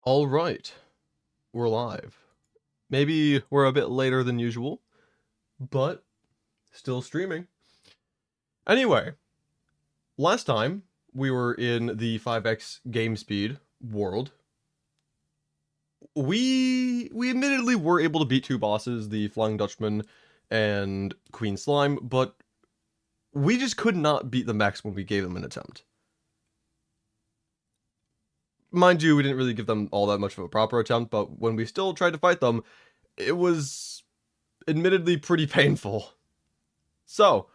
All right, we're live. Maybe we're a bit later than usual, but still streaming. Anyway, last time we were in the 5x game speed world. We admittedly were able to beat two bosses, the Flying Dutchman and Queen Slime, but we just could not beat the mechs when we gave them an attempt. Mind you, we didn't really give them all that much of a proper attempt, but when we still tried to fight them, it was admittedly pretty painful. So,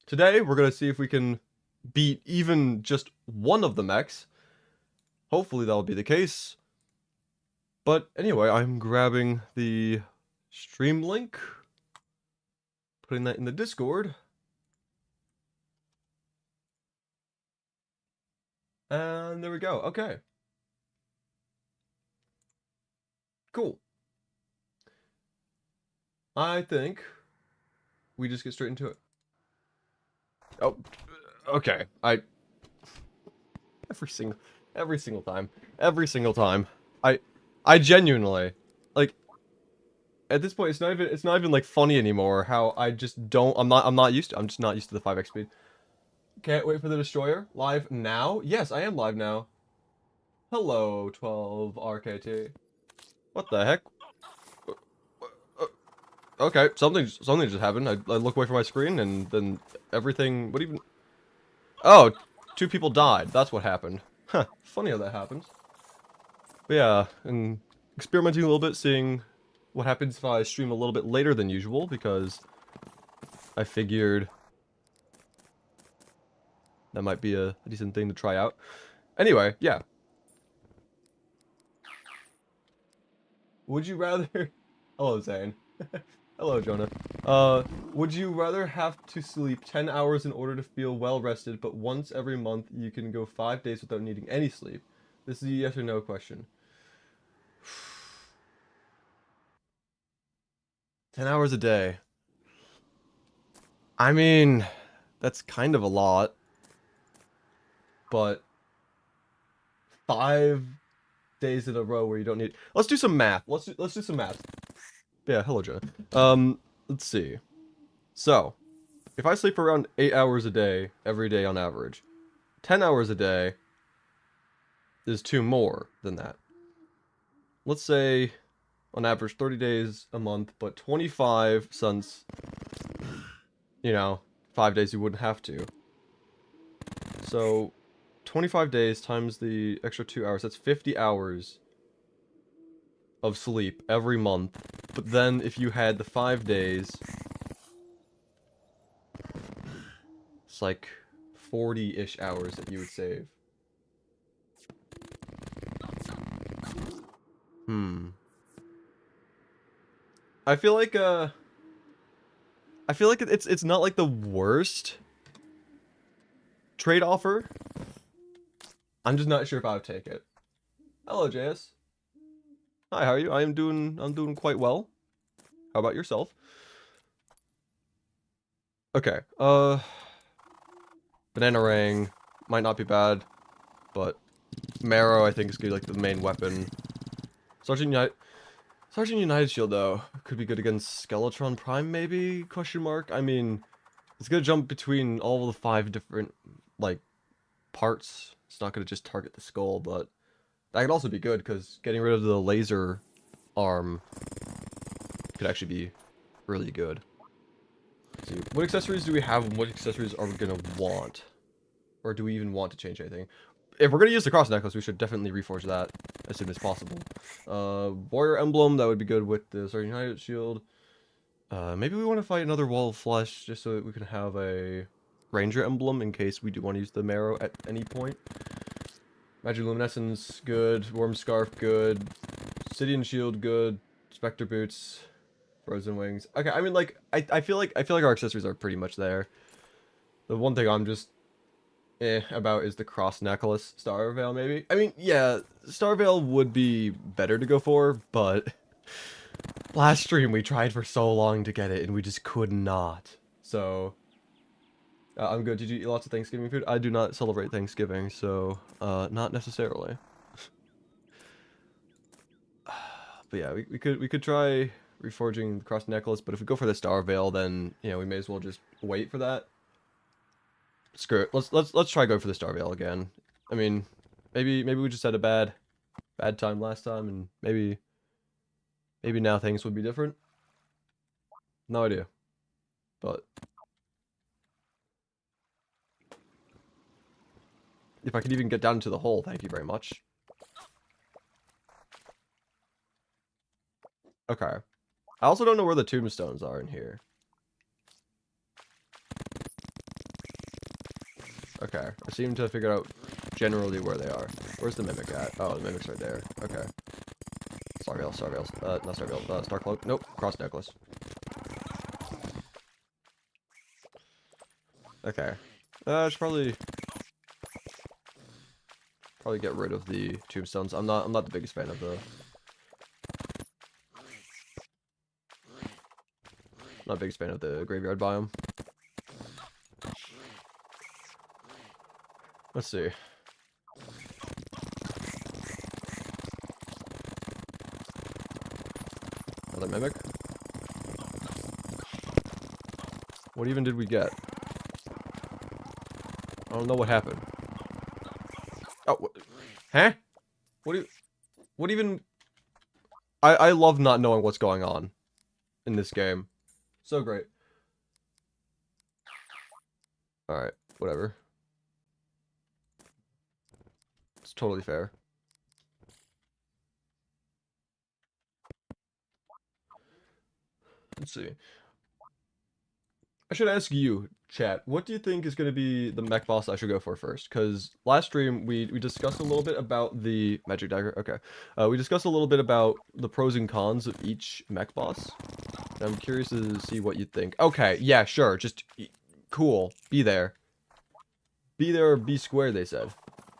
today we're going to see if we can beat even just one of the mechs. Hopefully that'll be the case. But anyway, I'm grabbing the stream link, putting that in the Discord. And there we go. Okay. Cool. I think we just get straight into it. Oh, okay. Every single time. I genuinely, like, at this point, it's not even like funny anymore. How I just don't. I'm just not used to the 5x speed. Can't wait for the destroyer. Live now? Yes, I am live now. Hello, 12 RKT. What the heck? Okay, something just happened. I look away from my screen and then everything. What even? Oh, two people died. That's what happened. Huh. Funny how that happens. But yeah, and experimenting a little bit, seeing what happens if I stream a little bit later than usual, because I figured that might be a decent thing to try out. Anyway, yeah. Would you rather... Hello, Zane. Hello, Jonah. Would you rather have to sleep 10 hours in order to feel well rested, but once every month you can go 5 days without needing any sleep? This is a yes or no question. 10 hours a day. I mean, that's kind of a lot. But 5 days in a row where you don't need... Let's do some math. Let's do some math. Yeah, hello, Jonah. Let's see. So, if I sleep around 8 hours a day, every day on average, 10 hours a day is 2 more than that. Let's say, on average, 30 days a month, but 25 since, 5 days you wouldn't have to. So, 25 days times the extra 2 hours, that's 50 hours of sleep every month. But then if you had the 5 days, it's like 40-ish hours that you would save. I feel like it's not like the worst trade offer. I'm just not sure if I would take it. Hello, JS. Hi, how are you? I'm doing quite well. How about yourself? Okay. Banana ring might not be bad, but Marrow I think is good, like the main weapon. Sergeant United Shield though could be good against Skeletron Prime maybe? Question mark. I mean, it's gonna jump between all the 5 different like parts. It's not gonna just target the skull, but that could also be good because getting rid of the laser arm could actually be really good. Let's see, what accessories do we have and what accessories are we gonna want? Or do we even want to change anything? If we're gonna use the cross necklace, we should definitely reforge that as soon as possible. Warrior emblem, that would be good with the Sergeant United shield. Maybe we want to fight another wall of flesh just so that we can have a ranger emblem in case we do want to use the marrow at any point. Magic luminescence, good. Worm scarf, good. Obsidian shield, good. Spectre boots, frozen wings. Okay, I mean, like, I feel like our accessories are pretty much there. The one thing I'm just about is the cross necklace. Star Veil, maybe? I mean, yeah, Star Veil would be better to go for, but last stream we tried for so long to get it and we just could not. So, I'm good. Did you eat lots of Thanksgiving food? I do not celebrate Thanksgiving, so, not necessarily. But yeah, we could try reforging the cross necklace, but if we go for the star veil, then you know we may as well just wait for that. Screw it. Let's try going for the star veil again. I mean, maybe we just had a bad time last time, and maybe now things would be different. No idea, but if I could even get down into the hole, thank you very much. Okay. I also don't know where the tombstones are in here. Okay, I seem to have figured out generally where they are. Where's the mimic at? Oh, the mimic's right there. Okay. Star veil, not star veil, star cloak. Nope, cross necklace. Okay. I should probably get rid of the tombstones. I'm not the biggest fan of the graveyard biome. Let's see. Another mimic. What even did we get? I don't know what happened. Oh, what? Huh? What even? I love not knowing what's going on in this game. So great. Alright, whatever. It's totally fair. Let's see. I should ask you, chat, what do you think is going to be the mech boss I should go for first? Because last stream, we discussed a little bit about the magic dagger. Okay. We discussed a little bit about the pros and cons of each mech boss. And I'm curious to see what you think. Okay, yeah, sure. Just, cool. Be there. Be there or be square, they said.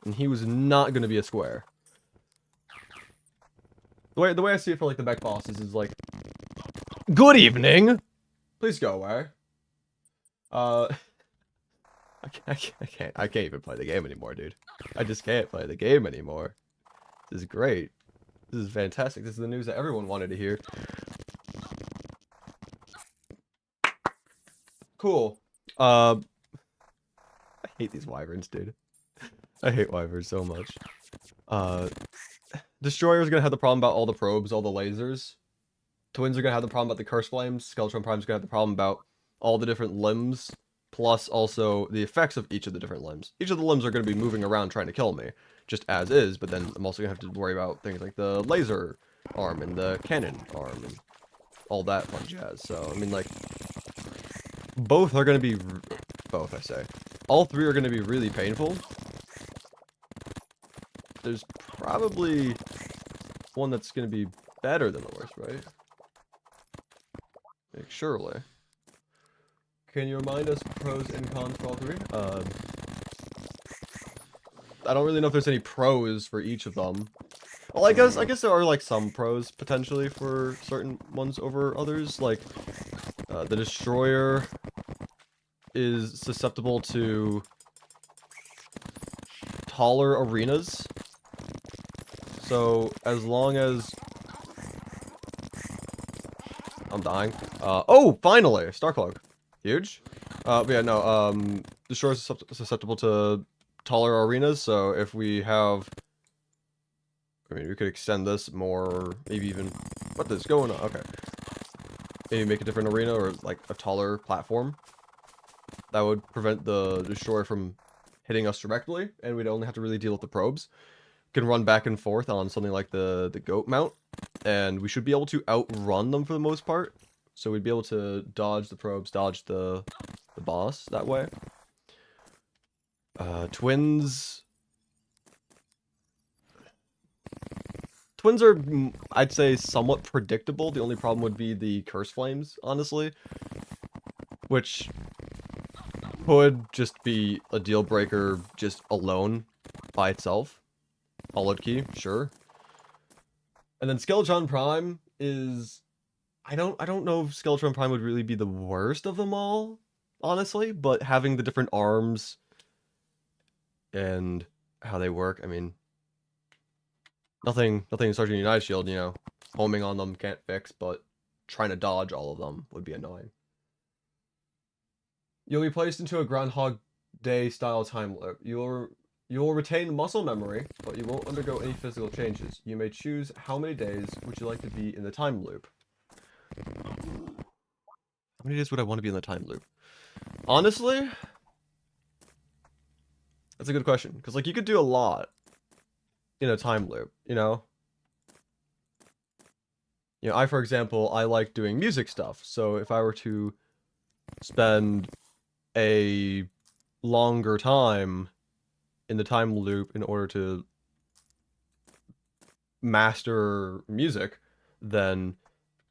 And he was not going to be a square. The way I see it for, like, the mech bosses is, like, good evening! Please go away. I can't even play the game anymore, dude. I just can't play the game anymore. This is great. This is fantastic. This is the news that everyone wanted to hear. Cool. I hate these wyverns, dude. I hate wyverns so much. Destroyer's gonna have the problem about all the probes, all the lasers. Twins are gonna have the problem about the curse flames. Skeletron Prime's gonna have the problem about all the different limbs, plus also the effects of each of the different limbs. Each of the limbs are going to be moving around trying to kill me, just as is, but then I'm also going to have to worry about things like the laser arm and the cannon arm and all that fun jazz. So, I mean, like, both are going to be, both, I say. All three are going to be really painful. There's probably one that's going to be better than the worst, right? Like, surely. Can you remind us pros and cons for all three? I don't really know if there's any pros for each of them. Well, I guess there are like some pros potentially for certain ones over others. Like the Destroyer is susceptible to taller arenas. So as long as I'm dying. Oh, finally, Starcloak. Huge. But yeah, no, Destroyer is susceptible to taller arenas, so if we have... I mean, we could extend this more, maybe even... What is going on? Okay. Maybe make a different arena, or like a taller platform. That would prevent the Destroyer from hitting us directly, and we'd only have to really deal with the probes. We can run back and forth on something like the goat mount, and we should be able to outrun them for the most part. So we'd be able to dodge the probes, dodge the boss that way. Twins are, I'd say, somewhat predictable. The only problem would be the curse flames, honestly. Which could just be a deal breaker just alone by itself. Solid key, sure. And then Skeletron Prime is... I don't know if Skeletron Prime would really be the worst of them all, honestly, but having the different arms and how they work, I mean, nothing Sergeant United Shield, you know, homing on them can't fix, but trying to dodge all of them would be annoying. You'll be placed into a Groundhog Day style time loop. You'll retain muscle memory, but you won't undergo any physical changes. You may choose how many days would you like to be in the time loop. How many days would I want to be in the time loop? Honestly, that's a good question. Because, like, you could do a lot in a time loop, you know? You know, for example, I like doing music stuff. So if I were to spend a longer time in the time loop in order to master music, then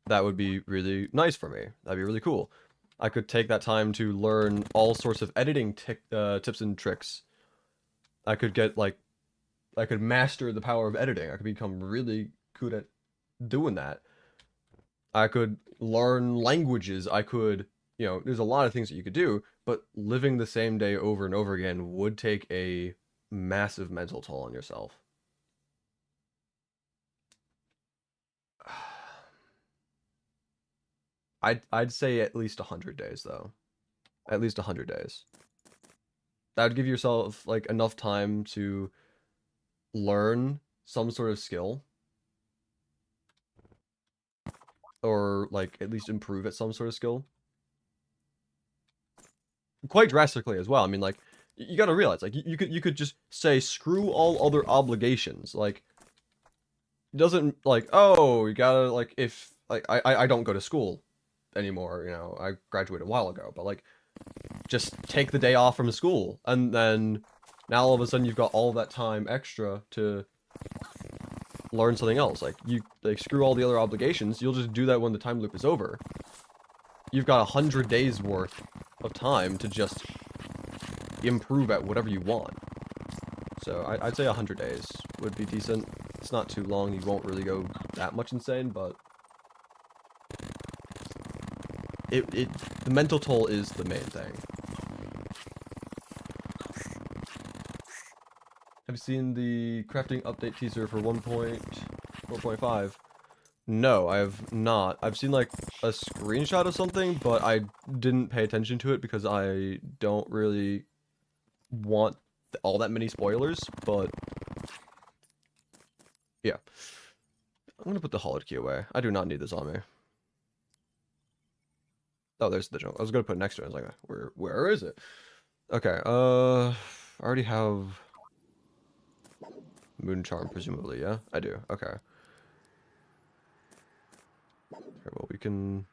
that would be really nice for me. That'd be really cool. I could take that time to learn all sorts of editing tips and tricks. I could get, like, I could master the power of editing. I could become really good at doing that. I could learn languages. I could, you know, there's a lot of things that you could do, but living the same day over and over again would take a massive mental toll on yourself. I'd say at least 100 days, though. At least 100 days. That would give yourself, like, enough time to learn some sort of skill. Or, like, at least improve at some sort of skill. Quite drastically as well. I mean, like, you gotta realize, like, you could just say, screw all other obligations. Like, it doesn't, like, oh, you gotta, like, if, like, I don't go to school anymore, you know, I graduated a while ago, but, like, just take the day off from school, and then now all of a sudden you've got all that time extra to learn something else. Like, you, like, screw all the other obligations, you'll just do that when the time loop is over. You've got 100 days worth of time to just improve at whatever you want. So I'd say 100 days would be decent. It's not too long, you won't really go that much insane, but the mental toll is the main thing. Have you seen the crafting update teaser for 1.4.5? No, I have not. I've seen, like, a screenshot of something, but I didn't pay attention to it because I don't really want all that many spoilers, but yeah. I'm gonna put the hollowed key away. I do not need this on me. Oh, there's the junk. I was gonna put it next to it. I was like, where is it? Okay, I already have Moon Charm, presumably, yeah? I do, okay. Okay, well, we can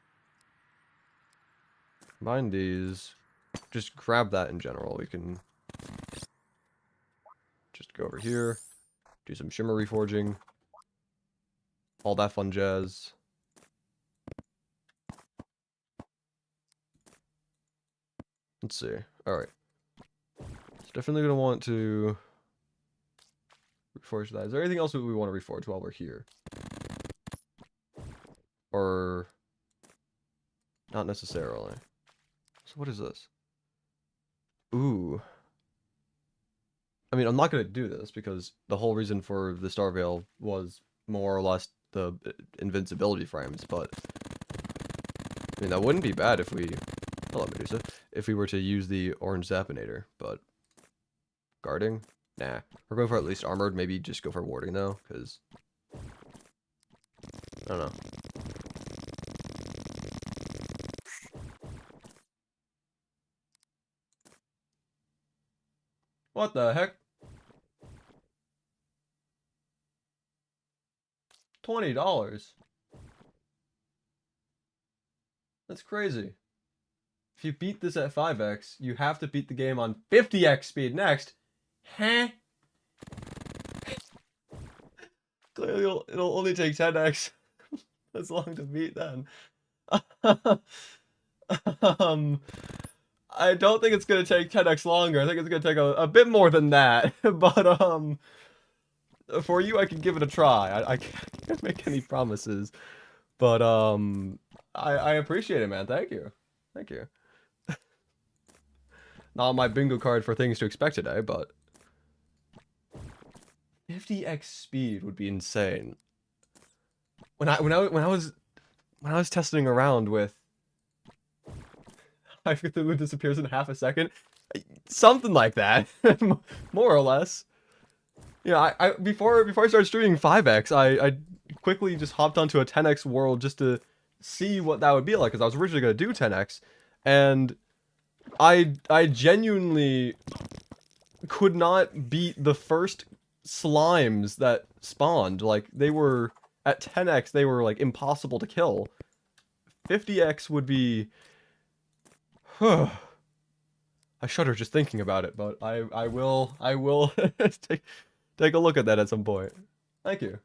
combine these. Just grab that in general. We can just go over here, do some shimmer reforging, all that fun jazz. Let's see. Alright. So definitely going to want to reforge that. Is there anything else that we want to reforge while we're here? Or not necessarily. So what is this? Ooh. I mean, I'm not going to do this because the whole reason for the Star Veil was more or less the invincibility frames, but I mean, that wouldn't be bad if we... Hello, Medusa. If we were to use the orange Zappinator, but... Guarding? Nah. We're going for at least armored, maybe just go for warding, though, because... I don't know. What the heck? $20? That's crazy. If you beat this at 5x, you have to beat the game on 50x speed next. Huh? Clearly, it'll only take 10x as long to beat then. I don't think it's gonna take 10x longer. I think it's gonna take a bit more than that. But for you, I can give it a try. I can't make any promises. But I appreciate it, man. Thank you. Thank you. Not my bingo card for things to expect today, but 50x speed would be insane. when I was testing around with I Cthulhu disappears in half a second, something like that, more or less. You know, before I started streaming 5x, I quickly just hopped onto a 10x world just to see what that would be like, because I was originally gonna do 10x, and I genuinely could not beat the first slimes that spawned. Like, they were at 10x, they were like impossible to kill. 50x would be I shudder just thinking about it, but I will take a look at that at some point. Thank you.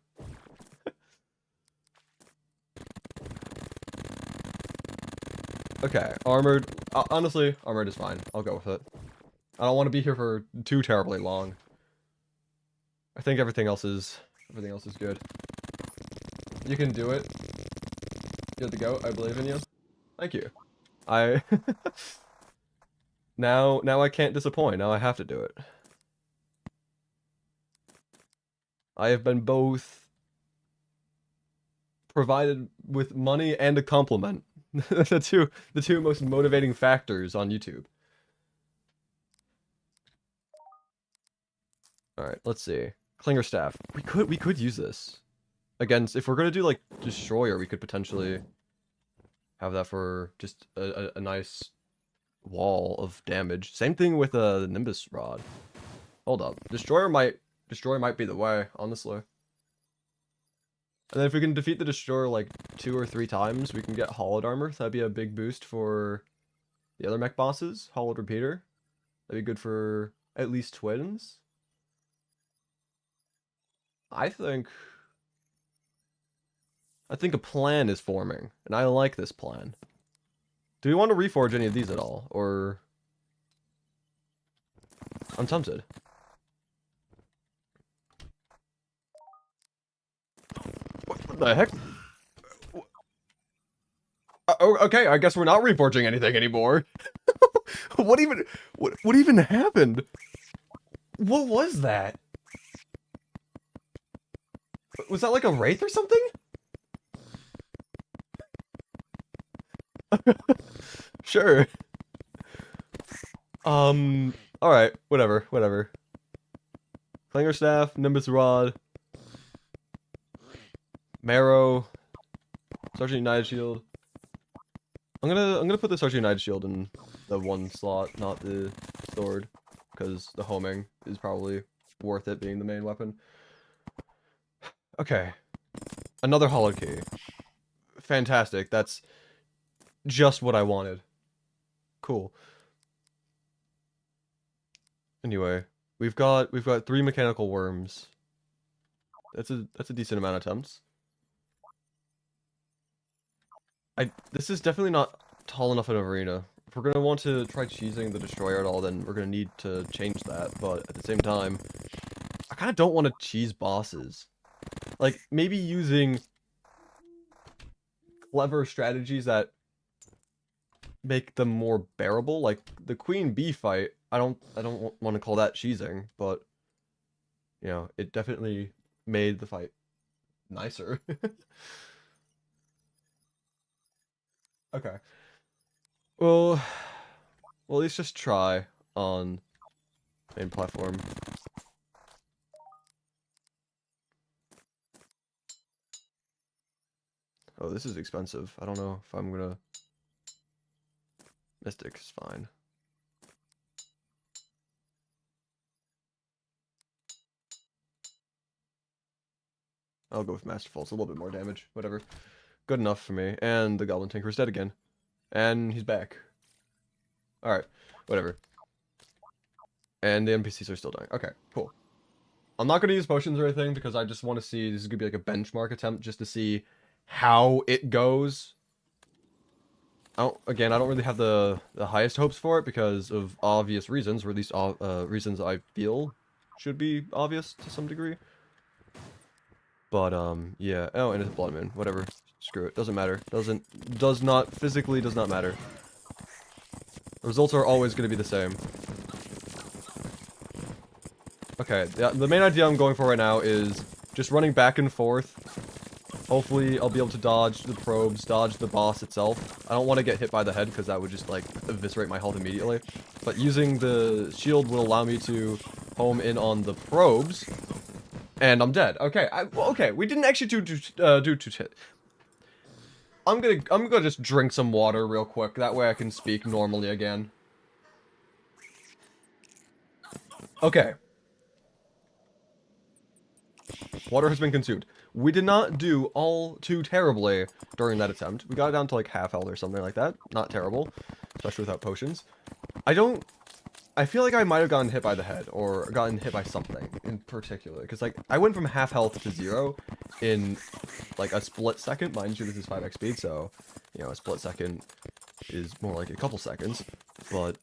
Okay, armored. Honestly, armored is fine. I'll go with it. I don't want to be here for too terribly long. I think everything else is good. You can do it. Good to go. I believe in you. Thank you. Now I can't disappoint. Now I have to do it. I have been both provided with money and a compliment. the two most motivating factors on YouTube. All right, let's see. Clinger staff. We could use this against, if we're gonna do like destroyer. We could potentially have that for just a nice wall of damage. Same thing with the Nimbus rod. Hold up, destroyer might be the way, honestly. And then if we can defeat the destroyer like 2 or 3 times, we can get hollowed armor. That'd be a big boost for the other mech bosses. Hollowed repeater. That'd be good for at least twins. I think a plan is forming, and I like this plan. Do we want to reforge any of these at all, or I'm tempted. What the heck? Okay, I guess we're not reforging anything anymore. What even happened? What was that? Was that like a wraith or something? Sure. Alright, whatever. Clinger staff, Nimbus rod, Marrow, Sergeant United shield. I'm gonna put the Sergeant United shield in the one slot, not the sword, because the homing is probably worth it being the main weapon. Okay. Another hollow key. Fantastic. That's just what I wanted. Cool. Anyway, we've got 3 mechanical worms. That's a decent amount of attempts. This is definitely not tall enough in an arena. If we're gonna want to try cheesing the destroyer at all, then we're gonna need to change that. But at the same time, I kind of don't want to cheese bosses. Like, maybe using clever strategies that make them more bearable. Like the Queen Bee fight, I don't want to call that cheesing, but you know, it definitely made the fight nicer. Okay. Well, at least just try on main platform. Oh, this is expensive. I don't know if I'm gonna... Mystic is fine. I'll go with Masterful. It's a little bit more damage. Whatever. Good enough for me. And the Goblin Tinker's dead again. And he's back. Alright. Whatever. And the NPCs are still dying. Okay, cool. I'm not going to use potions or anything because I just want to see... This is going to be like a benchmark attempt just to see how it goes. Again, I don't really have the highest hopes for it because of obvious reasons, or at least reasons I feel should be obvious to some degree. But, yeah. Oh, and it's a blood moon. Whatever. Screw it. Doesn't matter. Physically does not matter. The results are always going to be the same. Okay, the main idea I'm going for right now is just running back and forth Hopefully, I'll be able to dodge the probes, dodge the boss itself. I don't want to get hit by the head, because that would just, like, eviscerate my health immediately. But using the shield will allow me to home in on the probes, and I'm dead. Okay, okay, we didn't actually do too I'm gonna just drink some water real quick. That way I can speak normally again. Okay. Water has been consumed. We did not do all too terribly during that attempt. We got it down to like half health or something like that. Not terrible, especially without potions. I feel like I might have gotten hit by the head, or gotten hit by something in particular. Because, like, I went from half health to 0 in, like, a split second. Mind you, this is 5x speed, so, you know, a split second is more like a couple seconds. But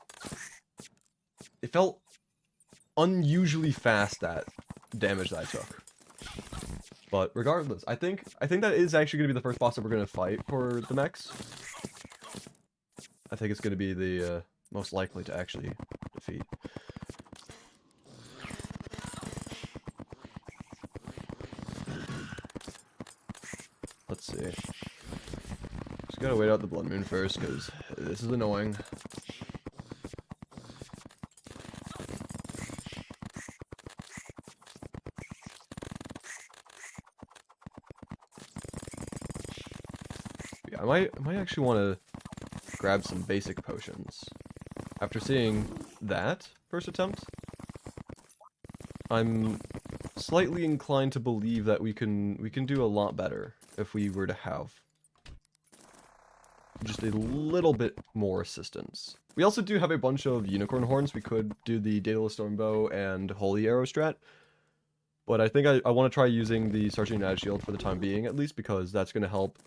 it felt unusually fast, that damage that I took. But regardless, I think that is actually going to be the first boss that we're going to fight for the mechs. I think it's going to be the most likely to actually defeat. Let's see. Just gotta wait out the blood moon first, because this is annoying. Yeah, I might actually want to grab some basic potions. After seeing that first attempt, I'm slightly inclined to believe that we can do a lot better if we were to have just a little bit more assistance. We also do have a bunch of unicorn horns. We could do the Daedalus Stormbow and Holy Arrow strat, but I think I want to try using the Sergeant United Shield for the time being, at least, because that's going to help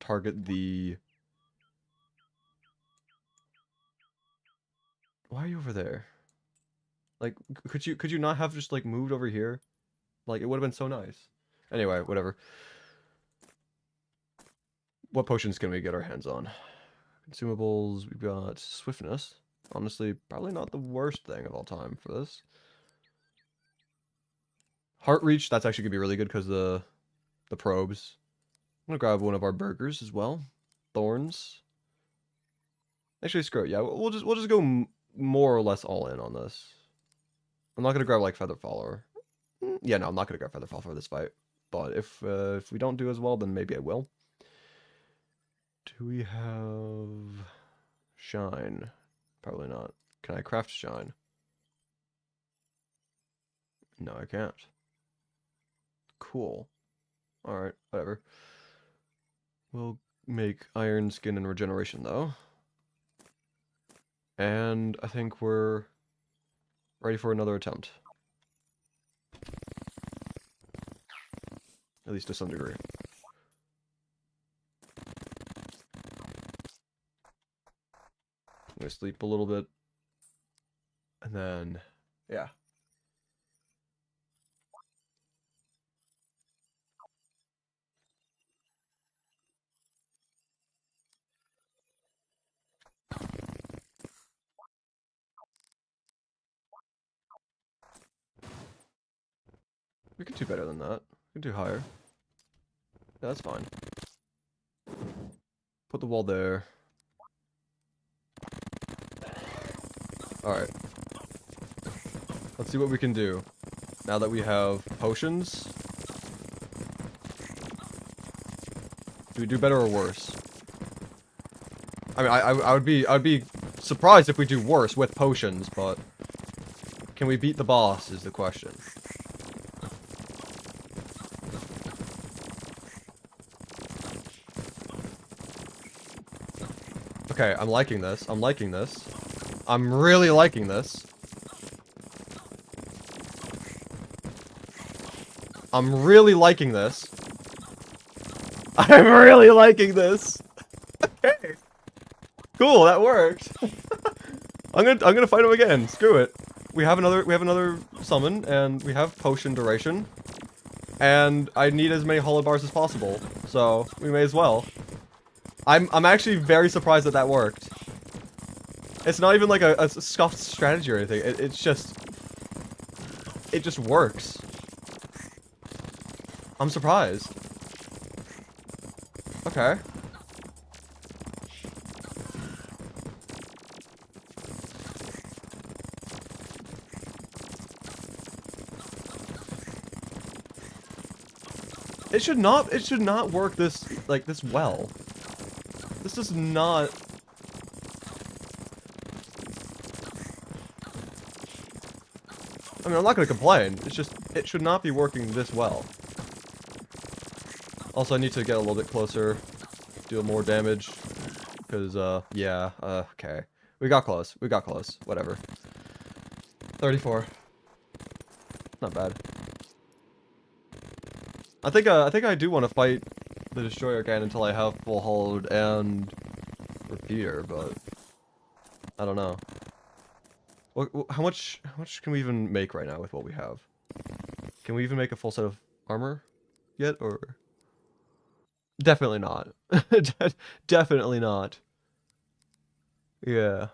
target the... Why are you over there? Like, could you not have just, like, moved over here? Like, it would have been so nice. Anyway, whatever. What potions can we get our hands on? Consumables, we've got Swiftness. Honestly, probably not the worst thing of all time for this. Heart Reach, that's actually going to be really good because the probes. I'm going to grab one of our burgers as well. Thorns. Actually, screw it. Yeah, we'll just go more or less all in on this. I'm not going to grab, like, Feather Follower. Yeah, no, I'm not going to grab Feather Follower for this fight. But if we don't do as well, then maybe I will. Do we have... Shine? Probably not. Can I craft Shine? No, I can't. Cool. Alright, whatever. We'll make Iron Skin and Regeneration, though. And I think we're ready for another attempt. At least to some degree. I'm gonna sleep a little bit. And then, yeah. We could do better than that. We could do higher. Yeah, that's fine. Put the wall there. Alright. Let's see what we can do. Now that we have potions. Do we do better or worse? I mean, I'd be surprised if we do worse with potions, but can we beat the boss is the question. Okay, I'm liking this. I'm liking this. I'm really liking this. I'm really liking this. I'm really liking this. Okay. Cool, that worked. I'm gonna fight him again. Screw it. We have another summon, and we have potion duration. And I need as many hollow bars as possible, so we may as well. I'm actually very surprised that that worked. It's not even like a scuffed strategy or anything. It just works. I'm surprised. Okay. It should not work this, like, this well. This does not... I mean, I'm not gonna complain. It's just, it should not be working this well. Also, I need to get a little bit closer, deal more damage, because, yeah, okay. We got close. We got close. Whatever. 34. Not bad. I think I do want to fight the Destroyer again until I have full hold and repeater, but I don't know. How much can we even make right now with what we have? Can we even make a full set of armor yet, or? Definitely not. Definitely not. Yeah.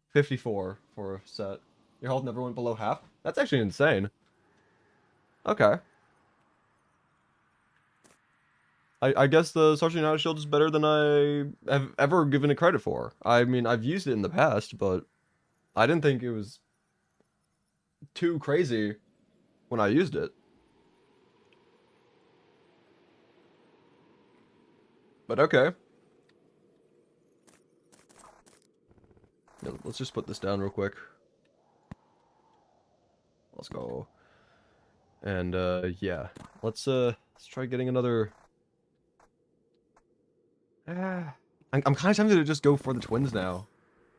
54 for a set. Your health never went below half? That's actually insane. Okay. I guess the Sergeant United Shield is better than I have ever given it credit for. I mean, I've used it in the past, but I didn't think it was too crazy when I used it. But okay. Yeah, let's just put this down real quick. Let's go. And yeah. Let's try getting another. I'm kind of tempted to just go for the twins now.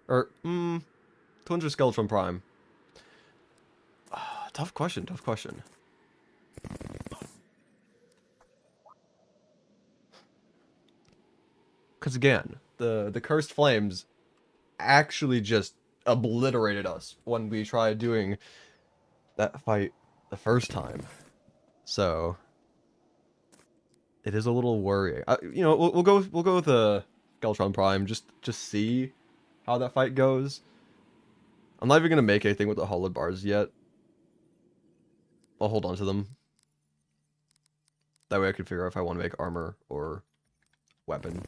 Or twins or Skeletron Prime. Tough question, tough question. Because again, the Cursed Flames actually just obliterated us when we tried doing that fight the first time. So it is a little worrying. You know, we'll go with the Skeletron Prime just see how that fight goes. I'm not even gonna make anything with the hollowed bars yet. I'll hold on to them. That way I can figure out if I want to make armor or weapon.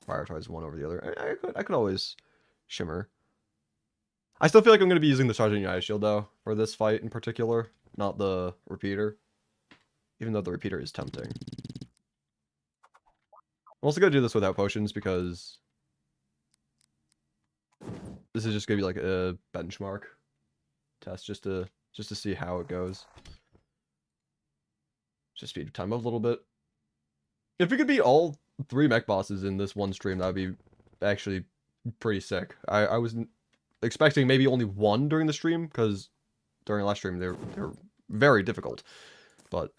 Prioritize one over the other. I could always shimmer. I still feel like I'm going to be using the Sergeant United Shield, though, for this fight in particular. Not the repeater. Even though the repeater is tempting. I'm also going to do this without potions, because this is just going to be like a benchmark test, just to see how it goes. Just speed time up a little bit. If we could beat all 3 mech bosses in this one stream, that would be actually pretty sick. I was expecting maybe only 1 during the stream, because during last stream they're very difficult. But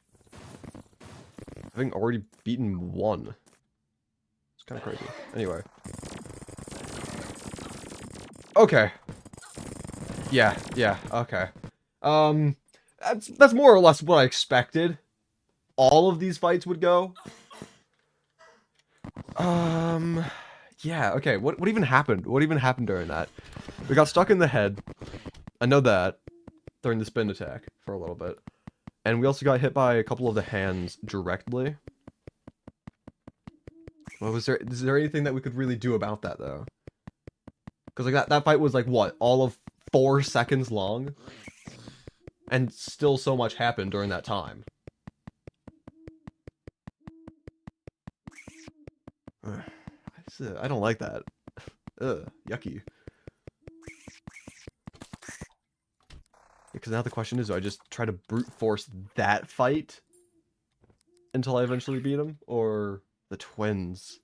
having already beaten 1, it's kind of crazy. Anyway. Okay. Yeah, okay. That's more or less what I expected all of these fights would go. Yeah, okay, what even happened? What even happened during that? We got stuck in the head. I know that. During the spin attack for a little bit. And we also got hit by a couple of the hands directly. Well, is there anything that we could really do about that, though? Because, like, that fight was, like, what? All of 4 seconds long? And still so much happened during that time. I don't like that. Ugh, yucky. Because now the question is, do I just try to brute force that fight until I eventually beat him? Or the twins?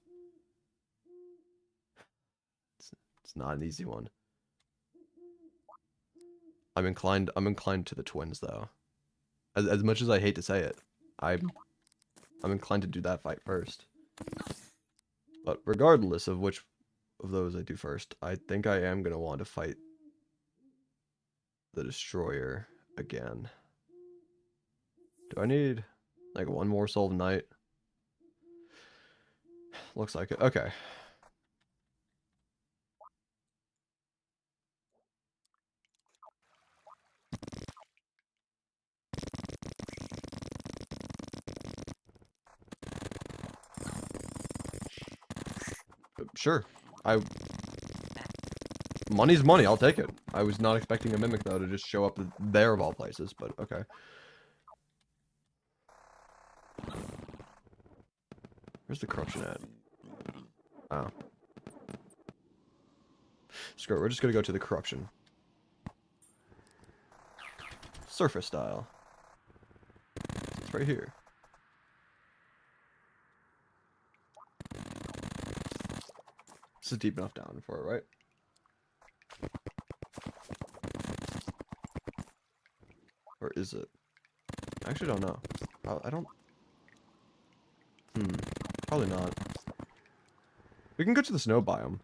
It's not an easy one. I'm inclined to the twins, though. As much as I hate to say it, I'm inclined to do that fight first. But regardless of which of those I do first, I think I am going to want to fight the Destroyer again. Do I need, like, 1 more Soul of Night? Looks like it. Okay. Sure. Money's money, I'll take it. I was not expecting a mimic, though, to just show up there of all places, but okay. Where's the corruption at? Oh. Screw it, we're just gonna go to the corruption. Surface style. It's right here. This is deep enough down for it, right? Or is it? I actually don't know. I don't... Probably not. We can go to the snow biome.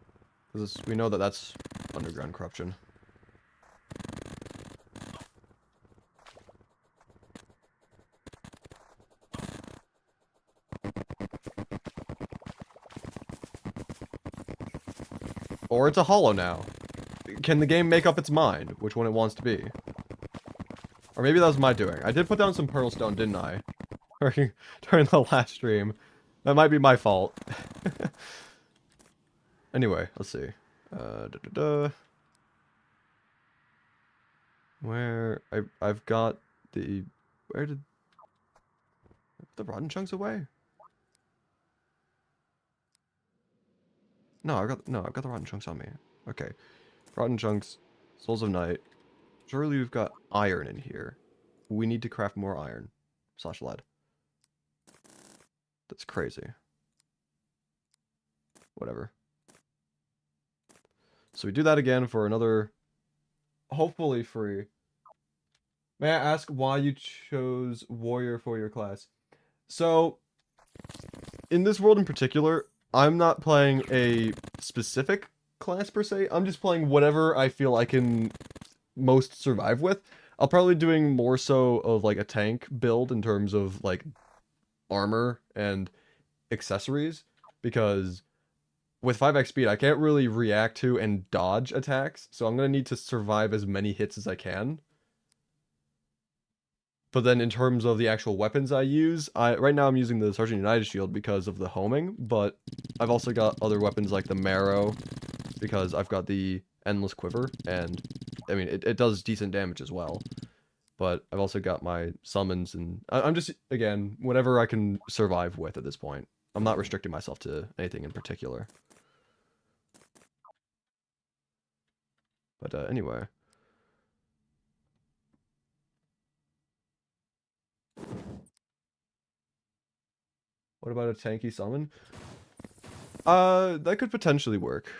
Because we know that that's underground corruption. Or it's a hollow now. Can the game make up its mind which one it wants to be? Or maybe that was my doing. I did put down some pearl stone, didn't I? During the last stream. That might be my fault. Anyway, let's see. Where I've got the... Where did... the rotten chunks away? No, I've got the rotten chunks on me. Okay. Rotten chunks, souls of night. Surely we've got iron in here. We need to craft more iron. / lead. That's crazy. Whatever. So we do that again for another, hopefully free. May I ask why you chose warrior for your class? So, in this world in particular, I'm not playing a specific class per se. I'm just playing whatever I feel I can most survive with. I'll probably doing more so of like a tank build in terms of like armor and accessories, because with 5x speed I can't really react to and dodge attacks, so I'm gonna need to survive as many hits as I can. But then in terms of the actual weapons I use, right now I'm using the Sergeant United shield because of the homing, but I've also got other weapons like the marrow because I've got the endless quiver, and I mean it does decent damage as well. But I've also got my summons, and I'm just, again, whatever I can survive with at this point. I'm not restricting myself to anything in particular. But anyway. What about a tanky summon? That could potentially work.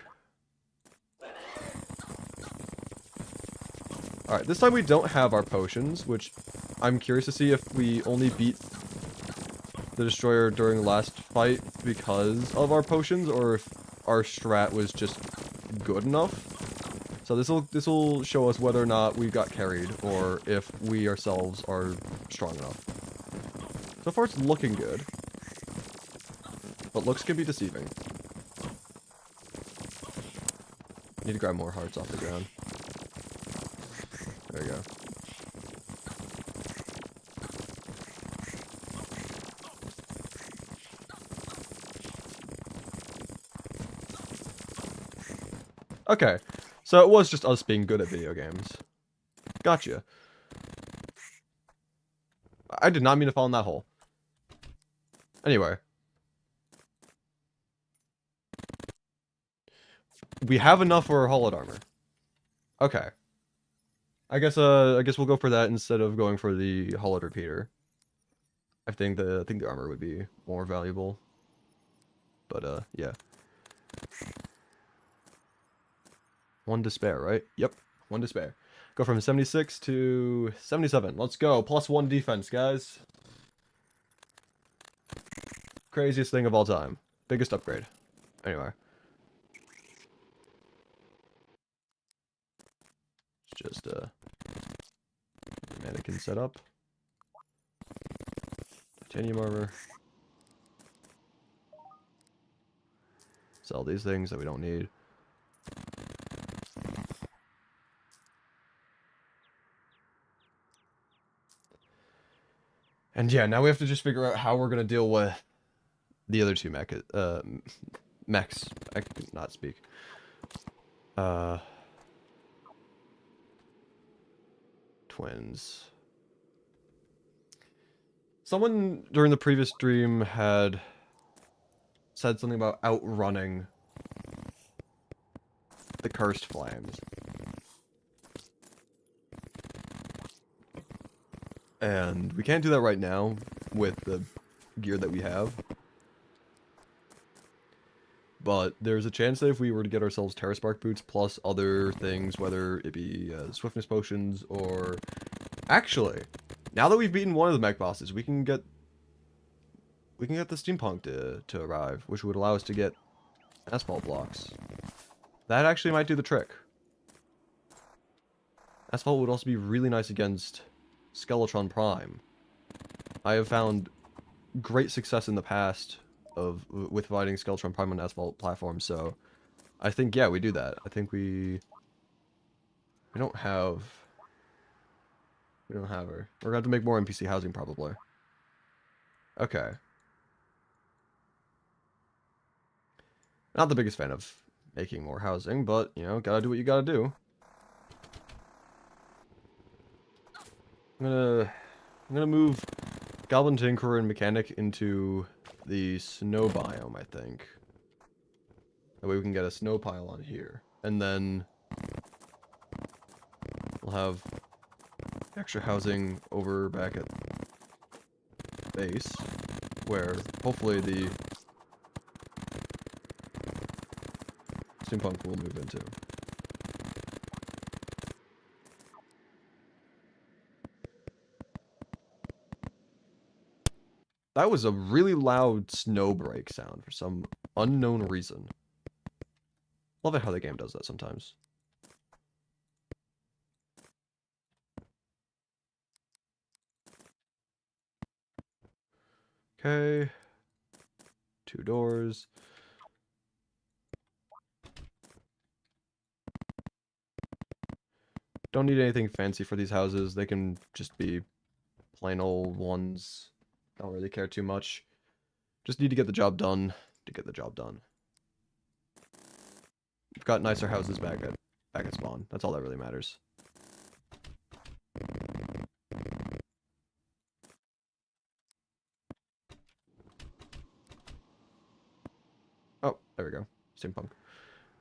Alright, this time we don't have our potions, which I'm curious to see if we only beat the destroyer during the last fight because of our potions, or if our strat was just good enough. So this will show us whether or not we got carried, or if we ourselves are strong enough. So far it's looking good, but looks can be deceiving. Need to grab more hearts off the ground. There you go. Okay, so it was just us being good at video games. Gotcha. I did not mean to fall in that hole. Anyway. We have enough for our hollowed armor. Okay. I guess we'll go for that instead of going for the hollowed repeater. I think the armor would be more valuable. But yeah. 1 despair, right? Yep, 1 despair. Go from 76 to 77. Let's go. +1 defense, guys. Craziest thing of all time. Biggest upgrade. Anyway. It's just mannequin setup. Titanium armor. Sell these things that we don't need. And yeah, now we have to just figure out how we're gonna deal with the other two Mechs. I could not speak. Twins. Someone during the previous stream had said something about outrunning the cursed flames. And we can't do that right now with the gear that we have. But there's a chance that if we were to get ourselves Terra Spark boots plus other things, whether it be swiftness potions or... Actually, now that we've beaten one of the mech bosses, we can get the steampunk to arrive, which would allow us to get asphalt blocks. That actually might do the trick. Asphalt would also be really nice against Skeletron Prime. I have found great success in the past with fighting Skeletron Prime on asphalt platforms, so I think, yeah, we do that. I think we don't have her. We're gonna have to make more NPC housing, probably. Okay. Not the biggest fan of making more housing, but, you know, gotta do what you gotta do. I'm gonna move Goblin Tinkerer and Mechanic into the snow biome, I think. That way we can get a snow pile on here. And then we'll have extra housing over back at base, where hopefully the steampunk will move into. That was a really loud snow break sound for some unknown reason. Love it how the game does that sometimes. Okay. 2 doors. Don't need anything fancy for these houses. They can just be plain old ones. Don't really care too much. Just need to get the job done to get the job done. We've got nicer houses back at spawn. That's all that really matters. Oh, there we go. Steampunk.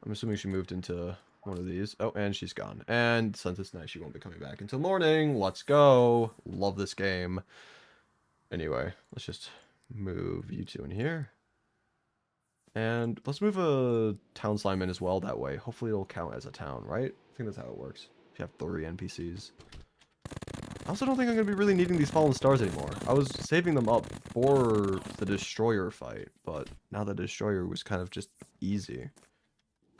I'm assuming she moved into one of these. Oh, and she's gone. And since it's night, she won't be coming back until morning. Let's go. Love this game. Anyway, let's just move you two in here. And let's move a town slime in as well that way. Hopefully it'll count as a town, right? I think that's how it works. If you have 3 NPCs. I also don't think I'm going to be really needing these fallen stars anymore. I was saving them up for the destroyer fight, but now the destroyer was kind of just easy.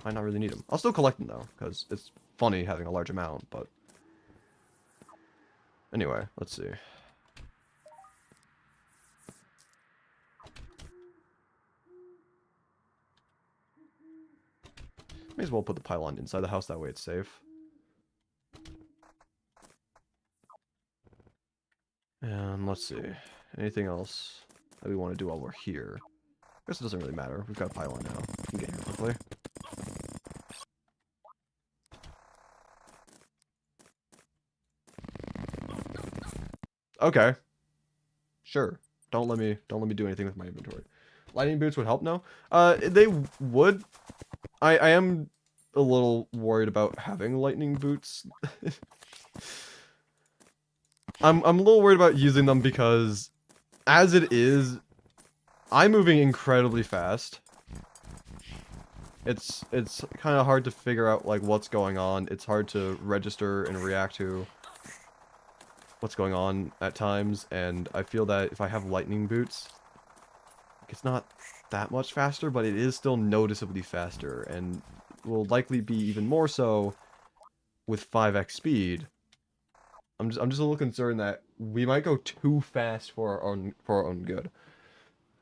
Might not really need them. I'll still collect them though, because it's funny having a large amount, but... Anyway, let's see. May as well put the pylon inside the house, that way it's safe. And let's see. Anything else that we want to do while we're here? I guess it doesn't really matter. We've got a pylon now. We can get here quickly. Okay. Sure. Don't let me do anything with my inventory. Lightning boots would help now? They would. I am a little worried about having lightning boots. I'm a little worried about using them because, as it is, I'm moving incredibly fast. It's kind of hard to figure out like what's going on. It's hard to register and react to what's going on at times, and I feel that if I have lightning boots, it's not that much faster, but it is still noticeably faster, and will likely be even more so with 5x speed. I'm just a little concerned that we might go too fast for our own good.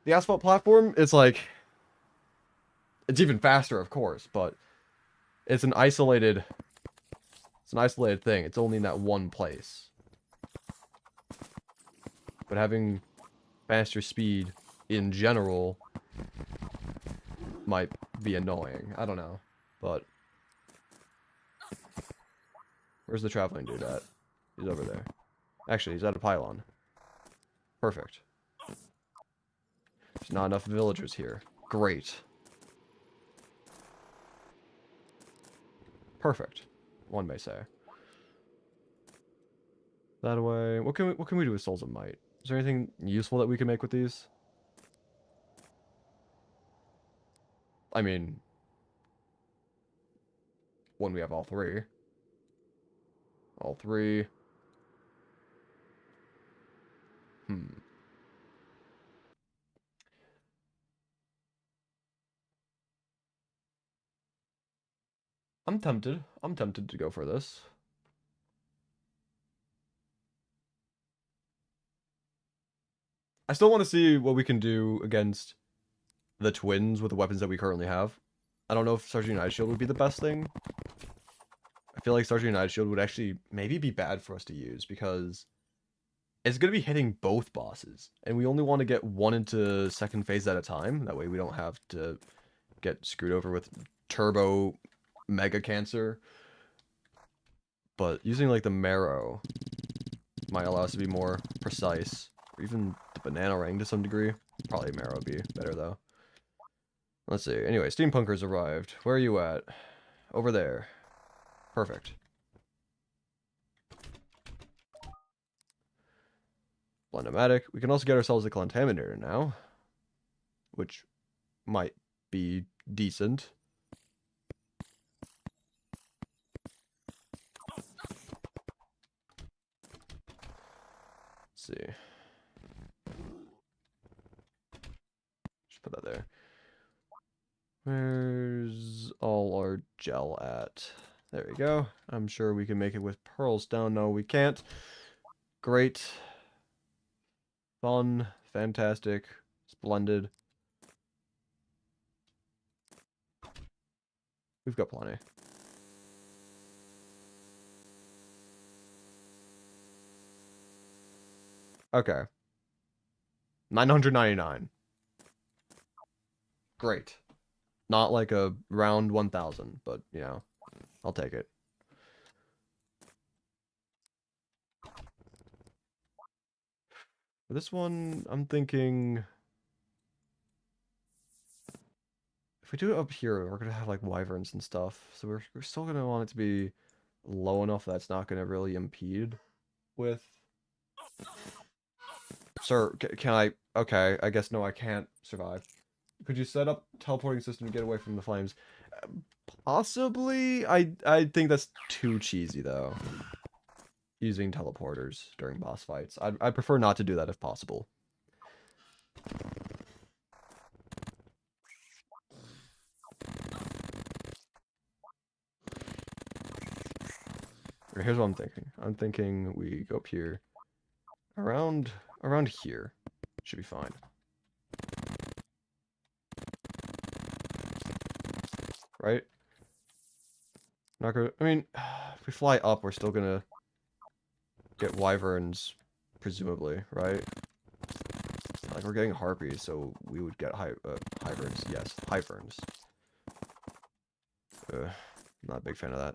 The asphalt platform, it's like, it's even faster, of course, but it's an isolated thing. It's only in that one place. But having faster speed in general might be annoying. I don't know. But where's the traveling dude at? He's over there. Actually, he's at a pylon. Perfect. There's not enough villagers here. Great. Perfect. One may say. That way, what can we do with Souls of Might? Is there anything useful that we can make with these? I mean, when we have all three. All three. I'm tempted. I'm tempted to go for this. I still want to see what we can do against the twins with the weapons that we currently have. I don't know if Sergeant United Shield would be the best thing. I feel like Sergeant United Shield would actually maybe be bad for us to use because it's going to be hitting both bosses. And we only want to get one into second phase at a time. That way we don't have to get screwed over with turbo mega cancer. But using like the marrow might allow us to be more precise. Or even the banana ring to some degree. Probably marrow would be better though. Let's see. Anyway, steampunkers arrived. Where are you at? Over there. Perfect. Blendomatic. We can also get ourselves a contaminator now. Which might be decent. Let's see. Just put that there. Where's all our gel at? There we go. I'm sure we can make it with pearl stone. No, we can't. Great. Fun. Fantastic. Splendid. We've got plenty. Okay. 999. Great. Not like a round 1000, but, you know, I'll take it. For this one, I'm thinking... If we do it up here, we're going to have, like, wyverns and stuff. So we're still going to want it to be low enough that it's not going to really impede with... Sir, can I... Okay, I guess no, I can't survive. Could you set up teleporting system to get away from the flames? Possibly. I think that's too cheesy though. Using teleporters during boss fights. I prefer not to do that if possible. Here's what I'm thinking. I'm thinking we go up here. Around here. Should be fine. Right? Not gonna... I mean, if we fly up, we're still gonna get wyverns, presumably, right? Like, we're getting harpies, so we would get hyverns. Yes, hyverns. Not a big fan of that.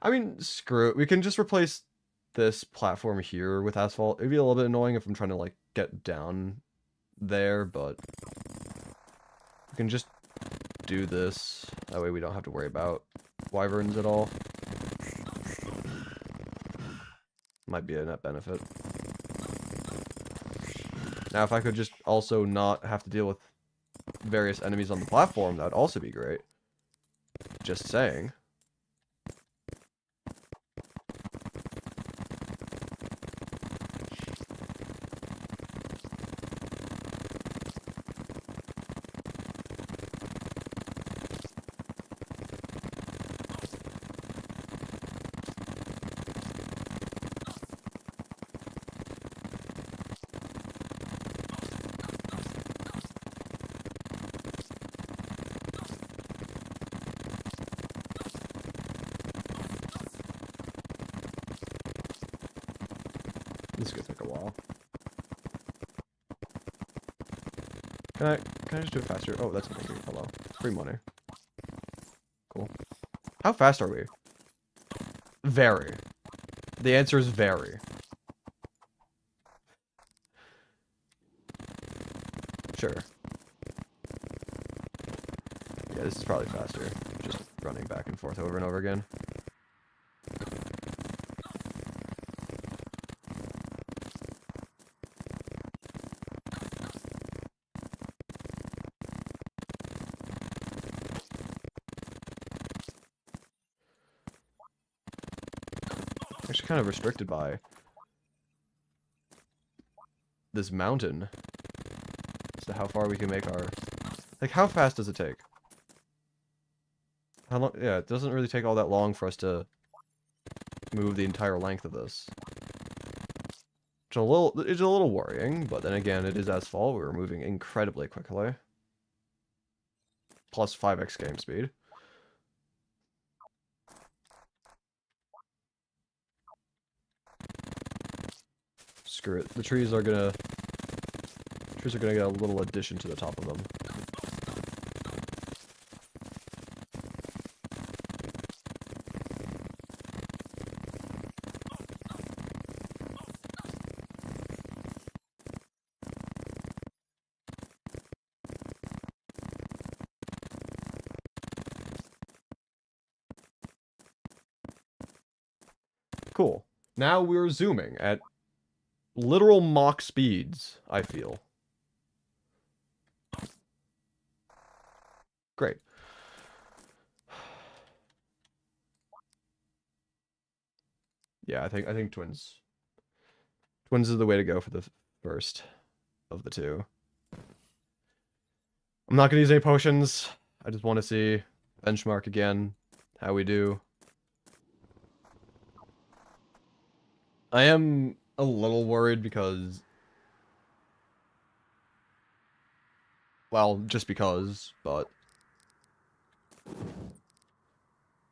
I mean, screw it. We can just replace this platform here with asphalt. It'd be a little bit annoying if I'm trying to, like, get down there, but we can just do this. That way we don't have to worry about wyverns at all. Might be a net benefit. Now, if I could just also not have to deal with various enemies on the platform, that would also be great. Just saying. This is gonna take a while. Can I just do it faster? Oh, that's amazing. Hello. Free money. Cool. How fast are we? Very. The answer is very. Sure. Yeah, this is probably faster. Just running back and forth over and over again. Actually kind of restricted by this mountain as to how far we can make our... Like, how fast does it take? How long? Yeah, it doesn't really take all that long for us to move the entire length of this. It's a little worrying, but then again, it is asphalt. We're moving incredibly quickly. Plus 5x game speed. Screw it. The trees are gonna get a little addition to the top of them. Cool. Now we're zooming at literal Mach speeds, I feel. Great. Yeah, I think twins. Twins is the way to go for the first of the two. I'm not gonna use any potions. I just want to see benchmark again, how we do. I am a little worried because, well, just because, but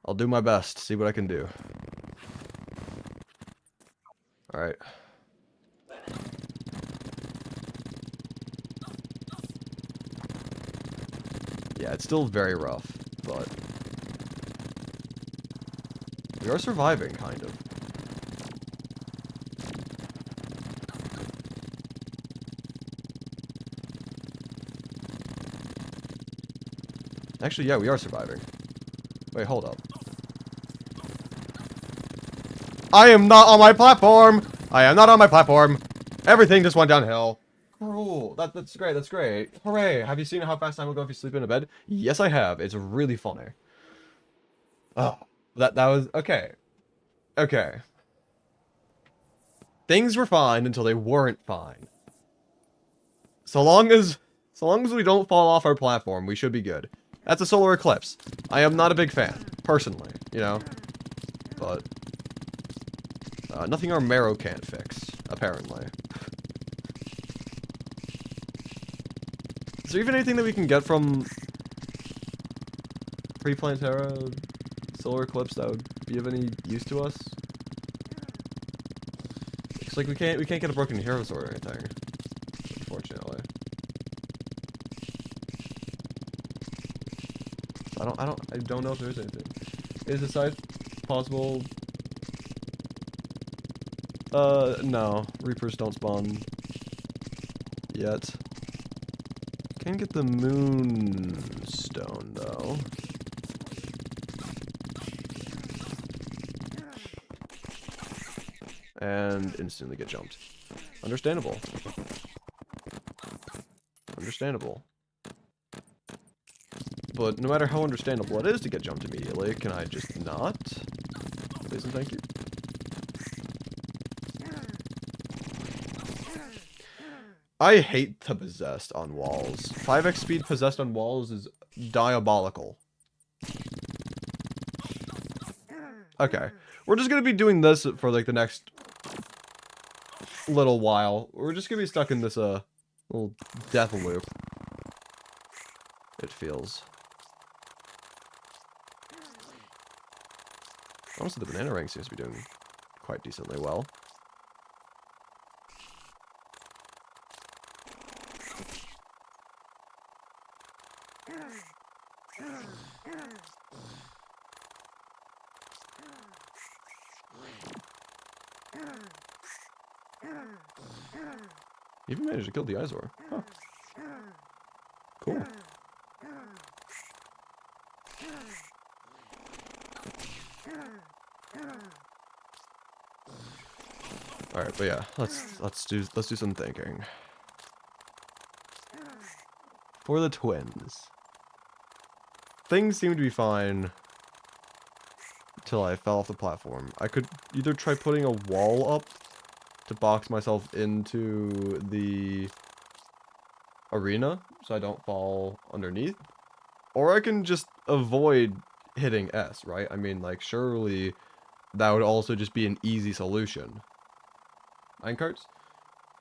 I'll do my best, see what I can do. Alright. Yeah, it's still very rough, but we are surviving, kind of. Actually, yeah, we are surviving. Wait, hold up. I am not on my platform! I am not on my platform! Everything just went downhill. Cool. That's great, that's great. Hooray! Have you seen how fast time will go if you sleep in a bed? Yes, I have. It's really funny. Oh, that was... Okay. Okay. Things were fine until they weren't fine. So long as we don't fall off our platform, we should be good. That's a solar eclipse. I am not a big fan, personally, you know? But... nothing our marrow can't fix, apparently. Is there even anything that we can get from pre-Planetara solar eclipse that would be of any use to us? It's like we can't get a broken hero sword or anything, unfortunately. I don't know if there's anything. Is the scythe possible? No. Reapers don't spawn yet. Can get the moonstone though. And instantly get jumped. Understandable. Understandable. But no matter how understandable it is to get jumped immediately, can I just not? Please and thank you. I hate the possessed on walls. 5x speed possessed on walls is diabolical. Okay. We're just gonna be doing this for like the next little while. We're just gonna be stuck in this little death loop. It feels. Honestly, the banana ring seems to be doing quite decently well. You even managed to kill the Izor. Huh. Cool. Alright, but yeah, let's do some thinking. For the twins. Things seem to be fine until I fell off the platform. I could either try putting a wall up to box myself into the arena so I don't fall underneath, or I can just avoid hitting S, right? I mean, like, surely that would also just be an easy solution. Minecarts?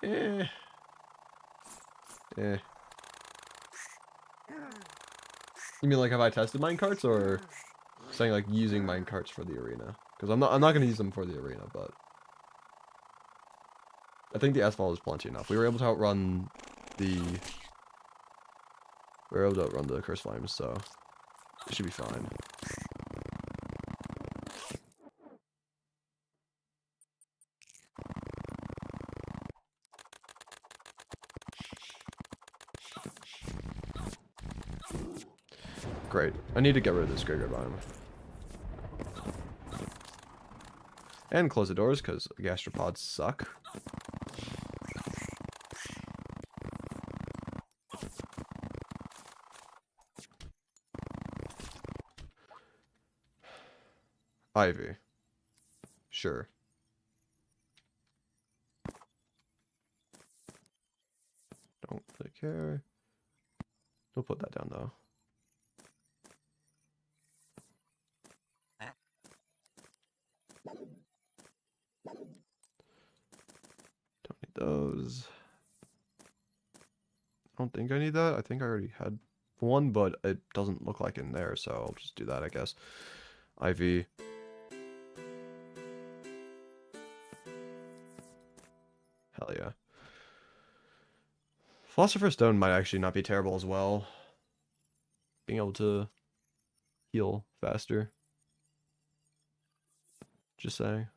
Eh. You mean like have I tested minecarts, or saying like using minecarts for the arena? Because I'm not gonna use them for the arena, but I think the asphalt is plenty enough. We were able to outrun the curse flames, so it should be fine. Great. I need to get rid of this graveyard biome. And close the doors, because gastropods suck. Ivy. Sure. Don't really care. We'll put that down, though. Don't need those. I don't think I need that. I think I already had one, but it doesn't look like in there, so I'll just do that, I guess. Ivy. Hell yeah. Philosopher's Stone might actually not be terrible as well. Being able to heal faster. Just saying.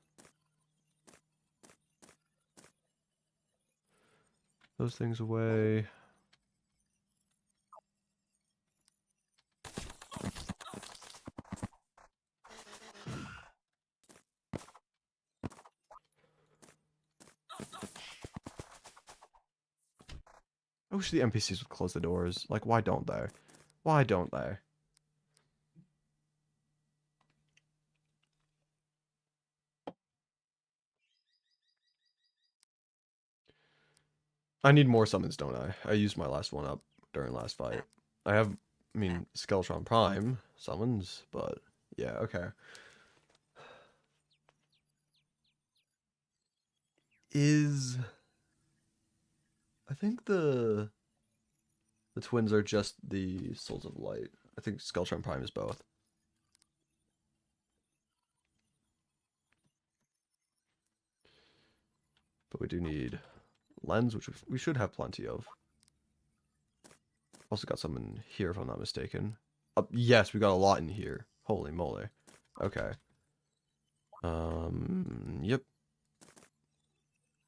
Those things away. I wish the NPCs would close the doors. Like, why don't they? Why don't they? I need more summons, don't I? I used my last one up during last fight. I have, I mean, Skeletron Prime summons, but yeah, okay. I think the twins are just the Souls of Light. I think Skeletron Prime is both. But we do need lens, which we should have plenty of. Also got some in here, if I'm not mistaken. Yes, we got a lot in here. Holy moly. Okay. Yep.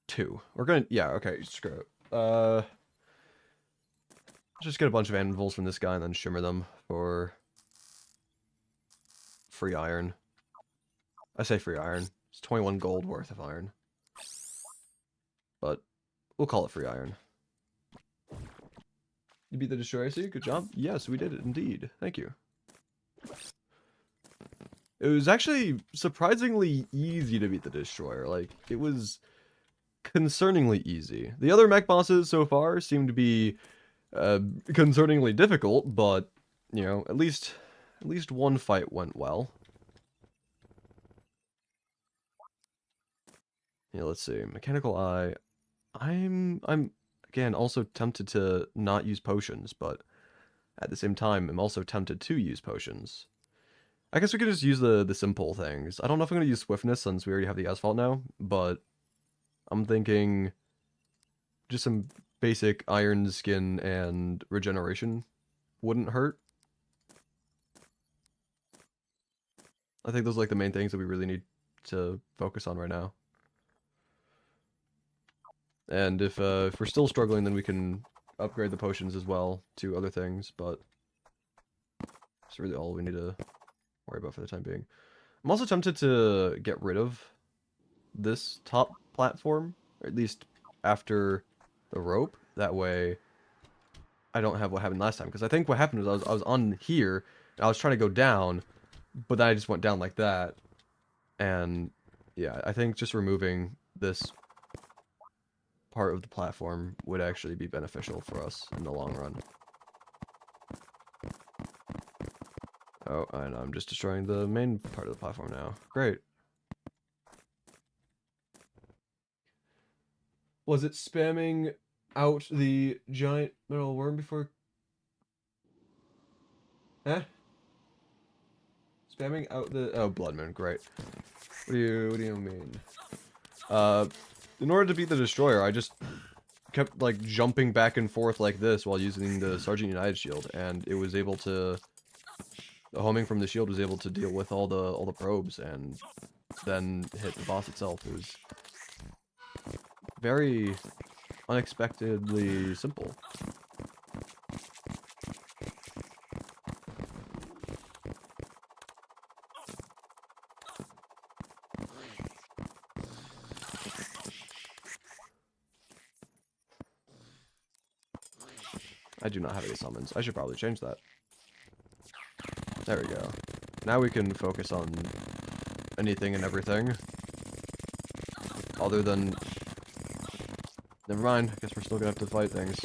2. We're gonna, yeah, okay, screw it. Just get a bunch of anvils from this guy and then shimmer them for free iron. I say free iron. It's 21 gold worth of iron. But we'll call it free iron. You beat the Destroyer, see? Good job. Yes, we did it indeed. Thank you. It was actually surprisingly easy to beat the Destroyer. Like, it was concerningly easy. The other mech bosses so far seem to be concerningly difficult, but, you know, at least one fight went well. Yeah, let's see. Mechanical Eye. I'm again also tempted to not use potions, but at the same time, I'm also tempted to use potions. I guess we could just use the simple things. I don't know if I'm going to use Swiftness since we already have the Asphalt now, but I'm thinking just some basic Iron Skin and Regeneration wouldn't hurt. I think those are like the main things that we really need to focus on right now. And if we're still struggling, then we can upgrade the potions as well to other things, but that's really all we need to worry about for the time being. I'm also tempted to get rid of this top platform, or at least after the rope. That way I don't have what happened last time, because I think what happened was I was on here, and I was trying to go down, but then I just went down like that. And yeah, I think just removing this part of the platform would actually be beneficial for us in the long run. Oh, and I'm just destroying the main part of the platform now. Great. Was it spamming out the giant metal worm before? Eh? Spamming out the... Oh, Blood Moon, great. What do you mean? In order to beat the Destroyer, I just kept, like, jumping back and forth like this while using the Sergeant United shield, and it was able to... The homing from the shield was able to deal with all the probes, and then hit the boss itself. It was very unexpectedly simple. I do not have any summons. I should probably change that. There we go. Now we can focus on anything and everything. Other than... Never mind, I guess we're still gonna have to fight things.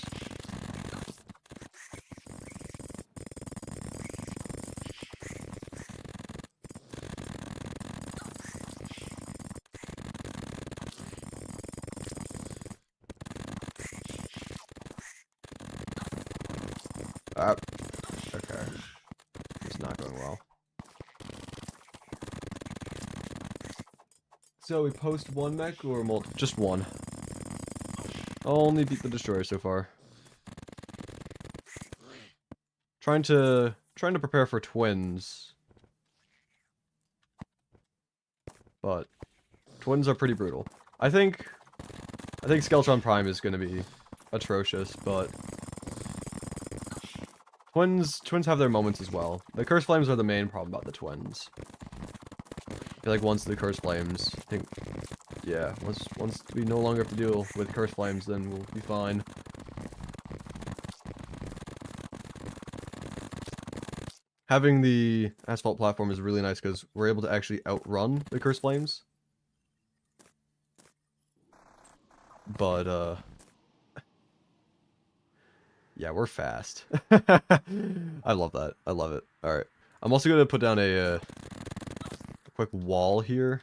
Okay. It's not going well. So we post one mech or multiple? Just one. I'll only beat the Destroyer so far. Trying to prepare for twins. But twins are pretty brutal. I think Skeletron Prime is gonna be atrocious, but twins have their moments as well. The Curse Flames are the main problem about the twins. I feel like once the Curse Flames, I think, yeah, once we no longer have to deal with Curse Flames, then we'll be fine. Having the asphalt platform is really nice because we're able to actually outrun the Curse Flames. But, yeah, we're fast. I love that. I love it. Alright. I'm also going to put down a quick wall here.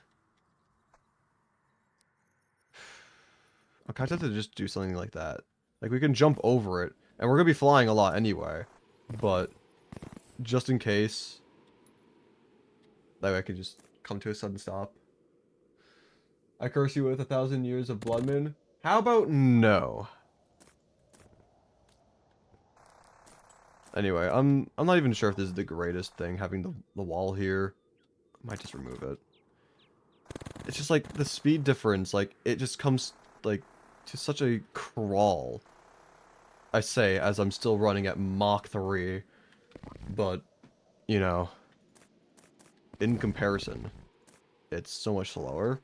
I'm kind of tempted to just do something like that. Like, we can jump over it, and we're going to be flying a lot anyway. But, just in case, that way I can just come to a sudden stop. I curse you with 1,000 years of Blood Moon. How about no? Anyway, I'm not even sure if this is the greatest thing, having the wall here. I might just remove it. It's just like the speed difference, like it just comes like to such a crawl. I say as I'm still running at Mach 3, but you know, in comparison, it's so much slower.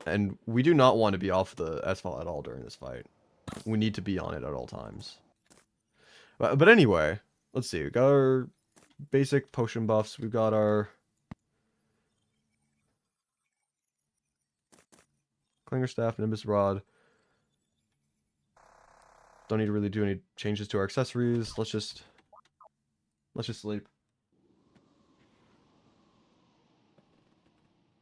And we do not want to be off the asphalt at all during this fight. We need to be on it at all times. But anyway, let's see. We got our basic potion buffs. We've got our Clinger Staff, Nimbus Rod. Don't need to really do any changes to our accessories. Let's just sleep.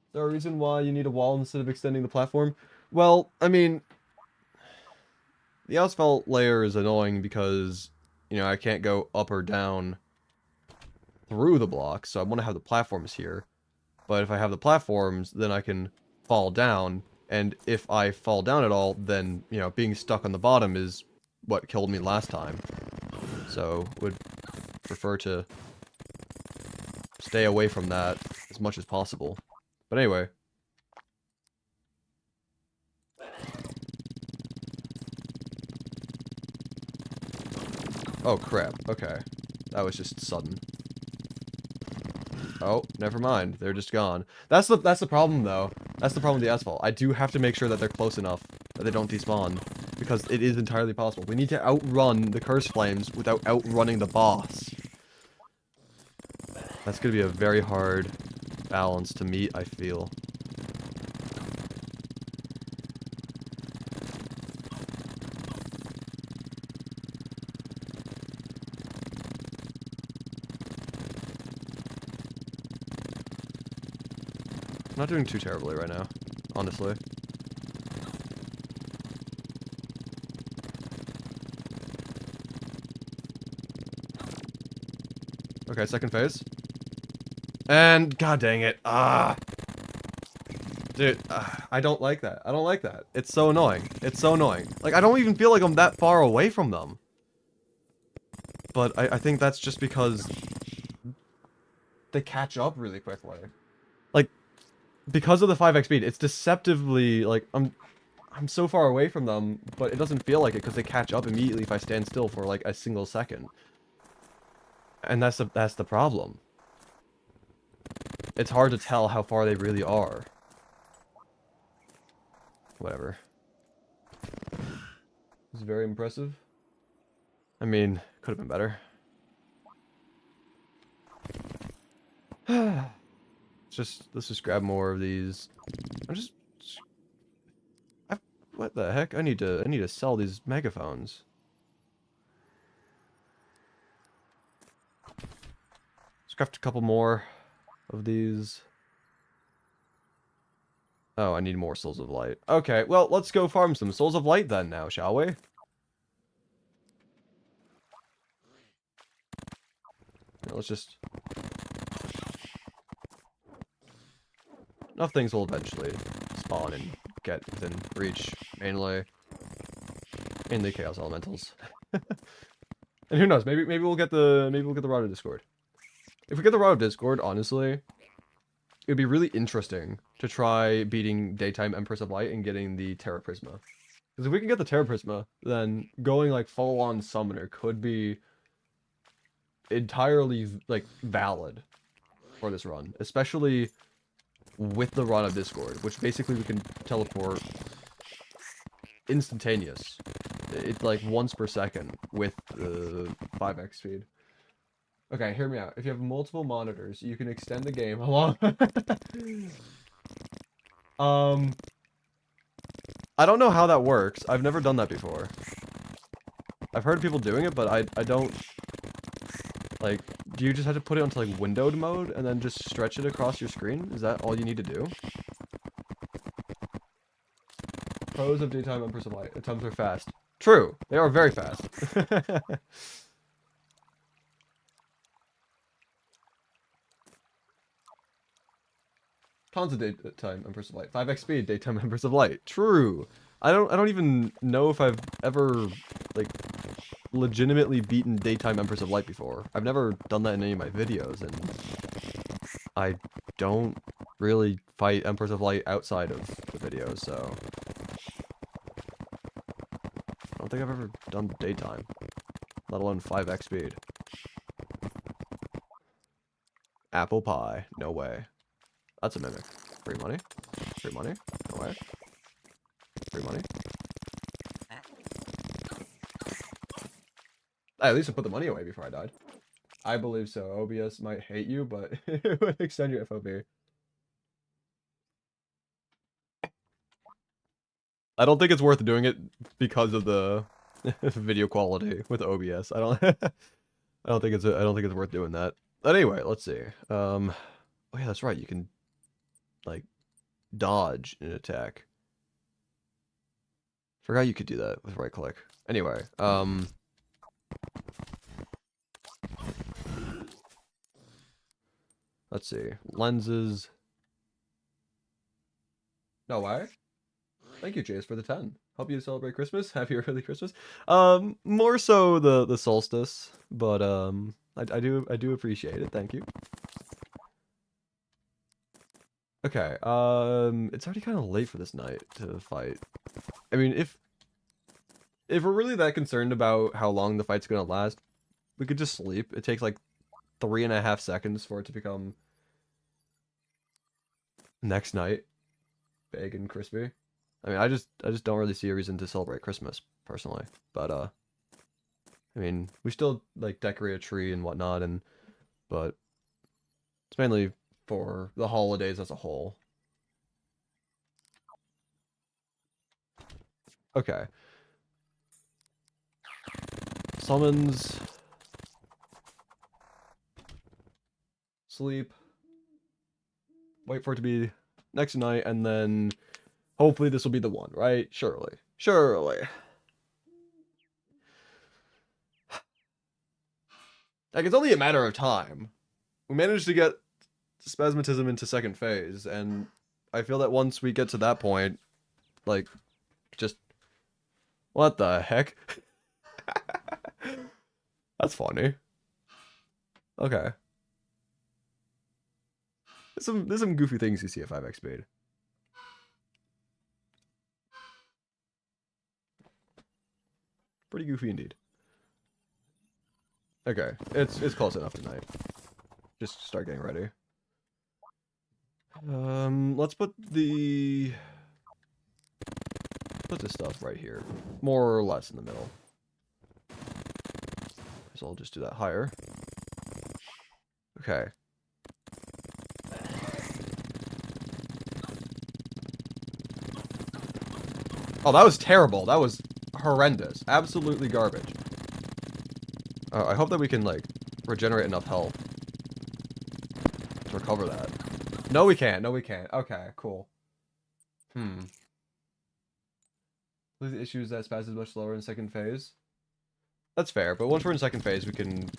Is there a reason why you need a wall instead of extending the platform? Well, I mean, the asphalt layer is annoying because, you know, I can't go up or down through the blocks, so I want to have the platforms here. But if I have the platforms, then I can fall down, and if I fall down at all, then, you know, being stuck on the bottom is what killed me last time. So, would prefer to stay away from that as much as possible. But anyway. Oh, crap. Okay. That was just sudden. Oh, never mind. They're just gone. That's the problem, though. That's the problem with the asphalt. I do have to make sure that they're close enough that they don't despawn. Because it is entirely possible. We need to outrun the curse flames without outrunning the boss. That's going to be a very hard balance to meet, I feel. I'm not doing too terribly right now, honestly. Okay, second phase. And, god dang it. Dude, I don't like that. I don't like that. It's so annoying. It's so annoying. Like, I don't even feel like I'm that far away from them. But I think that's just because they catch up really quickly. Like, because of the 5x speed, it's deceptively, like, I'm so far away from them, but it doesn't feel like it because they catch up immediately if I stand still for, like, a single second. And that's the problem. It's hard to tell how far they really are. Whatever. This is very impressive. I mean, could have been better. Let's just grab more of these. What the heck? I need to sell these megaphones. Let's craft a couple more of these. Oh, I need more Souls of Light. Okay, well, let's go farm some Souls of Light then now, shall we? Let's just... Enough things will eventually spawn and get within reach, mainly Chaos Elementals. And who knows, maybe we'll get the Rod of Discord. If we get the Rod of Discord, honestly, it would be really interesting to try beating Daytime Empress of Light and getting the Terra Prisma. Because if we can get the Terra Prisma, then going like full-on Summoner could be entirely like valid for this run, especially with the Rod of Discord, which basically we can teleport instantaneous. It's like once per second with the 5x speed. Okay, hear me out. If you have multiple monitors, you can extend the game along. I don't know how that works. I've never done that before. I've heard people doing it, but I don't... Like, do you just have to put it onto, like, windowed mode and then just stretch it across your screen? Is that all you need to do? Pros of Daytime Empress of Light. The times are fast. True. They are very fast. Tons of Daytime Empress of Light. 5x speed, Daytime Empress of Light. True. I don't even know if I've ever, like, legitimately beaten Daytime Empress of Light before. I've never done that in any of my videos, and I don't really fight Empress of Light outside of the videos, so... I don't think I've ever done Daytime, let alone 5x speed. Apple pie. No way. That's a mimic. Free money. Free money. No way. Free money. At least I put the money away before I died. I believe so. OBS might hate you, but it would extend your FOB. I don't think it's worth doing it because of the video quality with OBS. I don't think it's worth doing that. But anyway, let's see. Oh yeah, that's right. You can like dodge an attack. Forgot you could do that with right click. Anyway, let's see. Lenses. No way. Thank you, Jace, for the 10. Hope you celebrate Christmas. Happy early Christmas. More so the solstice, but I do appreciate it. Thank you. Okay, it's already kind of late for this night to fight. I mean, if we're really that concerned about how long the fight's gonna last, we could just sleep. It takes like 3.5 seconds for it to become next night, big and crispy. I mean, I just don't really see a reason to celebrate Christmas personally. But I mean, we still like decorate a tree and whatnot, but it's mainly for the holidays as a whole. Okay. Summons, sleep, wait for it to be next night, and then hopefully this will be the one, right? Surely. Surely. Like, it's only a matter of time. We managed to get spasmatism into second phase, and I feel that once we get to that point, like, just... What the heck? That's funny. Okay. There's some goofy things you see at 5x speed. Pretty goofy indeed. Okay, it's close enough tonight. Just start getting ready. Let's put this stuff right here, more or less in the middle. So I'll just do that higher. Okay. Oh, that was terrible. That was horrendous. Absolutely garbage. I hope that we can, like, regenerate enough health to recover that. No, we can't. No, we can't. Okay, cool. The issue is that spaz is much slower in second phase. That's fair, but once we're in second phase, we can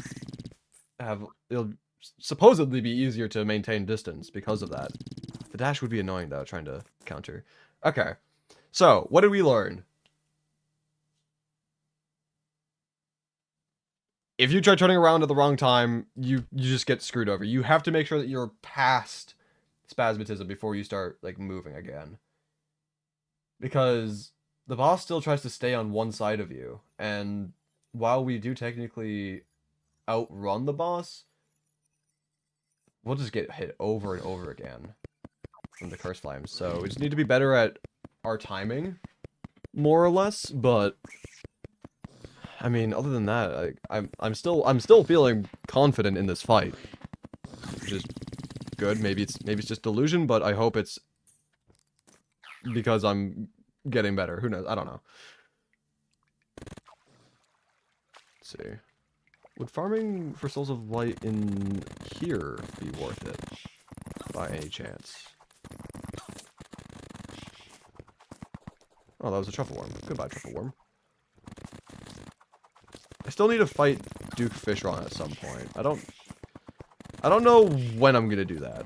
it'll supposedly be easier to maintain distance because of that. The dash would be annoying, though, trying to counter. Okay. So, what did we learn? If you try turning around at the wrong time, you just get screwed over. You have to make sure that you're past spasmatism before you start, like, moving again. Because the boss still tries to stay on one side of you, and while we do technically outrun the boss, we'll just get hit over and over again from the curse flames. So we just need to be better at our timing, more or less. But I mean, other than that, I'm still feeling confident in this fight, which is good. Maybe it's just delusion, but I hope it's because I'm getting better. Who knows? I don't know. Let's see. Would farming for Souls of Light in here be worth it? By any chance? Oh, that was a truffle worm. Goodbye, truffle worm. I still need to fight Duke Fishron at some point. I don't know when I'm gonna do that.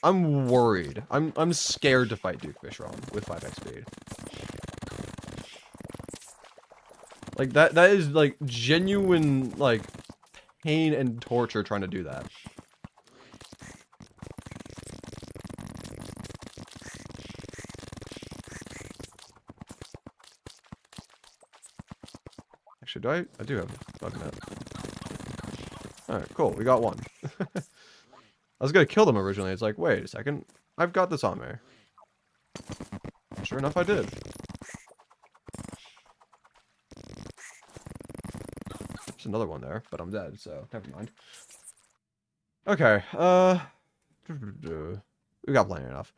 I'm worried. I'm scared to fight Duke Fishron with 5x speed. Like that is like genuine like pain and torture trying to do that. Actually, I do have bug net. Alright, cool, we got one. I was gonna kill them originally, it's like, wait a second, I've got this on me. Sure enough I did. There's another one there, but I'm dead, so never mind. Okay, we got plenty enough.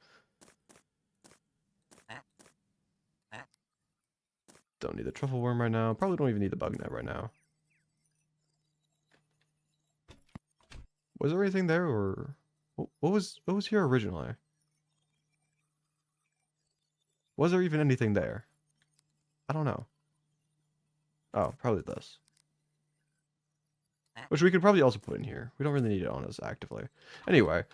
Don't need the truffle worm right now. Probably don't even need the bug net right now. Was there anything there, or what was here originally? Was there even anything there? I don't know. Oh, probably this. Which we could probably also put in here. We don't really need it on us actively. Anyway.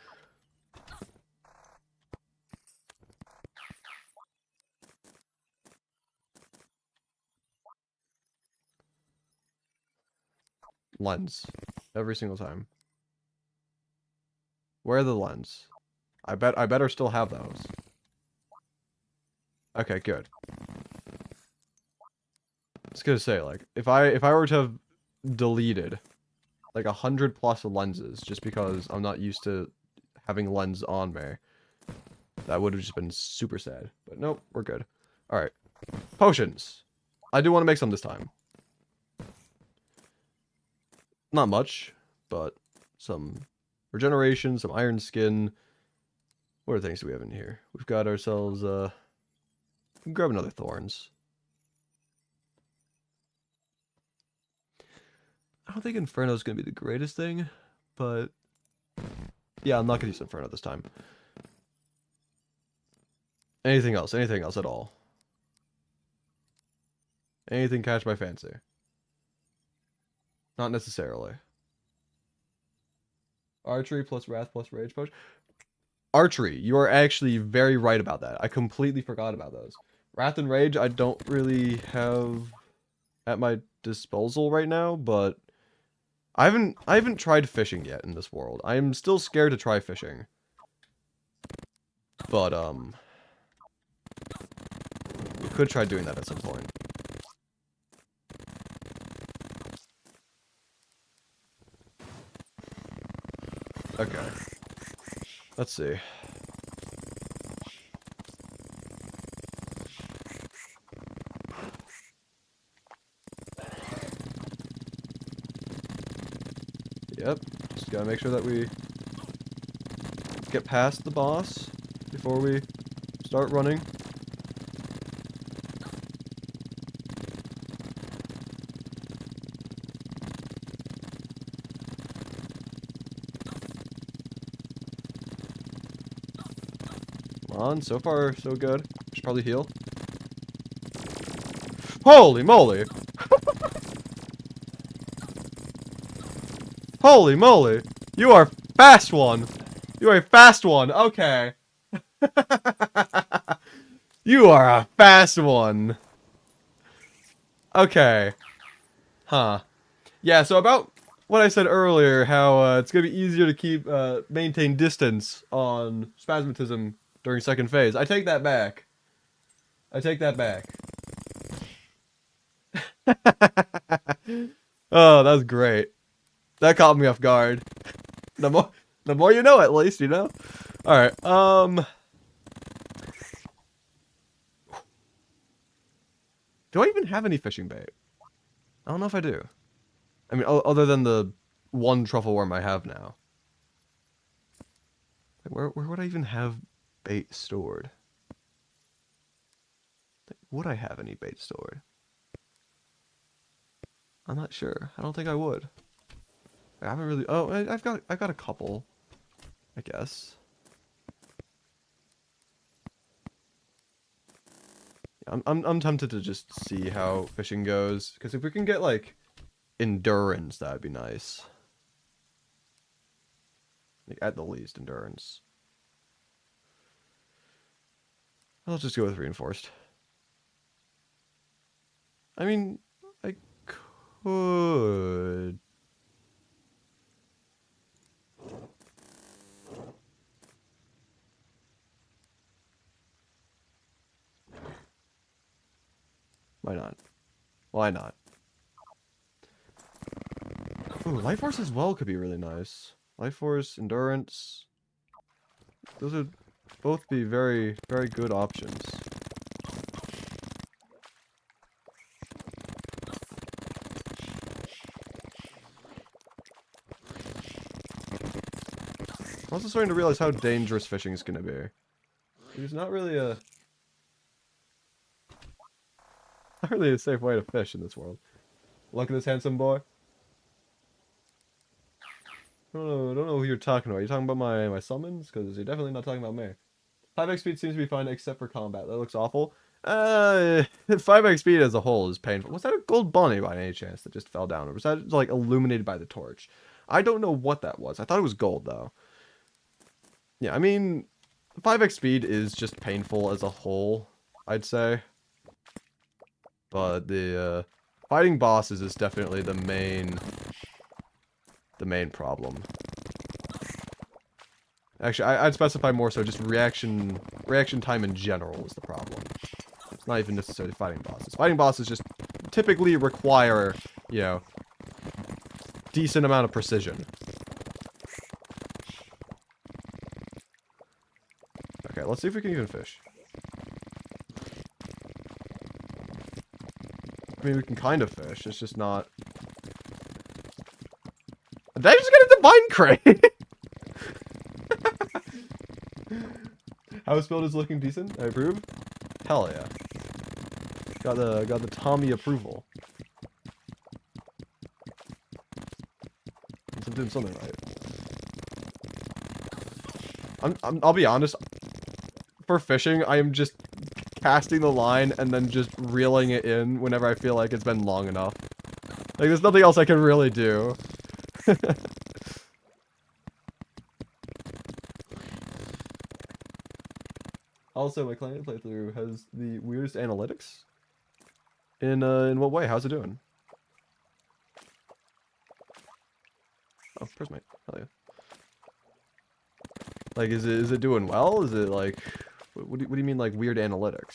Lens. Every single time. Where are the lens? I better still have those. Okay, good. I was gonna say, like, if I were to have deleted like 100+ lenses just because I'm not used to having lens on me, that would have just been super sad. But nope, we're good. Alright. Potions. I do want to make some this time. Not much, but some regeneration, some iron skin. What other things do we have in here? We've got ourselves, we can grab another thorns. I don't think Inferno is going to be the greatest thing, but yeah, I'm not going to use Inferno this time. Anything else? Anything else at all? Anything catch my fancy? Not necessarily. Archery plus Wrath plus Rage Potion. Archery, you are actually very right about that. I completely forgot about those. Wrath and Rage I don't really have at my disposal right now, but I haven't tried fishing yet in this world. I am still scared to try fishing. But we could try doing that at some point. Okay. Let's see. Yep. Just gotta make sure that we get past the boss before we start running. Come on, so far so good. Should probably heal. Holy moly! Holy moly! You are fast one! You are a fast one, okay. You are a fast one. Okay. Huh. Yeah, so about what I said earlier, how it's gonna be easier to keep maintain distance on Spasmatism during second phase. I take that back. I take that back. Oh, that was great. That caught me off guard. The more you know, at least, you know? Alright, do I even have any fishing bait? I don't know if I do. I mean, other than the one truffle worm I have now. Like, where would I even have bait stored? Like, would I have any bait stored? I'm not sure. I don't think I would. I haven't really. Oh, I've got a couple, I guess. I'm tempted to just see how fishing goes, because if we can get like endurance, that'd be nice. Like, at the least, endurance. I'll just go with reinforced. I mean, I could. Why not? Why not? Ooh, Life Force as well could be really nice. Life Force, Endurance. Those would both be very, very good options. I'm also starting to realize how dangerous fishing is going to be. There's not really a safe way to fish in this world. Look at this handsome boy. I don't know who you're talking about. Are you talking about my summons? Because you're definitely not talking about me. 5x speed seems to be fine except for combat. That looks awful. 5x speed as a whole is painful. Was that a gold bunny by any chance that just fell down? Or was that like illuminated by the torch? I don't know what that was. I thought it was gold though. Yeah, I mean, 5x speed is just painful as a whole, I'd say. But the fighting bosses is definitely the main problem. Actually, I'd specify more so just reaction time in general is the problem. It's not even necessarily fighting bosses. Fighting bosses just typically require, you know, decent amount of precision. Okay, let's see if we can even fish. I mean, we can kind of fish. It's just not... Did I just get a divine crate? House build is looking decent. I approve. Hell yeah. Got the Tommy approval. I'm doing something right. I'll be honest. For fishing, I am just casting the line and then just reeling it in whenever I feel like it's been long enough. Like, there's nothing else I can really do. Also, my client playthrough has the weirdest analytics. In what way? How's it doing? Oh, Prismite. Hell yeah. Like, is it doing well? Is it like, what do you mean like weird analytics?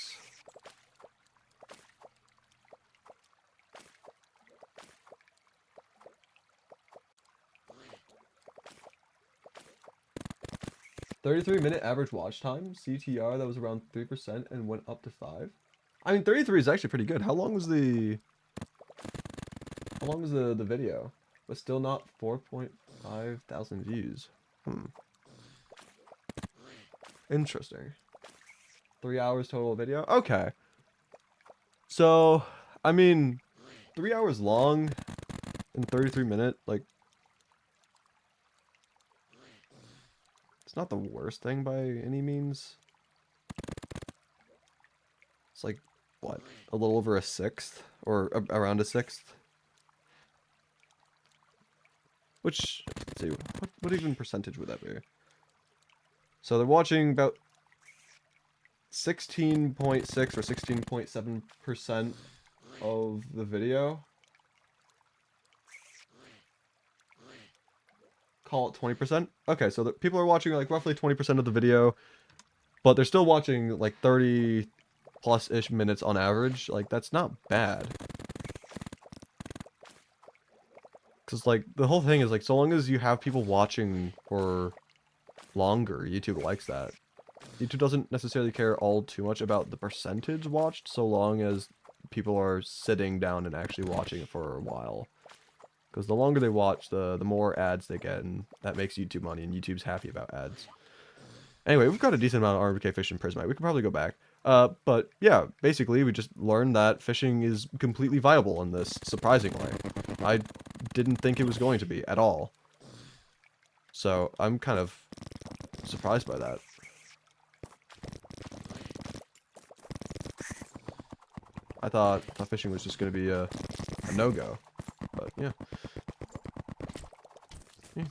"33-minute average watch time, CTR that was around 3% and went up to 5. I mean, 33 is actually pretty good. How long was the video? But still not 4.5 thousand views. Interesting. 3 hours total video? Okay. So, I mean, 3 hours long and 33-minute, like, it's not the worst thing by any means. It's like, what, a little over a sixth? Or around a sixth? Which, let's see, what even percentage would that be? So they're watching about 16.6 or 16.7% of the video. Call it 20%. Okay, so the people are watching like roughly 20% of the video, but they're still watching like 30 plus-ish minutes on average. Like, that's not bad. Because, like, the whole thing is, like, so long as you have people watching for longer, YouTube likes that. YouTube doesn't necessarily care all too much about the percentage watched, so long as people are sitting down and actually watching it for a while. Because the longer they watch, the more ads they get, and that makes YouTube money, and YouTube's happy about ads. Anyway, we've got a decent amount of RMK fish and Prismite. We could probably go back. But yeah, basically, we just learned that fishing is completely viable in this, surprisingly. I didn't think it was going to be, at all. So, I'm kind of surprised by that. I thought fishing was just going to be a no-go. But, yeah.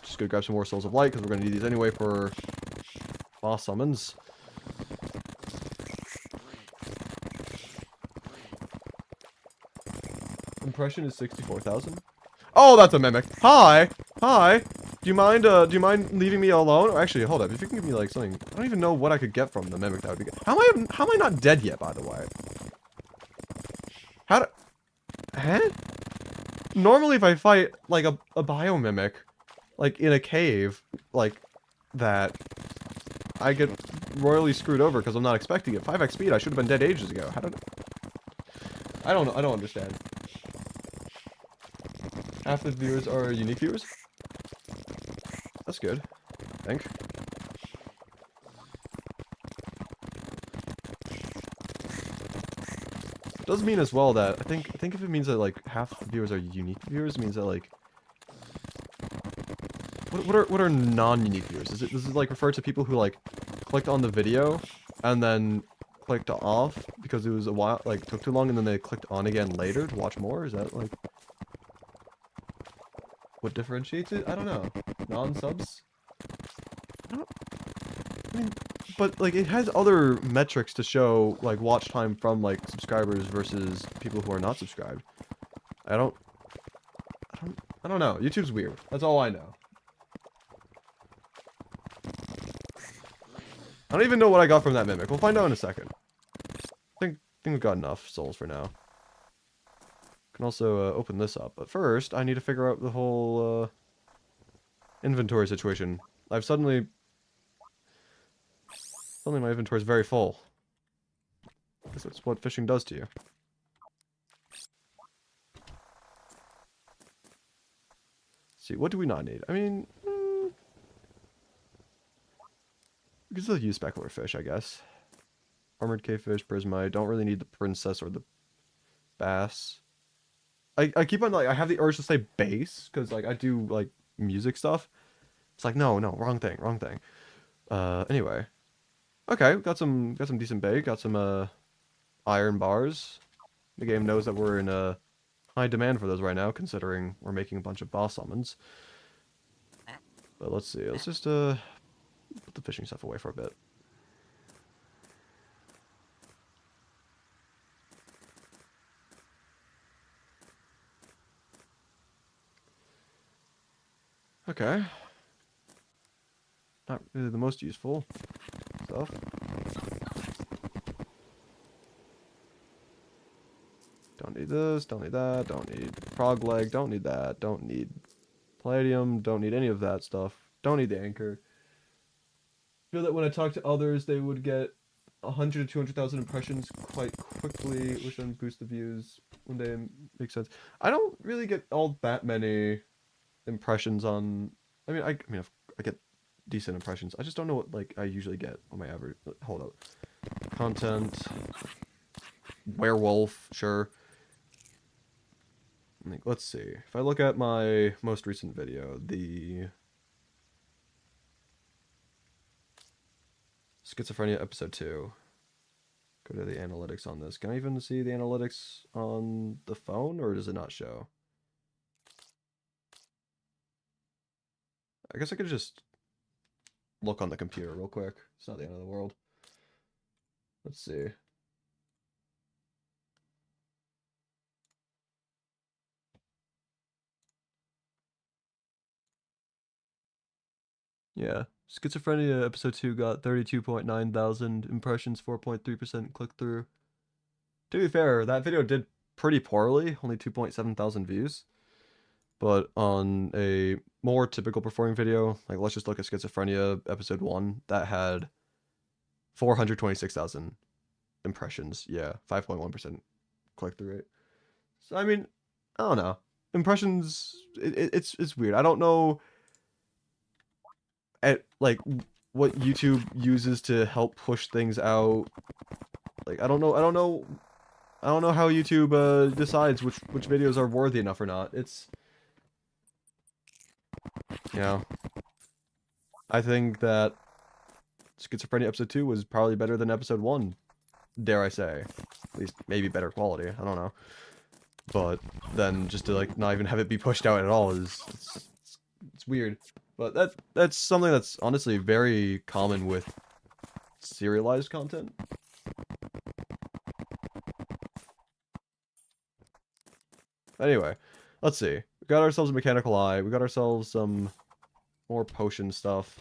Just gonna grab some more Souls of Light, because we're going to need these anyway for boss summons. Impression is 64,000. Oh, that's a mimic. Hi! Hi! Do you mind leaving me alone? Or actually, hold up. If you can give me, like, something... I don't even know what I could get from the mimic. That would be good. How am I not dead yet, by the way? How do... Huh? Normally, if I fight, like, a biomimic, like, in a cave, like, that, I get royally screwed over because I'm not expecting it. 5x speed, I should have been dead ages ago. How did... I don't know. I don't understand. Half the viewers are unique viewers? That's good, I think. It does mean as well that I think if it means that like half the viewers are unique viewers, it means that like what are non-unique viewers? Does it like refer to people who like clicked on the video and then clicked off because it was a while, like took too long, and then they clicked on again later to watch more? Is that like what differentiates it? I don't know. Non-subs? I mean, but like it has other metrics to show like watch time from like subscribers versus people who are not subscribed. I don't know. YouTube's weird. That's all I know. I don't even know what I got from that mimic. We'll find out in a second. I think we've got enough souls for now. Can also open this up, but first I need to figure out the whole inventory situation. I've suddenly my inventory is very full. Because that's what fishing does to you. Let's see, what do we not need? I mean, we can still use specular fish, I guess. Armored cavefish, prismite. Don't really need the princess or the bass. I keep on, like, I have the urge to say bass, because, like, I do, like, music stuff. It's like, no, wrong thing. Anyway. Okay, got some decent bait, got some, iron bars. The game knows that we're in a high demand for those right now, considering we're making a bunch of boss summons. But let's see, let's just, put the fishing stuff away for a bit. Okay. Not really the most useful stuff. Don't need this, don't need that, don't need frog leg, don't need that, don't need palladium, don't need any of that stuff. Don't need the anchor. I feel that when I talk to others, they would get 100 to 200,000 impressions quite quickly, which then boost the views when they make sense. I don't really get all that many impressions on... I mean, I get decent impressions. I just don't know what, like, I usually get on my average... Hold up. Content. Werewolf, sure. Like, let's see. If I look at my most recent video, the... Schizophrenia episode 2. Go to the analytics on this. Can I even see the analytics on the phone, or does it not show? I guess I could just look on the computer real quick. It's not the end of the world. Let's see. Yeah. Schizophrenia episode 2 got 32.9 thousand impressions, 4.3% click-through. To be fair, that video did pretty poorly, only 2.7 thousand views. But on a more typical performing video, like let's just look at Schizophrenia episode 1, that had 426,000 impressions. Yeah, 5.1% click-through rate. So I mean, I don't know. Impressions, it's weird. I don't know at like what YouTube uses to help push things out. Like I don't know how YouTube decides which videos are worthy enough or not. It's, you know, I think that Schizophrenia episode 2 was probably better than episode 1, dare I say. At least maybe better quality, I don't know. But then just to like not even have it be pushed out at all is it's weird. But that's something that's honestly very common with serialized content. Anyway, let's see. We got ourselves a mechanical eye. We got ourselves some more potion stuff.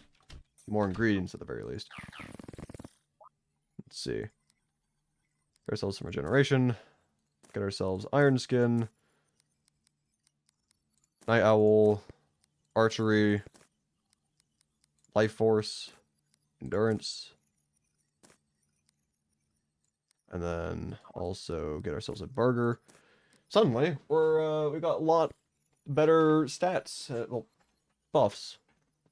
More ingredients at the very least. Let's see. Get ourselves some regeneration. Get ourselves iron skin. Night owl. Archery. Life force. Endurance. And then also get ourselves a burger. Suddenly, we got a lot better stats. Well, buffs.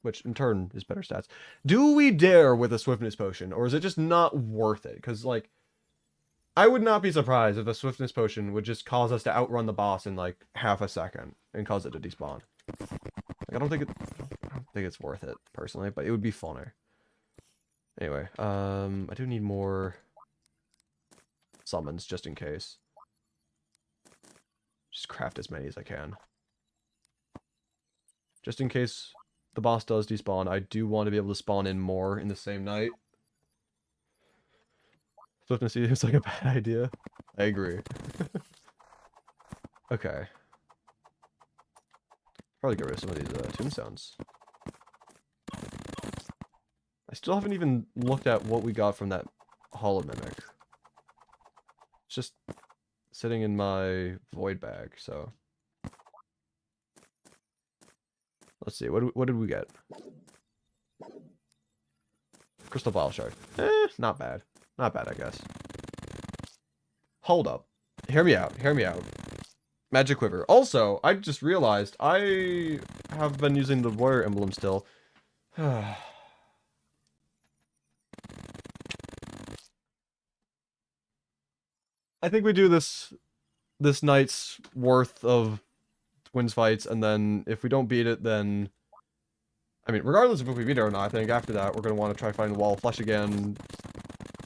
Which in turn is better stats. Do we dare with a swiftness potion? Or is it just not worth it? Because, like, I would not be surprised if a swiftness potion would just cause us to outrun the boss in, like, half a second. And cause it to despawn. Like, I don't think it's worth it, personally. But it would be funner. Anyway, I do need more summons, just in case. Just craft as many as I can. Just in case the boss does despawn, I do want to be able to spawn in more in the same night. Swiftness seems like a bad idea. I agree. Okay. Probably get rid of some of these tombstones. I still haven't even looked at what we got from that hollow mimic. It's just sitting in my void bag, so. Let's see, what did we get? Crystal bottle shard. Not bad. Not bad, I guess. Hold up. Hear me out. Hear me out. Magic quiver. Also, I just realized I have been using the warrior emblem still. I think we do this night's worth of twins fights, and then if we don't beat it, then I mean, regardless of if we beat it or not, I think after that we're gonna want to try find the wall of flesh again,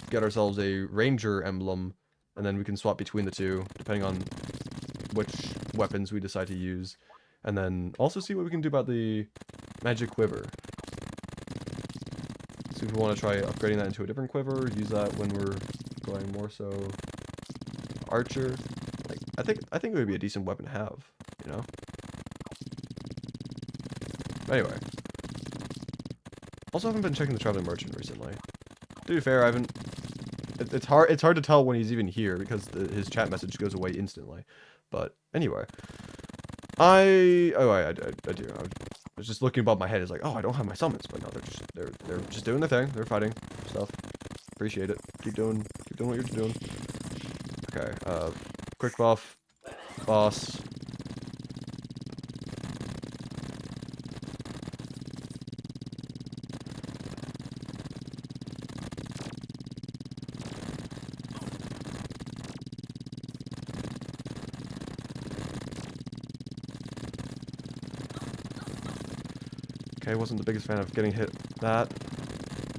get ourselves a ranger emblem, and then we can swap between the two depending on which weapons we decide to use, and then also see what we can do about the magic quiver. See if we want to try upgrading that into a different quiver, use that when we're going more so archer. Like, I think it would be a decent weapon to have, you know? Anyway. Also haven't been checking the traveling merchant recently. To be fair, I haven't... It's hard to tell when he's even here because his chat message goes away instantly. But anyway. I do. I was just looking above my head. It's like, oh, I don't have my summons, but no, they're just doing their thing. They're fighting stuff. Appreciate it. Keep doing what you're doing. Okay. Quick buff. Boss. Okay, wasn't the biggest fan of getting hit that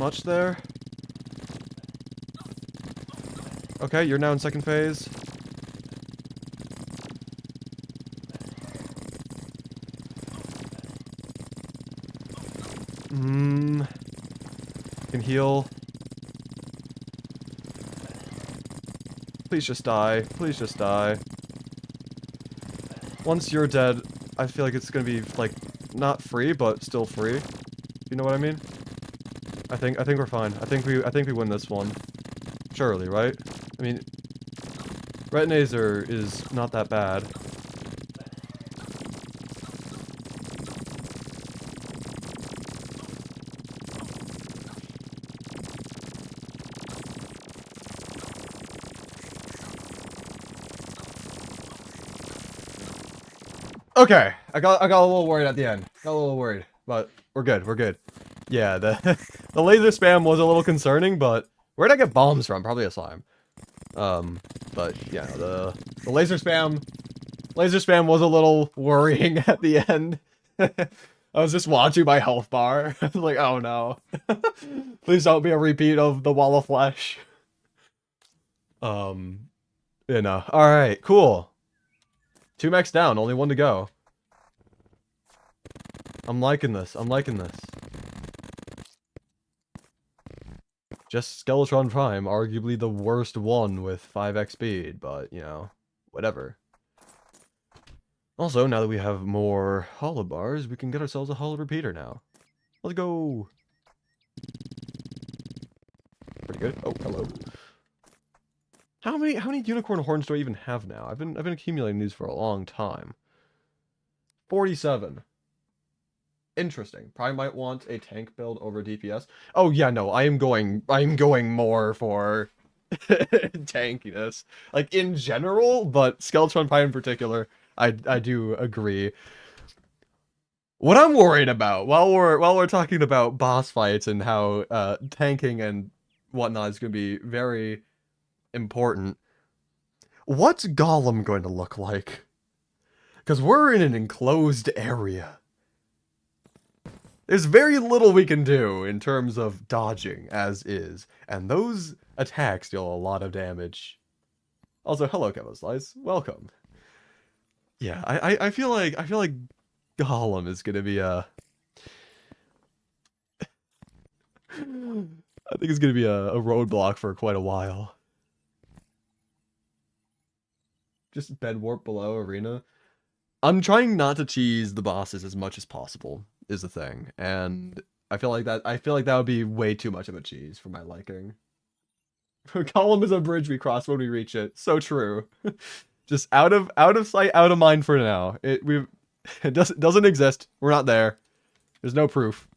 much there. Okay, you're now in second phase. Can heal. Please just die. Please just die. Once you're dead, I feel like it's gonna be, like, not free, but still free. You know what I mean? I think we're fine. I think we win this one. Surely, right? I mean, Retinazer is not that bad. Okay, I got a little worried at the end. Got a little worried, but we're good. We're good. Yeah, the laser spam was a little concerning, but where'd I get bombs from? Probably a slime. But yeah, the laser spam was a little worrying at the end. I was just watching my health bar. I was like, oh no. Please don't be a repeat of the wall of flesh. You know. Alright, cool. 2 mechs down, only 1 to go. I'm liking this. I'm liking this. Just Skeletron Prime, arguably the worst one with 5x speed, but, you know, whatever. Also, now that we have more hollow bars, we can get ourselves a hollow repeater now. Let's go! Pretty good. Oh, hello. How many unicorn horns do I even have now? I've been accumulating these for a long time. 47. Interesting. Probably might want a tank build over DPS. Oh yeah, no, I am going more for tankiness. Like in general, but Skeletron Prime in particular, I do agree. What I'm worried about while we're talking about boss fights and how tanking and whatnot is gonna be very important. What's Golem going to look like? Because we're in an enclosed area. There's very little we can do in terms of dodging as is, and those attacks deal a lot of damage. Also, hello, Kevin Slice. Welcome. Yeah, I feel like Golem is gonna be a. I think it's gonna be a roadblock for quite a while. Just bed warp below arena. I'm trying not to cheese the bosses as much as possible, is the thing. And I feel like that would be way too much of a cheese for my liking. Column is a bridge we cross when we reach it. So true. Just out of sight, out of mind for now. It doesn't exist. We're not there. There's no proof.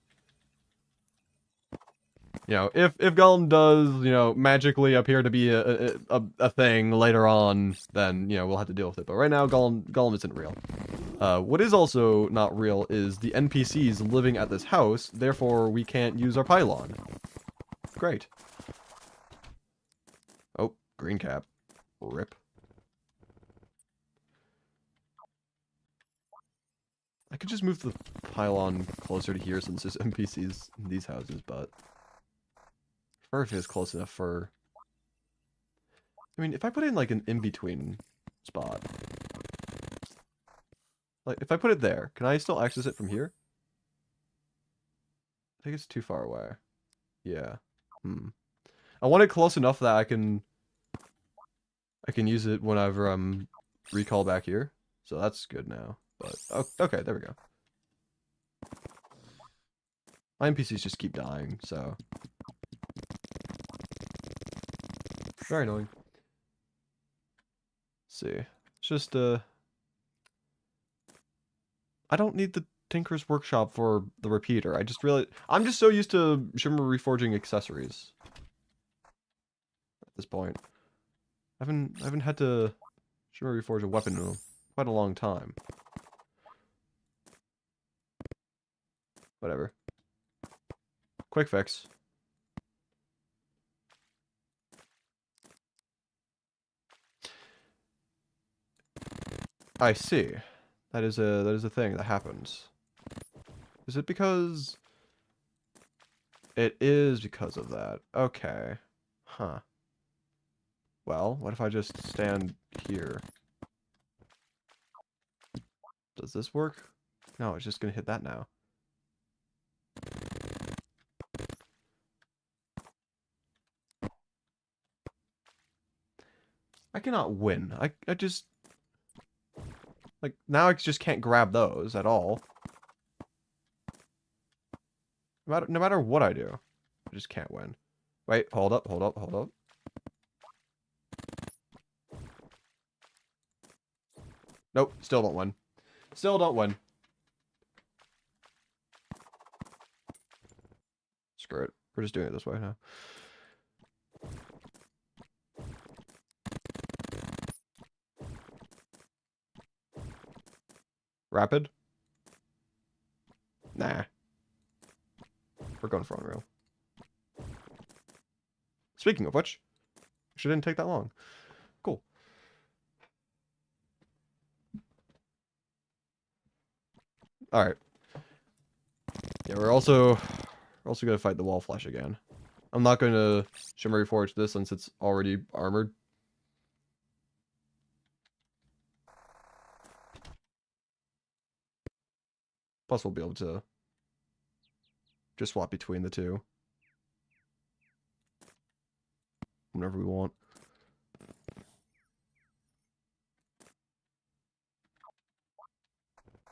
You know, if Gollum does, you know, magically appear to be a thing later on, then, you know, we'll have to deal with it. But right now, Gollum isn't real. What is also not real is the NPCs living at this house, therefore we can't use our pylon. Great. Oh, green cap. Rip. I could just move the pylon closer to here since there's NPCs in these houses, but... Or if it's close enough for... I mean, if I put in, like, an in-between spot... Like, if I put it there, can I still access it from here? I think it's too far away. Yeah. I want it close enough that I can use it whenever I'm recall back here. So that's good now. But, oh, okay, there we go. My NPCs just keep dying, so... Very annoying. Let's see. It's just, I don't need the Tinker's Workshop for the repeater. I'm just so used to Shimmer reforging accessories. At this point. I haven't had to Shimmer reforge a weapon in quite a long time. Whatever. Quick fix. I see. That is a thing that happens. Is it because... It is because of that. Okay. Huh. Well, what if I just stand here? Does this work? No, it's just gonna hit that now. I cannot win. I just... Like, now I just can't grab those at all. No matter what I do. I just can't win. Wait, hold up. Nope, still don't win. Still don't win. Screw it. We're just doing it this way now. Rapid? Nah. We're going for Unreal. Speaking of which, didn't take that long. Cool. Alright. Yeah, we're also gonna fight the wall flesh again. I'm not gonna Shimmer Reforge this since it's already armored. Plus we'll be able to just swap between the two. Whenever we want.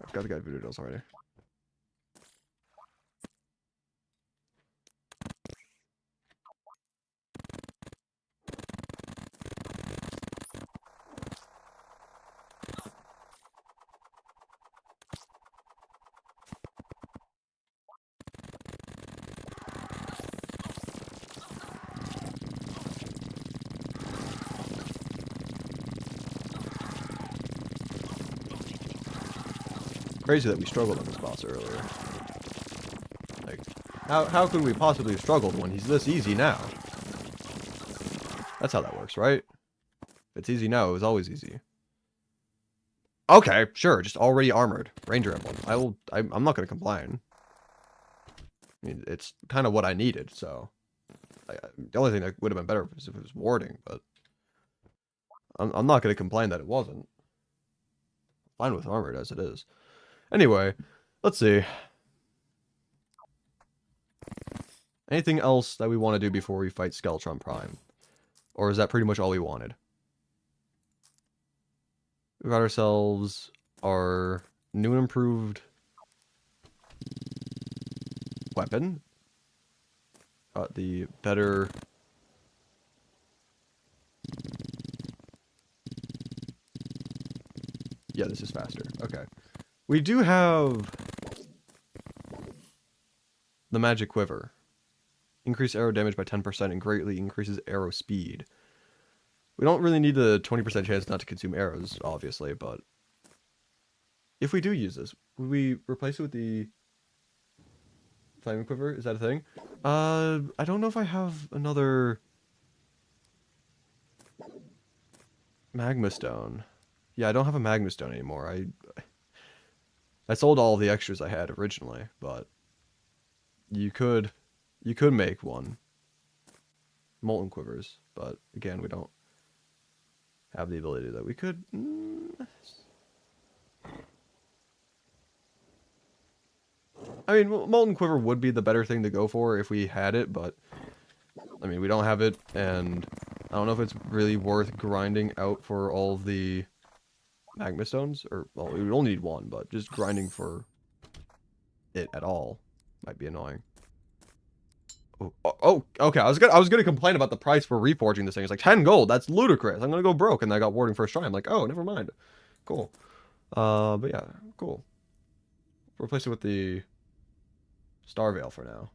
I've got the guy voodoo dolls already. Crazy that we struggled on this boss earlier. Like, how could we possibly have struggled when he's this easy now? That's how that works, right? If it's easy now, it was always easy. Okay, sure, just already armored. Ranger Emblem. I'm not gonna complain. I mean, it's kind of what I needed, so... the only thing that would have been better was if it was warding, but... I'm not gonna complain that it wasn't. Fine with armored as it is. Anyway, let's see. Anything else that we want to do before we fight Skeletron Prime? Or is that pretty much all we wanted? We got ourselves our new and improved weapon. The better... Yeah, this is faster. Okay. We do have the magic quiver. Increase arrow damage by 10% and greatly increases arrow speed. We don't really need the 20% chance not to consume arrows, obviously, but if we do use this, would we replace it with the flaming quiver? Is that a thing? I don't know if I have another magma stone. Yeah, I don't have a magma stone anymore. I sold all the extras I had originally, but you could make one. Molten quivers, but again, we don't have the ability that we could. I mean, molten quiver would be the better thing to go for if we had it, but I mean, we don't have it, and I don't know if it's really worth grinding out for all of the magma stones, or well, we would only need one, but just grinding for it at all might be annoying. Oh, okay. I was gonna complain about the price for reforging this thing. It's like 10 gold. That's ludicrous. I'm gonna go broke, and I got warding first try. I'm like, oh, never mind. Cool. But yeah, cool. Replace it with the Star Veil for now.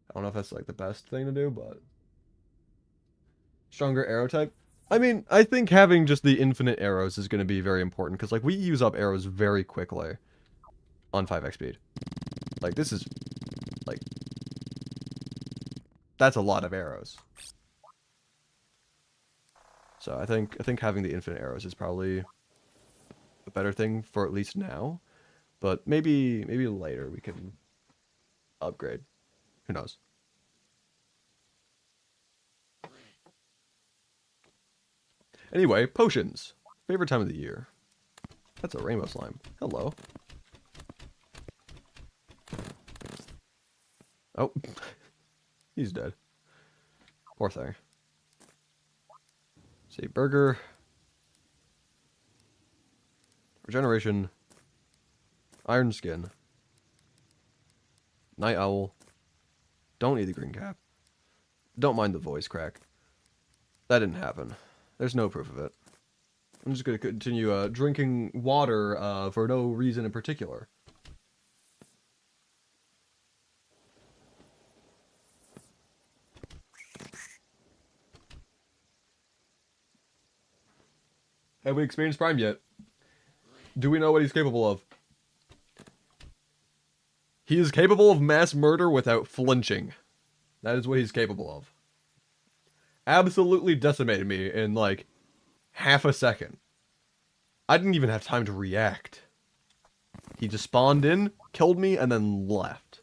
I don't know if that's like the best thing to do, but stronger arrow type. I mean, I think having just the infinite arrows is going to be very important because like we use up arrows very quickly on 5x speed. Like this is like that's a lot of arrows. So I think having the infinite arrows is probably a better thing for at least now, but maybe later we can upgrade. Who knows? Anyway, potions. Favorite time of the year. That's a rainbow slime. Hello. Oh. He's dead. Poor thing. Let's see, burger. Regeneration. Iron skin. Night owl. Don't need the green cap. Don't mind the voice crack. That didn't happen. There's no proof of it. I'm just going to continue drinking water for no reason in particular. Have we experienced Prime yet? Do we know what he's capable of? He is capable of mass murder without flinching. That is what he's capable of. Absolutely decimated me in like half a second. I didn't even have time to react. He just spawned in, killed me, and then left.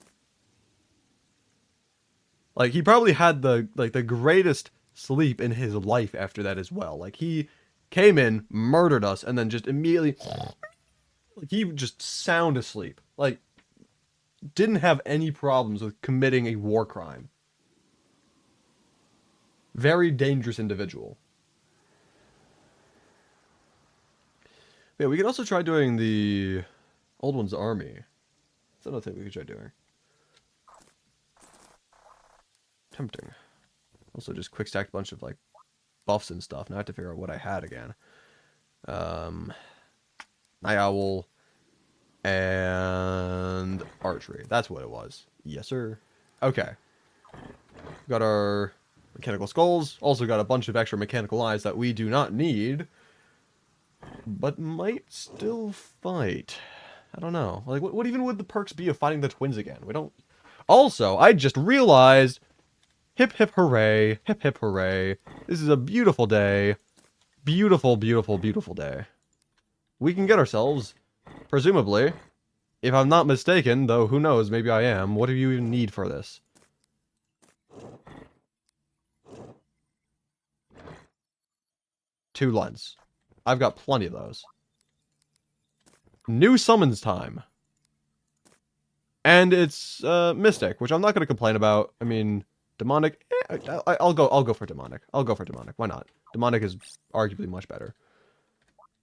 Like he probably had the greatest sleep in his life after that as well. Like he came in, murdered us, and then just immediately like he just sound asleep. Like didn't have any problems with committing a war crime. Very dangerous individual. Yeah, we could also try doing the Old One's Army. That's another thing we could try doing. Tempting. Also just quick stacked a bunch of like buffs and stuff. Now I have to figure out what I had again. Night Owl and archery. That's what it was. Yes, sir. Okay. Got our mechanical skulls. Also got a bunch of extra mechanical eyes that we do not need, but might still fight. I don't know. Like, what even would the perks be of fighting the twins again? We don't... Also, I just realized... Hip hip hooray. Hip hip hooray. This is a beautiful day. Beautiful, beautiful, beautiful day. We can get ourselves, presumably, if I'm not mistaken, though who knows, maybe I am. What do you even need for this? Two lens. I've got plenty of those. New summons time. And it's Mystic, which I'm not going to complain about. I mean, Demonic. I'll go for Demonic. I'll go for Demonic. Why not? Demonic is arguably much better.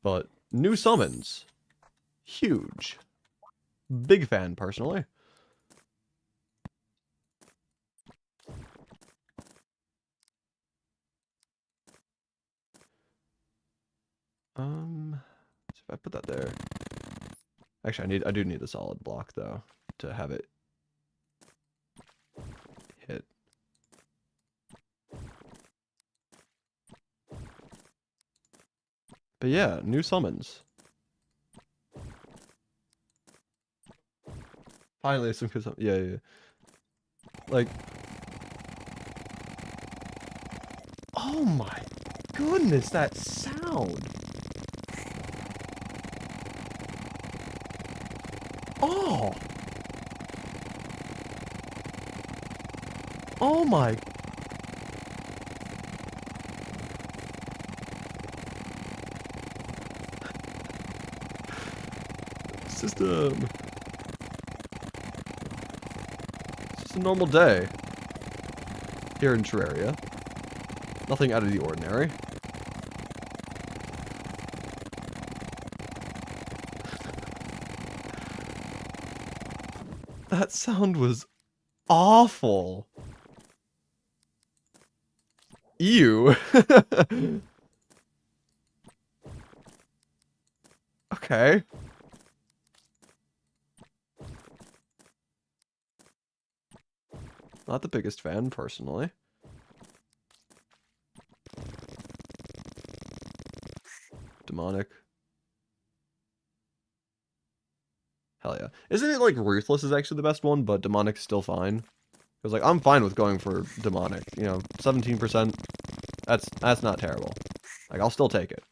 But new summons. Huge. Big fan, personally. I put that there. Actually, I do need the solid block though to have it hit. But yeah, new summons. Finally, some good summons. Yeah. Like, oh my goodness, that sound. Oh. Oh my. System. It's just a normal day here in Terraria. Nothing out of the ordinary. That sound was awful. Ew. Okay. Not the biggest fan, personally. Demonic. Hell yeah. Isn't it like Ruthless is actually the best one, but Demonic's still fine? Because like I'm fine with going for Demonic. You know, 17%. That's not terrible. Like I'll still take it.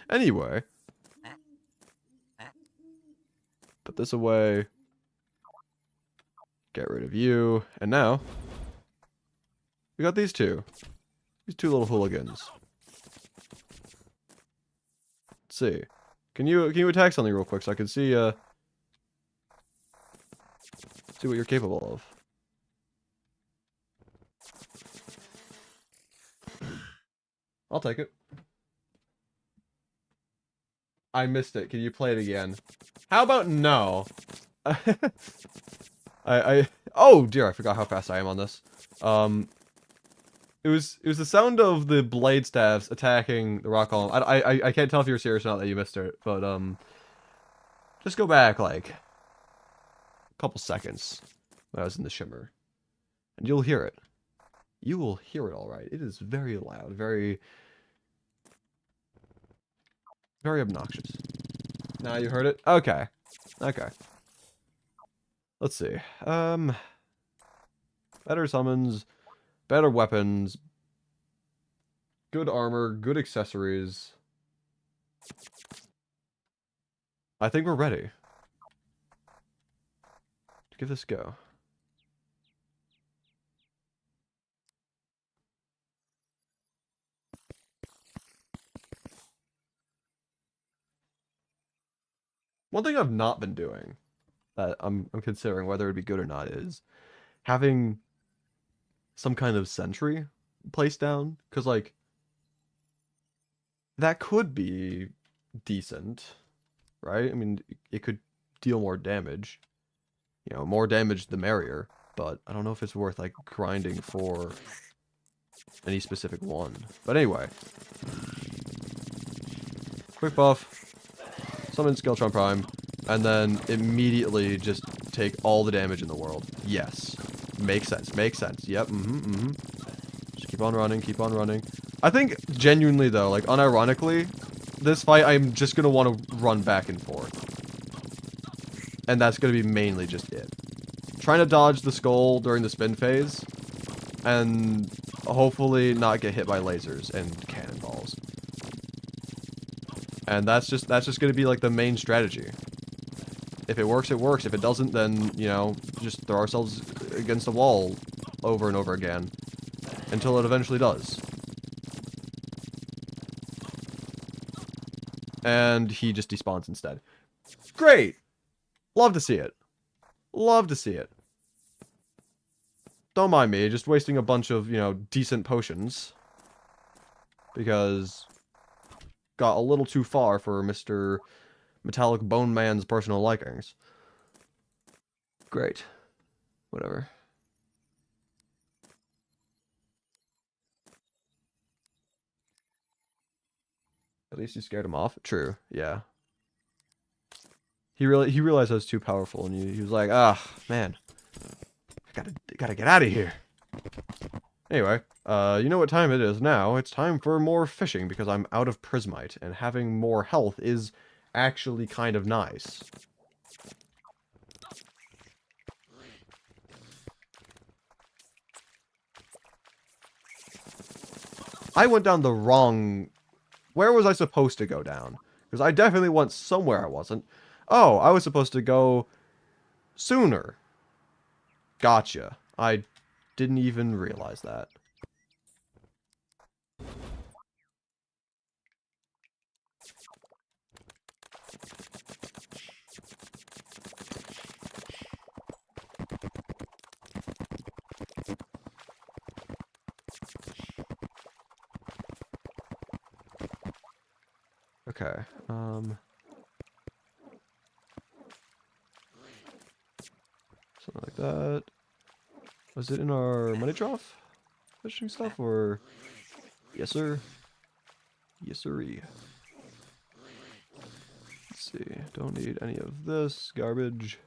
Anyway. Put this away. Get rid of you. And now we got these two. These two little hooligans. Let's see. Can you attack something real quick so I can see see what you're capable of? I'll take it. I missed it. Can you play it again? How about no? Oh dear, I forgot how fast I am on this. It was the sound of the blade staffs attacking the rock column. I can't tell if you're serious or not that you missed it, but just go back like a couple seconds when I was in the shimmer, and you'll hear it. You will hear it all right. It is very loud, very obnoxious. Now you heard it? Okay. Okay. Let's see. Better summons, better weapons, good armor, good accessories. I think we're ready to give this a go. One thing I've not been doing that I'm considering whether it'd be good or not is having some kind of sentry placed down, because like that could be decent, right? I mean, it could deal more damage. You know, more damage the merrier, but I don't know if it's worth like grinding for any specific one. But anyway, quick buff. Summon Skeletron Prime, and then immediately just take all the damage in the world. Yes. Makes sense. Makes sense. Yep. Just keep on running. Keep on running. I think, genuinely, though, like, unironically, this fight, I'm just gonna want to run back and forth. And that's gonna be mainly just it. Trying to dodge the skull during the spin phase, and hopefully not get hit by lasers and cannonballs. And that's just going to be like the main strategy. If it works, it works. If it doesn't, then, you know, just throw ourselves against the wall over and over again until it eventually does. And he just despawns instead. Great! Love to see it. Love to see it. Don't mind me, just wasting a bunch of, you know, decent potions. Because got a little too far for Mr. Metallic Bone Man's personal likings. Great. Whatever. At least you scared him off. True. Yeah. He realized I was too powerful, and he was like, ah, man, gotta get out of here. Anyway, you know what time it is now. It's time for more fishing because I'm out of prismite, and having more health is actually kind of nice. I went down the wrong... Where was I supposed to go down? Because I definitely went somewhere I wasn't. Oh, I was supposed to go sooner. Gotcha. I didn't even realize that. Okay, something like that. Was it in our money trough? Fishing stuff, or... Yes, sir. Yes, sirree. Let's see. Don't need any of this garbage.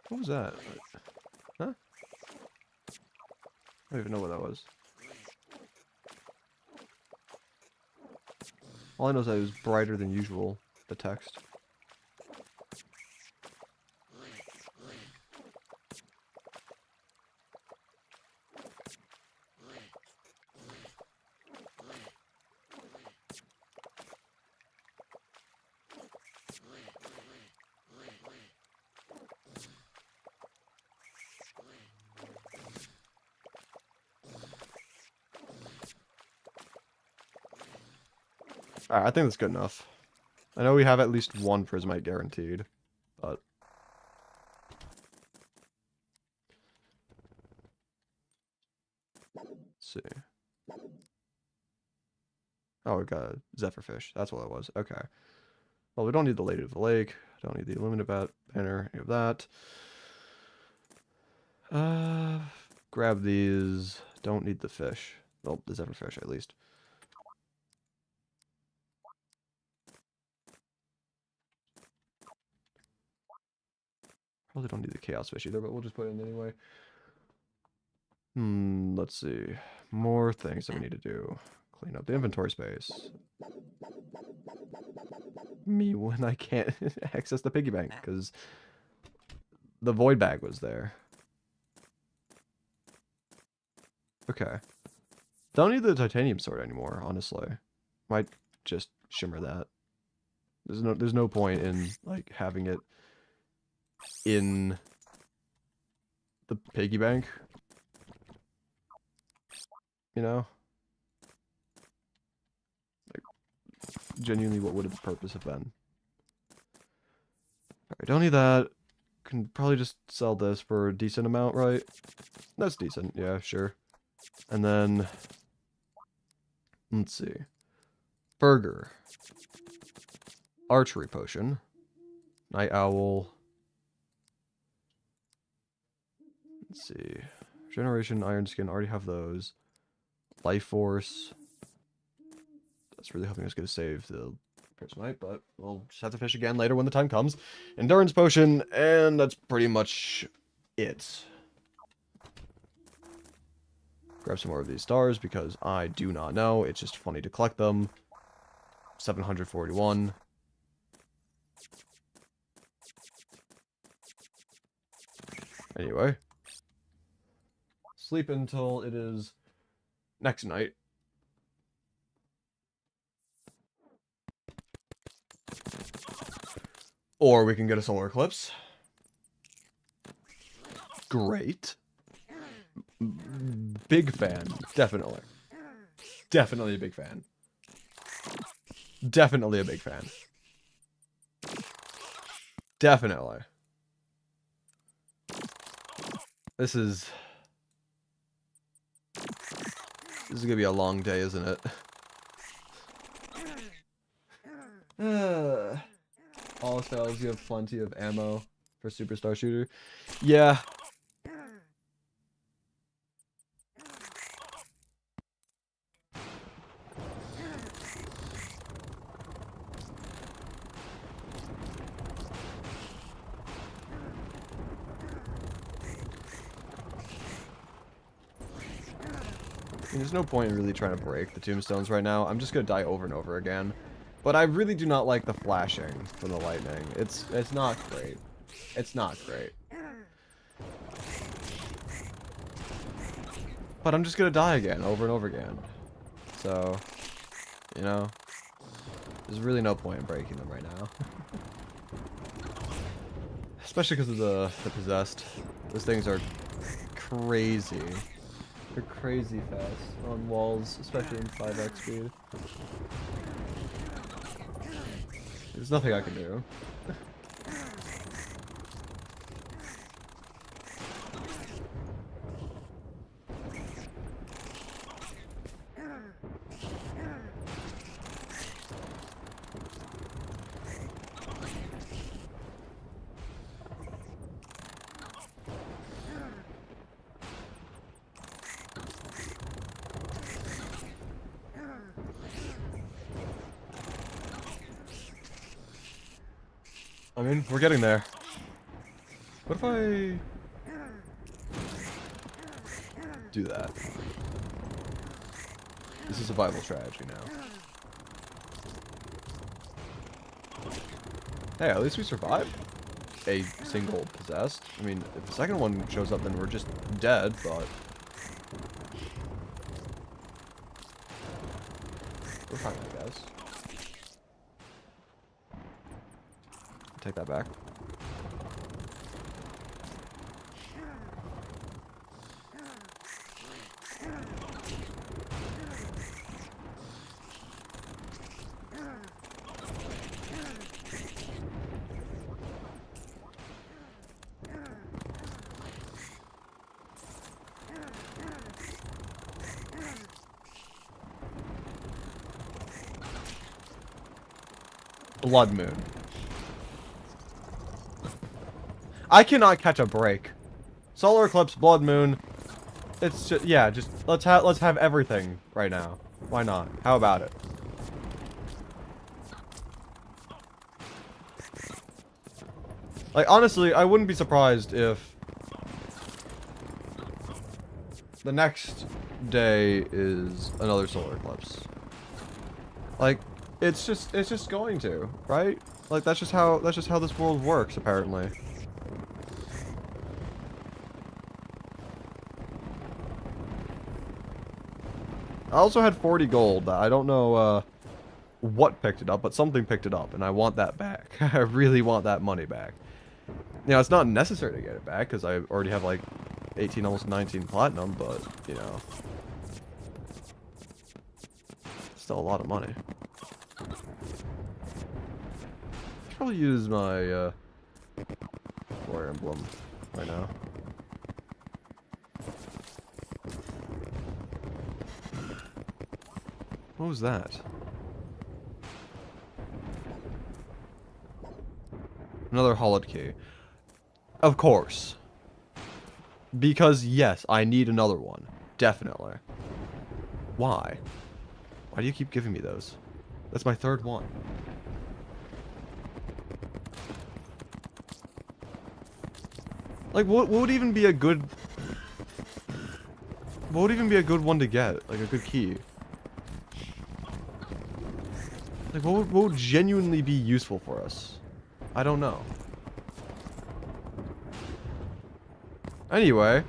What was that? Huh? I don't even know what that was. All I know is that it was brighter than usual, the text. Alright, I think that's good enough. I know we have at least one prismite guaranteed, but... Let's see. Oh, we got a zephyrfish. That's what it was. Okay. Well, we don't need the Lady of the Lake. Don't need the Illuminate banner. Any of that. Grab these. Don't need the fish. Well, the zephyrfish at least. Probably don't need the chaos fish either, but we'll just put it in anyway. Let's see. More things that we need to do. Clean up the inventory space. Me when I can't access the piggy bank because the void bag was there. Okay. Don't need the titanium sword anymore, honestly. Might just shimmer that. There's no point in like having it in the piggy bank. You know? Like genuinely, what would the purpose have been? Alright, don't need that. Can probably just sell this for a decent amount, right? That's decent, yeah, sure. And then let's see. Burger. Archery potion. Night owl. Let's see. Generation, iron skin, already have those. Life force. That's really hoping it's going to save the Prismite, but we'll just have to fish again later when the time comes. Endurance potion, and that's pretty much it. Grab some more of these stars because I do not know. It's just funny to collect them. 741. Anyway. Sleep until it is next night. Or we can get a solar eclipse. great. Big fan. Definitely. Definitely a big fan. Definitely a big fan. Definitely. This is gonna be a long day, isn't it? All styles, you have plenty of ammo for Superstar Shooter. Yeah. There's no point in really trying to break the tombstones right now. I'm just gonna die over and over again. But I really do not like the flashing from the lightning. It's not great. It's not great. But I'm just gonna die again, over and over again. So, you know, there's really no point in breaking them right now. Especially because of the possessed. Those things are crazy. They're crazy fast on walls, especially in 5x speed. There's nothing I can do. I mean, we're getting there. What if I do that? This is survival strategy now. Hey, at least we survived a single possessed. I mean, if the second one shows up, then we're just dead, but we're fine, I guess. Take that back. Blood Moon. I cannot catch a break. Solar Eclipse, Blood Moon. It's just, yeah, just let's have everything right now. Why not? How about it? Like, honestly, I wouldn't be surprised if the next day is another solar eclipse. Like, it's just going to, right? Like, that's just how this world works, apparently. I also had 40 gold. I don't know what picked it up, but something picked it up, and I want that back. I really want that money back. You know, it's not necessary to get it back, because I already have, like, 18, almost 19 platinum, but, you know. Still a lot of money. Probably use my, War Emblem right now. What was that? Another Hollowed Key. Of course. Because, yes, I need another one. Definitely. Why? Why do you keep giving me those? That's my third one. Like, what would even be a good... What would even be a good one to get? Like, a good key? Like, what would genuinely be useful for us? I don't know. Anyway,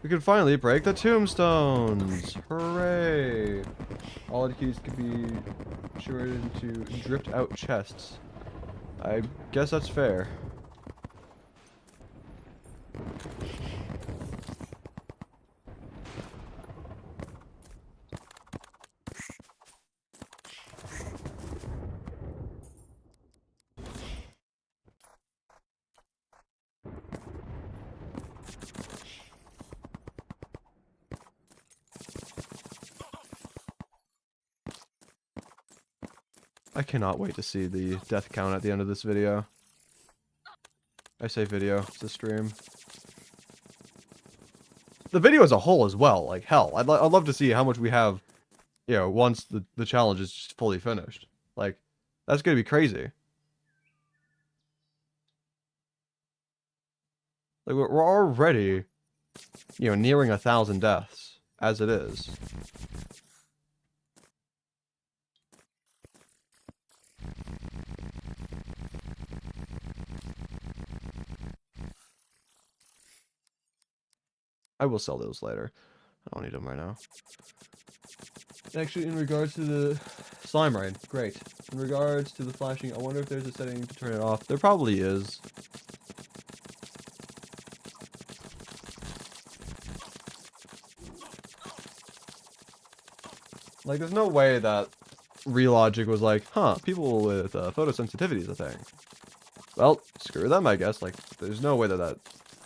we can finally break the tombstones! Hooray! All the keys can be shorted into dripped out chests. I guess that's fair. I cannot wait to see the death count at the end of this video. I say video, it's a stream. The video as a whole as well, like hell. I'd love to see how much we have, you know, once the challenge is just fully finished. Like, that's gonna be crazy. Like, we're already, you know, nearing 1,000 deaths, as it is. I will sell those later. I don't need them right now. Actually, in regards to the slime rain, great. In regards to the flashing, I wonder if there's a setting to turn it off. There probably is. Like, there's no way that Relogic was like, huh, people with photosensitivity is a thing. Well, screw them, I guess. Like, there's no way that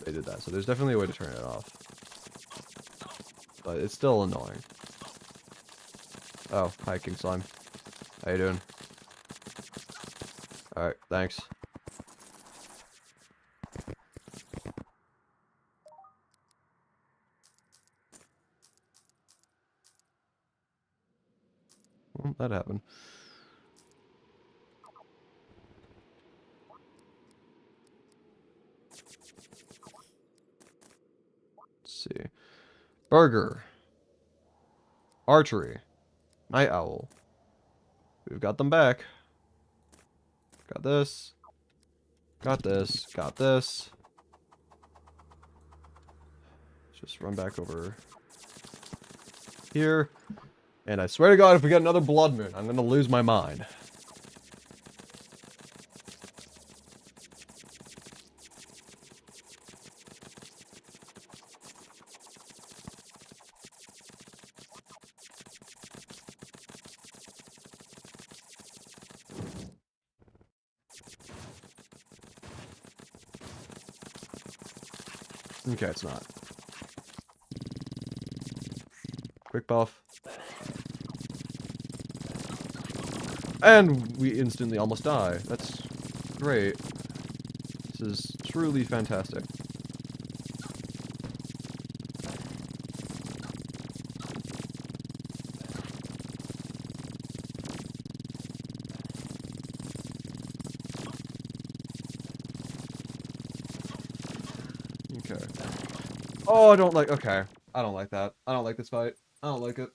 they did that. So there's definitely a way to turn it off. But it's still annoying. Oh, hi, King Slime. How you doing? Alright, thanks. Well, that happened. Let's see. Burger. Archery. Night Owl. We've got them back. Got this. Got this. Got this. Just run back over here. And I swear to God, if we get another blood moon, I'm gonna lose my mind. Okay, it's not. Quick buff. And we instantly almost die. That's great. This is truly fantastic. Okay. Oh, I don't like... Okay. I don't like that. I don't like this fight. I don't like it.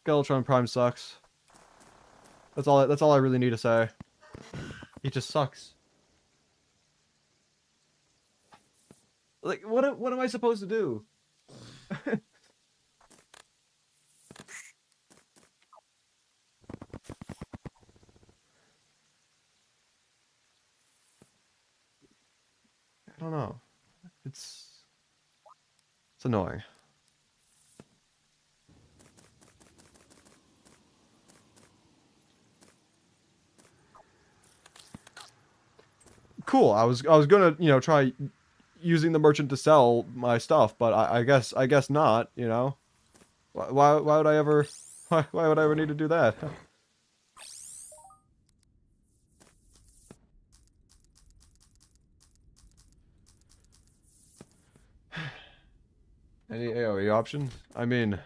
Skeletron Prime sucks. That's all I really need to say. He just sucks. Like, what am I supposed to do? I don't know. It's annoying. Cool. I was gonna, you know, try using the merchant to sell my stuff, but I guess not. You know, why would I ever why would I ever need to do that? Any AoE options? I mean,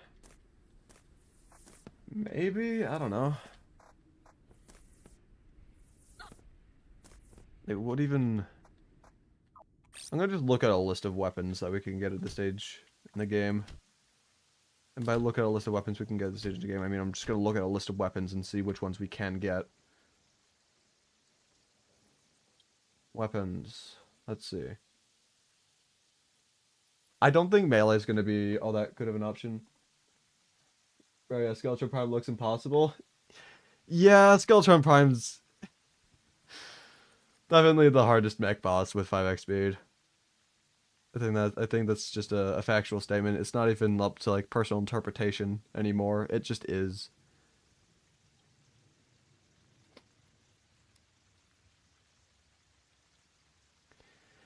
maybe, I don't know. It would even... I'm gonna just look at a list of weapons that we can get at this stage in the game. And by look at a list of weapons we can get at this stage in the game, I mean I'm just gonna look at a list of weapons and see which ones we can get. Weapons. Let's see. I don't think melee is gonna be all that good of an option. Right, yeah, Skeletron Prime looks impossible. Yeah, Skeletron Prime's definitely the hardest mech boss with 5x speed. I think that's just a factual statement. It's not even up to like personal interpretation anymore. It just is.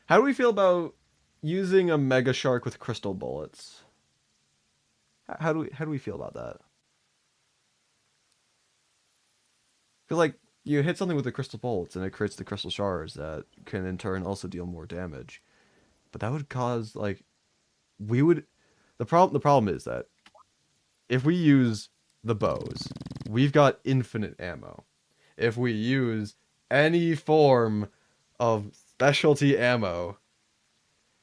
How do we feel about using a Mega Shark with crystal bullets? How do we feel about that? Because, like, you hit something with the crystal bolts, and it creates the crystal shards that can, in turn, also deal more damage. But that would cause, like... We would... The problem is that if we use the bows, we've got infinite ammo. If we use any form of specialty ammo,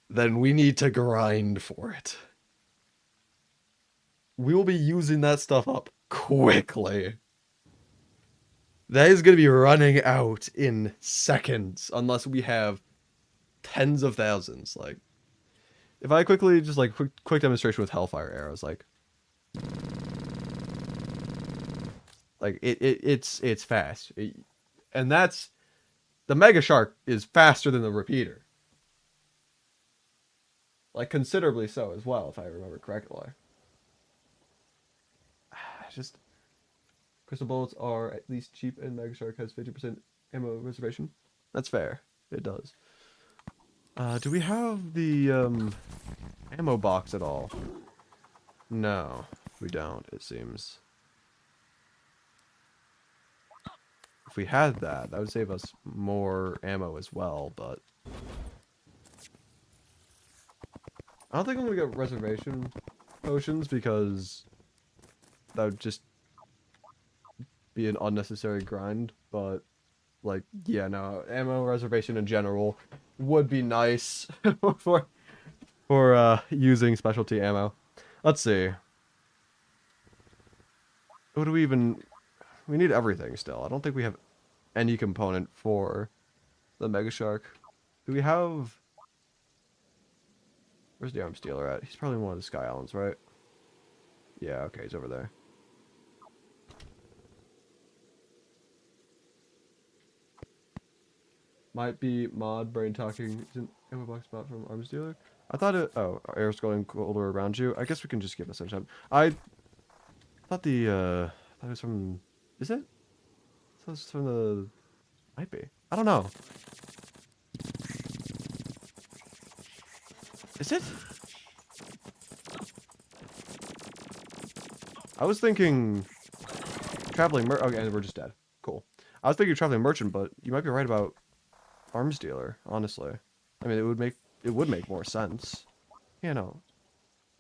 then we need to grind for it. We will be using that stuff up quickly. That is going to be running out in seconds unless we have tens of thousands. Like, if I quickly just like quick demonstration with Hellfire arrows, like it's fast, and that's the Mega Shark is faster than the repeater, like considerably so as well, if I remember correctly. Just crystal bullets are at least cheap, and Mega Shark has 50% ammo reservation. That's fair. It does. Do we have the ammo box at all? No, we don't, it seems. If we had that, that would save us more ammo as well, but... I don't think I'm gonna get reservation potions, because that would just be an unnecessary grind, but... Like, yeah, no, ammo reservation in general would be nice for using specialty ammo. Let's see. What do we even... We need everything still. I don't think we have any component for the Mega Shark. Do we have... Where's the Arm Stealer at? He's probably in one of the Sky Islands, right? Yeah, okay, he's over there. Might be mod brain talking. Isn't ammo box bought from Arms Dealer? I thought it... Oh, air's going colder around you. I guess we can just give us a time. I thought the... I thought it was from... Is it? I thought it was from the... Might be. I don't know. Is it? I was thinking... Traveling Okay, and we're just dead. Cool. I was thinking Traveling Merchant, but you might be right about Arms Dealer, honestly. I mean, it would make more sense. Yeah, no.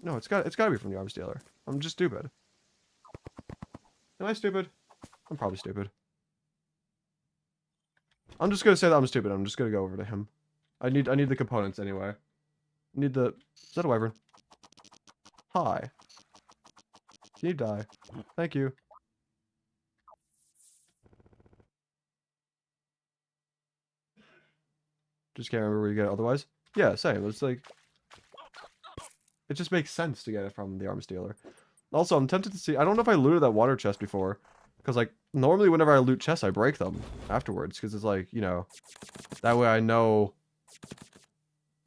No, it's gotta be from the Arms Dealer. I'm just stupid. Am I stupid? I'm probably stupid. I'm just gonna say that I'm stupid. I'm just gonna go over to him. I need the components anyway. I need the... Is that a wyvern? Hi. Can you die? Thank you. Just can't remember where you get it otherwise. Yeah, same. It's like... It just makes sense to get it from the Arms Dealer. Also, I'm tempted to see... I don't know if I looted that water chest before. Because, like, normally whenever I loot chests, I break them afterwards. Because it's like, you know... That way I know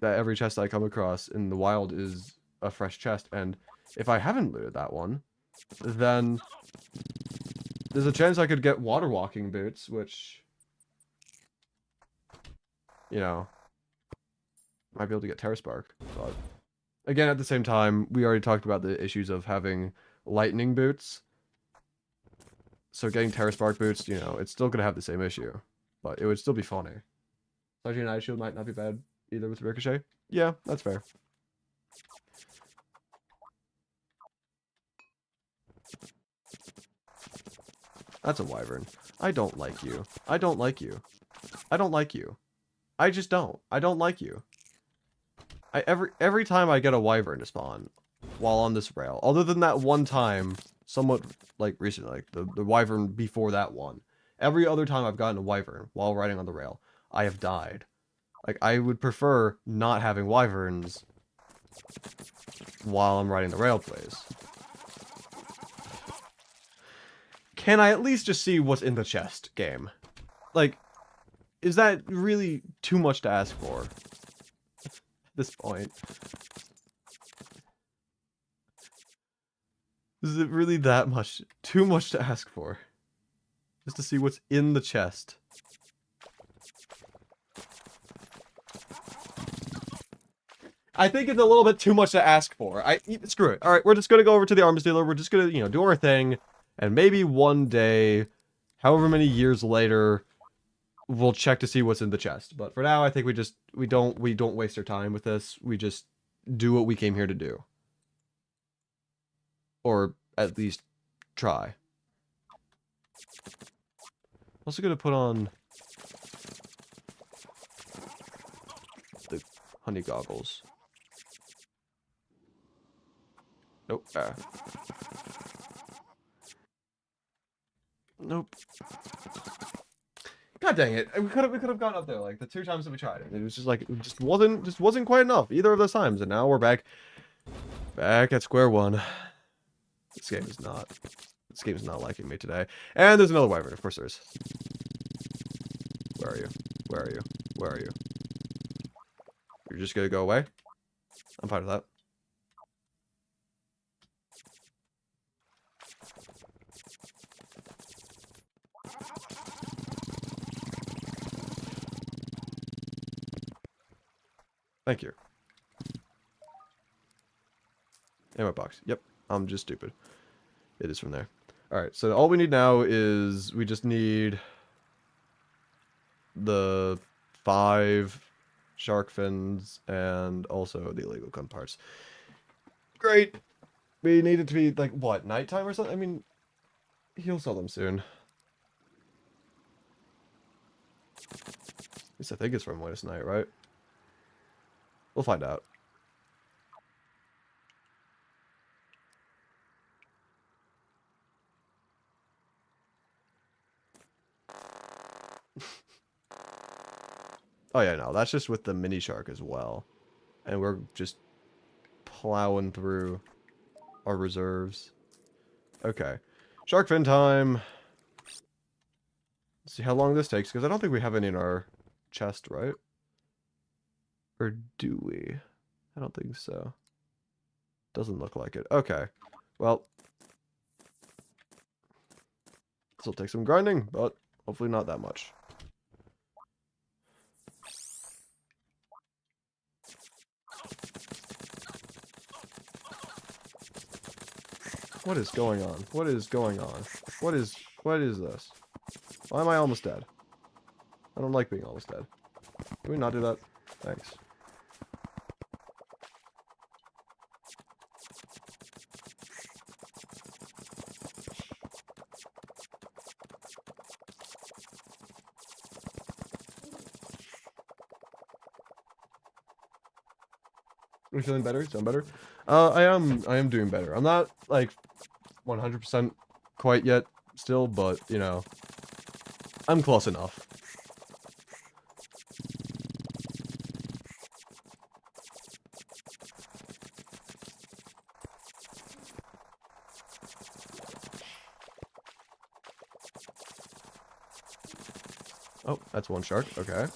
that every chest I come across in the wild is a fresh chest. And if I haven't looted that one, then there's a chance I could get water walking boots, which... You know, might be able to get Terra Spark, but again, at the same time, we already talked about the issues of having lightning boots. So getting Terra Spark boots, you know, it's still gonna have the same issue, but it would still be funny. Sergeant Night Shield might not be bad either with Ricochet. Yeah, that's fair. That's a wyvern. I don't like you. I don't like you. I don't like you. I just don't. I don't like you. Every time I get a wyvern to spawn while on this rail, other than that one time, somewhat like recently, like the wyvern before that one, every other time I've gotten a wyvern while riding on the rail, I have died. Like, I would prefer not having wyverns while I'm riding the rail, please. Can I at least just see what's in the chest, game? Like, is that really too much to ask for at this point? Is it really that much? Too much to ask for? Just to see what's in the chest. I think it's a little bit too much to ask for. Screw it. Alright, we're just gonna go over to the Arms Dealer. We're just gonna, you know, do our thing. And maybe one day however many years later, we'll check to see what's in the chest. But for now, I think we don't waste our time with this. We just do what we came here to do. Or at least try. Also gonna put on the honey goggles. Nope. Nope. God dang it! We could have gotten up there like the 2 times that we tried it. It was just like it just wasn't quite enough either of those times, and now we're back at square one. This game is not liking me today. And there's another wyvern. Of course there is. Where are you? Where are you? Where are you? You're just gonna go away? I'm fine with that. Thank you. Ammo box. Yep. I'm just stupid. It is from there. Alright, so all we need now is we just need the 5 shark fins and also the illegal gun parts. Great. We need it to be like what, nighttime or something? I mean, he'll sell them soon. At least I think it's from Wednesday night, right? We'll find out. Oh yeah, no, that's just with the mini shark as well. And we're just plowing through our reserves. Okay. Shark fin time. Let's see how long this takes, because I don't think we have any in our chest, right? Or do we? I don't think so. Doesn't look like it. Okay. Well. This will take some grinding, but hopefully not that much. What is going on? What is going on? What is this? Why am I almost dead? I don't like being almost dead. Can we not do that? Thanks. Are you feeling better? Sound better? I am doing better. I'm not like 100% quite yet still, but you know, I'm close enough. Oh, that's one shark. Okay.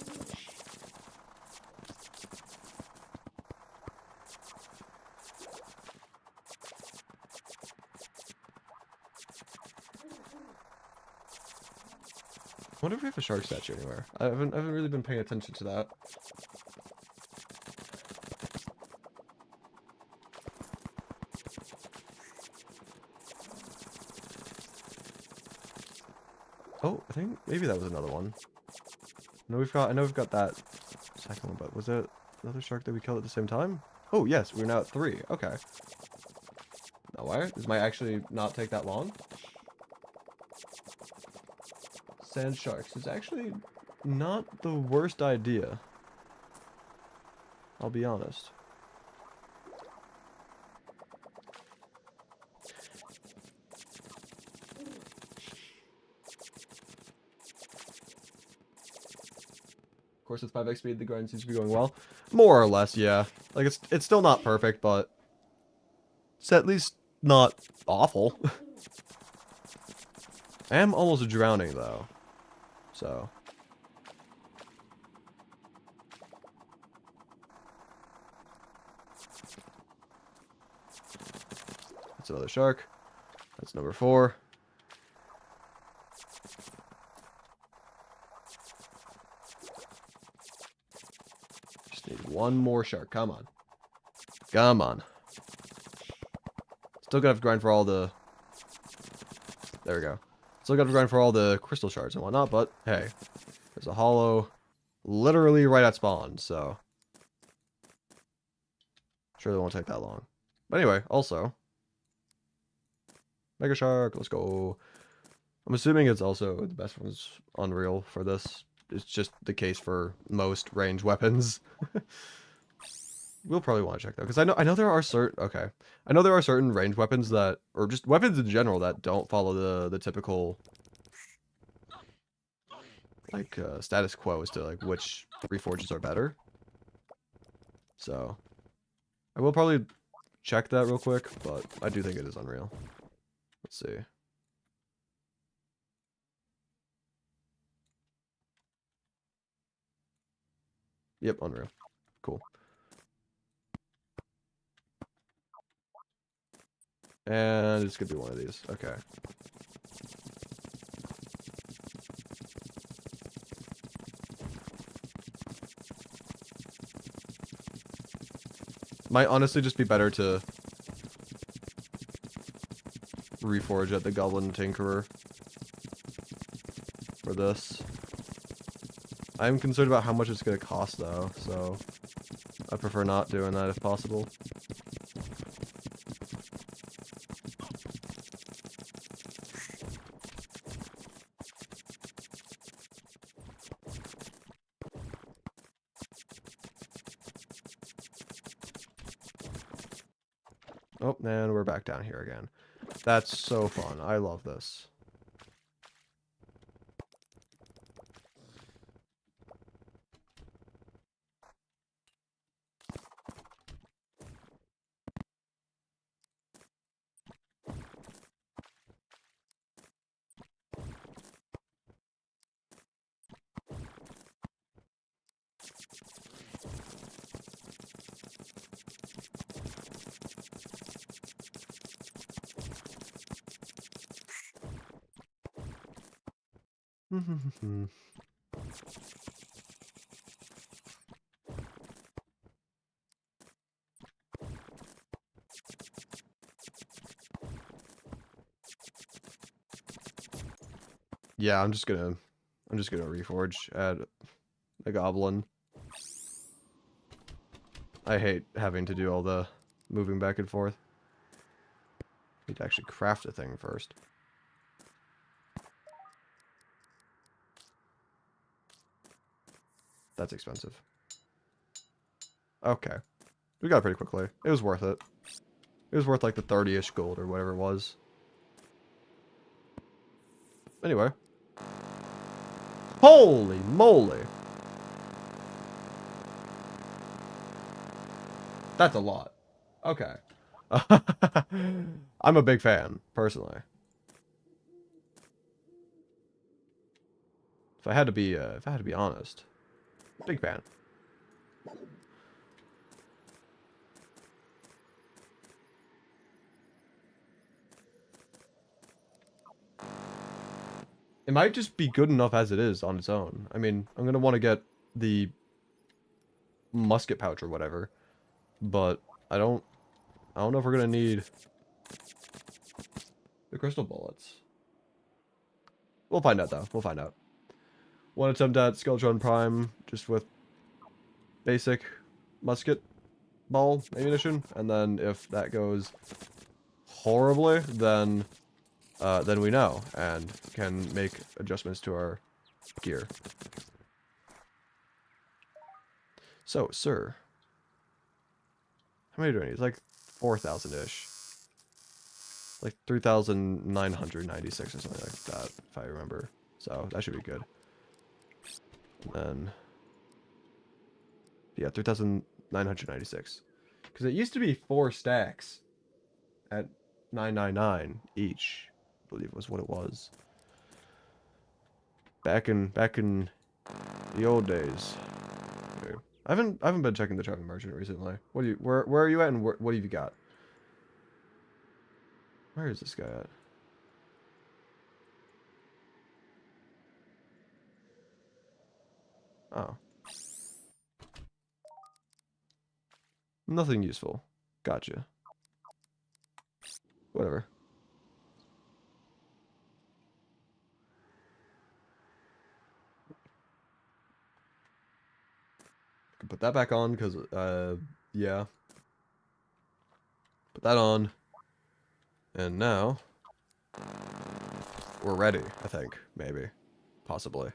I wonder if we have a shark statue anywhere. I haven't really been paying attention to that. Oh, I think maybe that was another one. I know we've got that second one, but was there another shark that we killed at the same time? Oh yes, we're now at 3. Okay. Now why? This might actually not take that long. Sand sharks is actually not the worst idea. I'll be honest. Of course, it's 5x speed. The grind seems to be going well. More or less, yeah. Like, it's still not perfect, but it's at least not awful. I am almost drowning, though. So. That's another shark. That's number 4. Just need one more shark. Come on. Come on. Still gonna have to grind for all the... There we go. Still got to grind for all the crystal shards and whatnot, but hey, there's a hollow literally right at spawn, so sure it won't take that long. But anyway, also, Mega Shark, let's go. I'm assuming it's also the best one's Unreal for this. It's just the case for most range weapons. We'll probably want to check though, because I know there are certain range weapons that, or just weapons in general, that don't follow the typical like status quo as to like which reforges are better. So I will probably check that real quick, but I do think it is Unreal. Let's see. Yep, Unreal. Cool. And it's gonna be one of these. Okay. Might honestly just be better to reforge at the Goblin Tinkerer for this. I'm concerned about how much it's gonna cost though, so I prefer not doing that if possible. Oh, and we're back down here again. That's so fun. I love this. Yeah, I'm just gonna reforge at a goblin. I hate having to do all the moving back and forth. Need to actually craft a thing first. That's expensive. Okay. We got it pretty quickly. It was worth it. It was worth like the 30-ish gold or whatever it was. Anyway. Holy moly! That's a lot. Okay. I'm a big fan, personally. If I had to be honest, big fan. It might just be good enough as it is on its own. I mean, I'm gonna want to get the musket pouch or whatever, but I don't know if we're gonna need the crystal bullets. We'll find out though. We'll find out. One attempt at Skeletron Prime just with basic musket ball ammunition, and then if that goes horribly, then we know and can make adjustments to our gear. So, sir, how many do I need? It's like 4,000-ish. Like 3,996 or something like that, if I remember. So, that should be good. And then, yeah, 3,996. Because it used to be 4 stacks at 999 each, I believe was what it was. Back in the old days. Okay. I haven't been checking the Travel Merchant recently. Where are you at, and what have you got? Where is this guy at? Oh. Nothing useful. Gotcha. Whatever. Put that back on, because, yeah. Put that on. And now, we're ready, I think. Maybe. Possibly.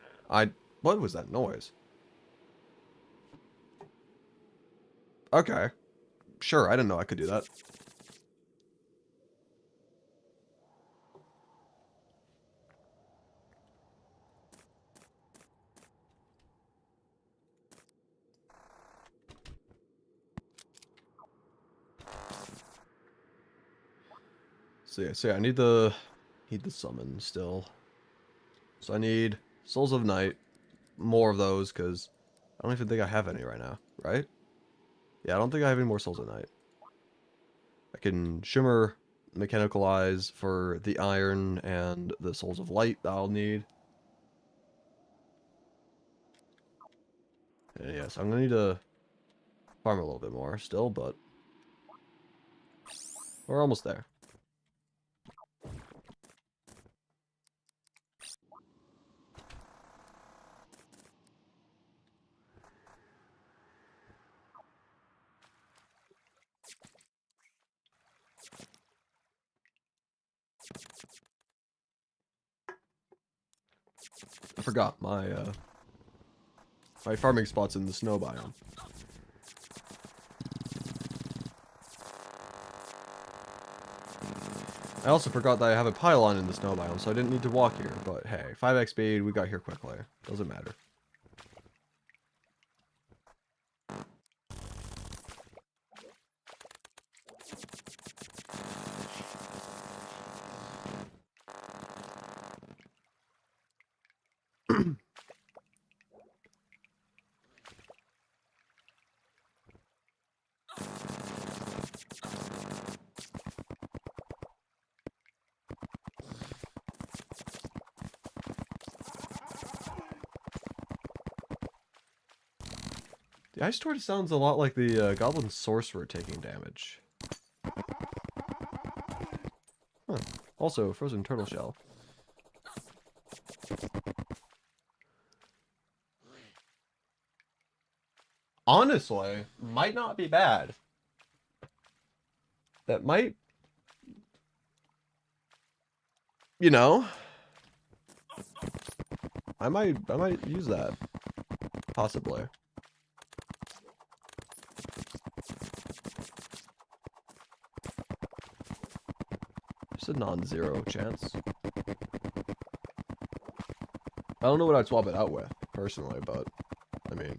What was that noise? Okay. Sure, I didn't know I could do that. So yeah, I need the summon still. So I need Souls of Night, more of those, because I don't even think I have any right now, right? Yeah, I don't think I have any more Souls of Night. I can Shimmer Mechanical Eyes for the Iron and the Souls of Light that I'll need. And yeah, so I'm gonna need to farm a little bit more still, but we're almost there. I forgot my farming spot's in the snow biome. I also forgot that I have a pylon in the snow biome, so I didn't need to walk here. But hey, 5x speed, we got here quickly. Doesn't matter. The Ice Torch sounds a lot like the Goblin Sorcerer taking damage. Huh. Also, Frozen Turtle Shell. Honestly, might not be bad. That might... You know... I might use that. Possibly. Just a non-zero chance. I don't know what I'd swap it out with, personally, but... I mean...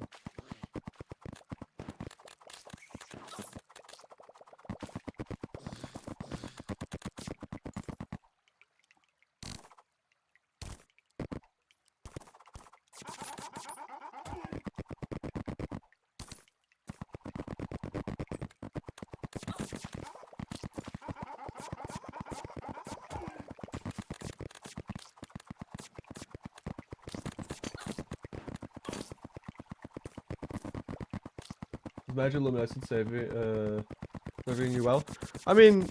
Imagine luminescence serving you well. I mean,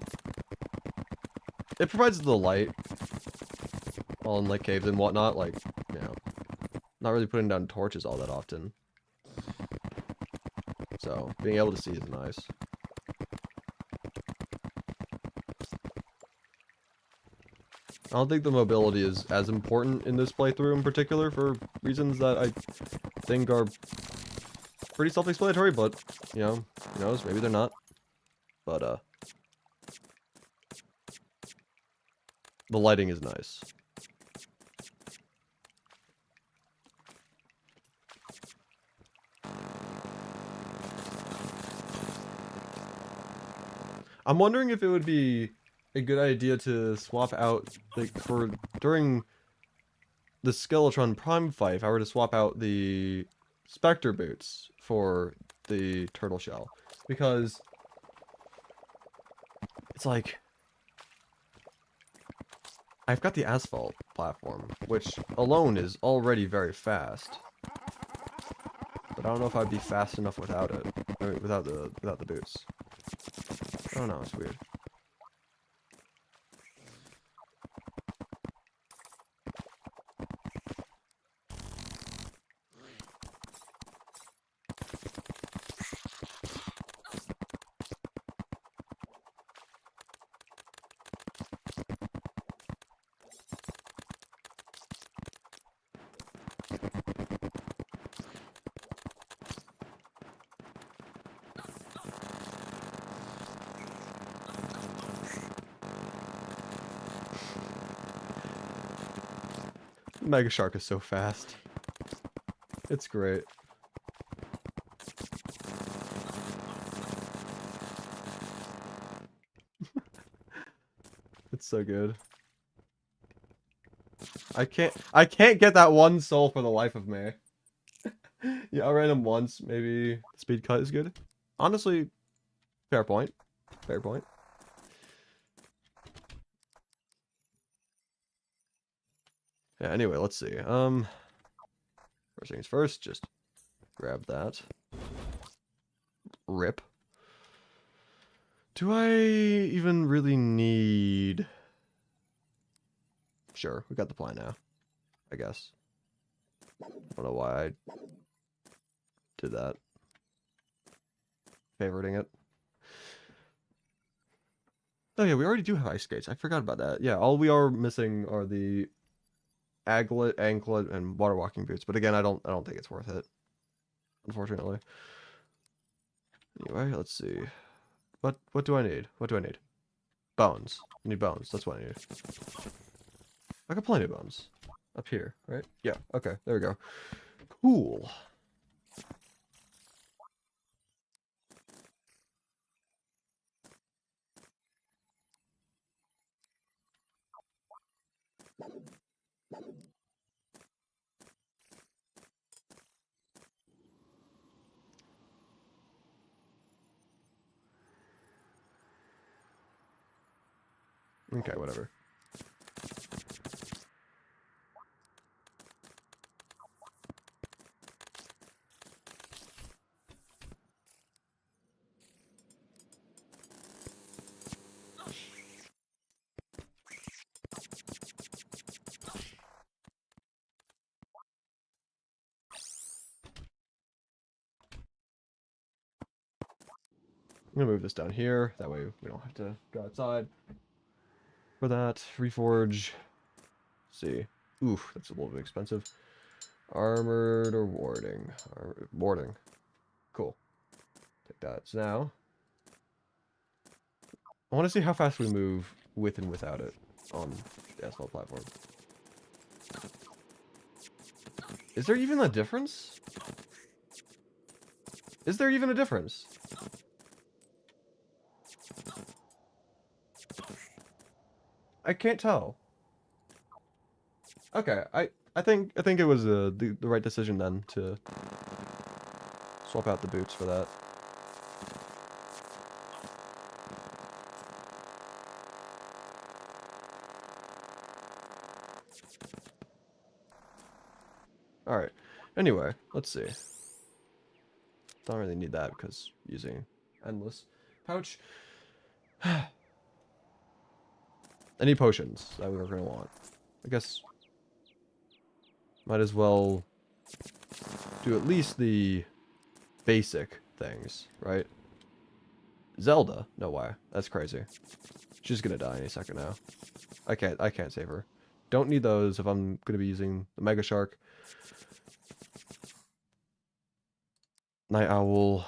it provides the light on like caves and whatnot. Like, you know, not really putting down torches all that often. So being able to see is nice. I don't think the mobility is as important in this playthrough in particular for reasons that I think are pretty self-explanatory, but, you know, who knows, maybe they're not. But, the lighting is nice. I'm wondering if it would be a good idea to swap out, like, during the Skeletron Prime fight, if I were to swap out the Spectre boots for the turtle shell, because it's like I've got the asphalt platform, which alone is already very fast, but I don't know if I'd be fast enough without it, or without the boots. I don't know, it's weird. Mega Shark is so fast. It's great. It's so good. I can't get that one soul for the life of me. Yeah, I'll random once. Maybe speed cut is good. Honestly, fair point. Fair point. Yeah, anyway, let's see. First things first, just grab that. Rip. Do I even really need... Sure, we got the plan now, I guess. I don't know why I did that. Favoriting it. Oh yeah, we already do have ice skates. I forgot about that. Yeah, all we are missing are the aglet, anklet, and water walking boots. But again, I don't think it's worth it, unfortunately. Anyway, let's see. What do I need? What do I need? Bones. I need bones. That's what I need. I got plenty of bones. Up here, right? Yeah, okay, there we go. Cool. Okay, whatever. I'm gonna move this down here. That way we don't have to go outside. For that, reforge. Let's see. Oof, that's a little bit expensive. Armored or warding? Warding. Cool. Take that. So now, I want to see how fast we move with and without it on the asphalt platform. Is there even a difference? Is there even a difference? I can't tell. Okay, I think it was the right decision then to swap out the boots for that. All right. Anyway, let's see. Don't really need that because using endless pouch. I need potions that we're gonna want. I guess might as well do at least the basic things, right? Zelda? No way. That's crazy. She's gonna die any second now. I can't save her. Don't need those if I'm gonna be using the Mega Shark. Night Owl.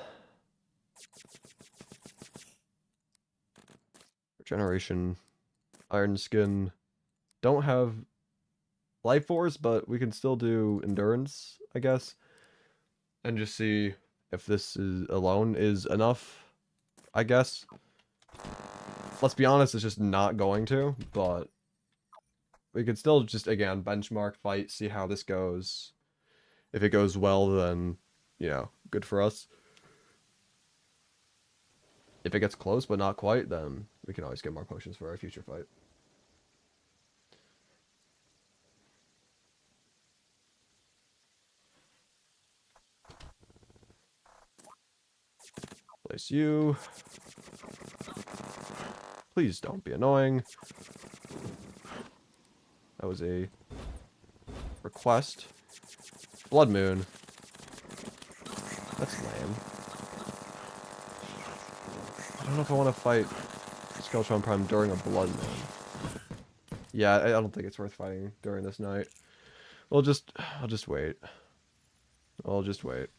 Regeneration. Iron Skin. Don't have Life Force, but we can still do Endurance, I guess. And just see if this is alone is enough, I guess. Let's be honest, it's just not going to, but we could still just, again, benchmark, fight, see how this goes. If it goes well, then, you know, good for us. If it gets close but not quite, then we can always get more potions for our future fight. Place you. Please don't be annoying. That was a request. Blood Moon. That's lame. I don't know if I want to fight Skeletron Prime during a Blood Moon. Yeah, I don't think it's worth fighting during this night. I'll just wait. I'll just wait.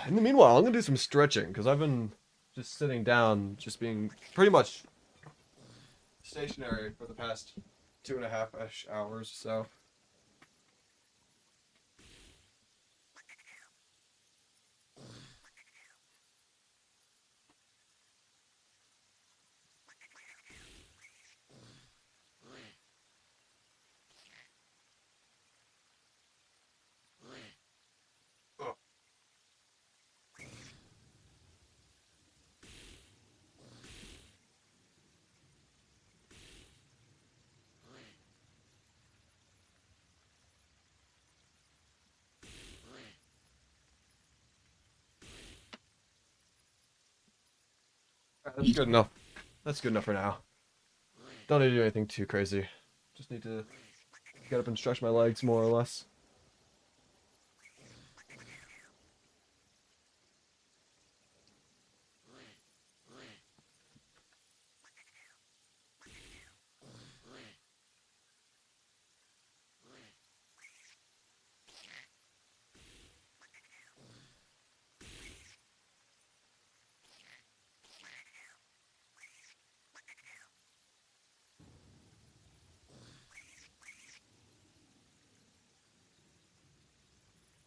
In the meanwhile, I'm gonna do some stretching because I've been just sitting down, just being pretty much stationary for the past 2.5-ish hours. So that's good enough. That's good enough for now. Don't need to do anything too crazy. Just need to get up and stretch my legs more or less.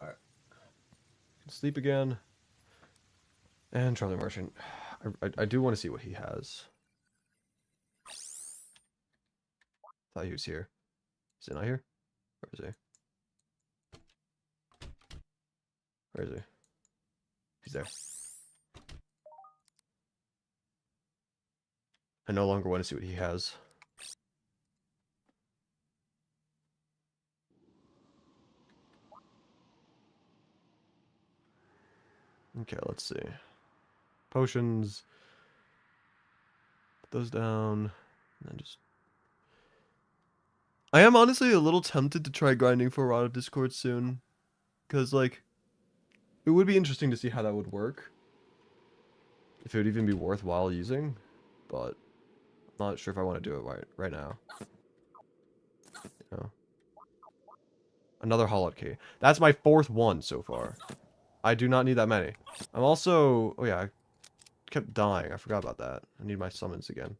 Alright. Sleep again. And Charlie Merchant. I do want to see what he has. Thought he was here. Is he not here? Where is he? Where is he? He's there. I no longer want to see what he has. Okay, let's see. Potions. Put those down. And then just... I am honestly a little tempted to try grinding for a Rod of Discord soon. Because, like, it would be interesting to see how that would work. If it would even be worthwhile using. But I'm not sure if I want to do it right now. You know? Another Hollowed Key. That's my 4th one so far. I do not need that many. I'm also... Oh yeah, I kept dying. I forgot about that. I need my summons again.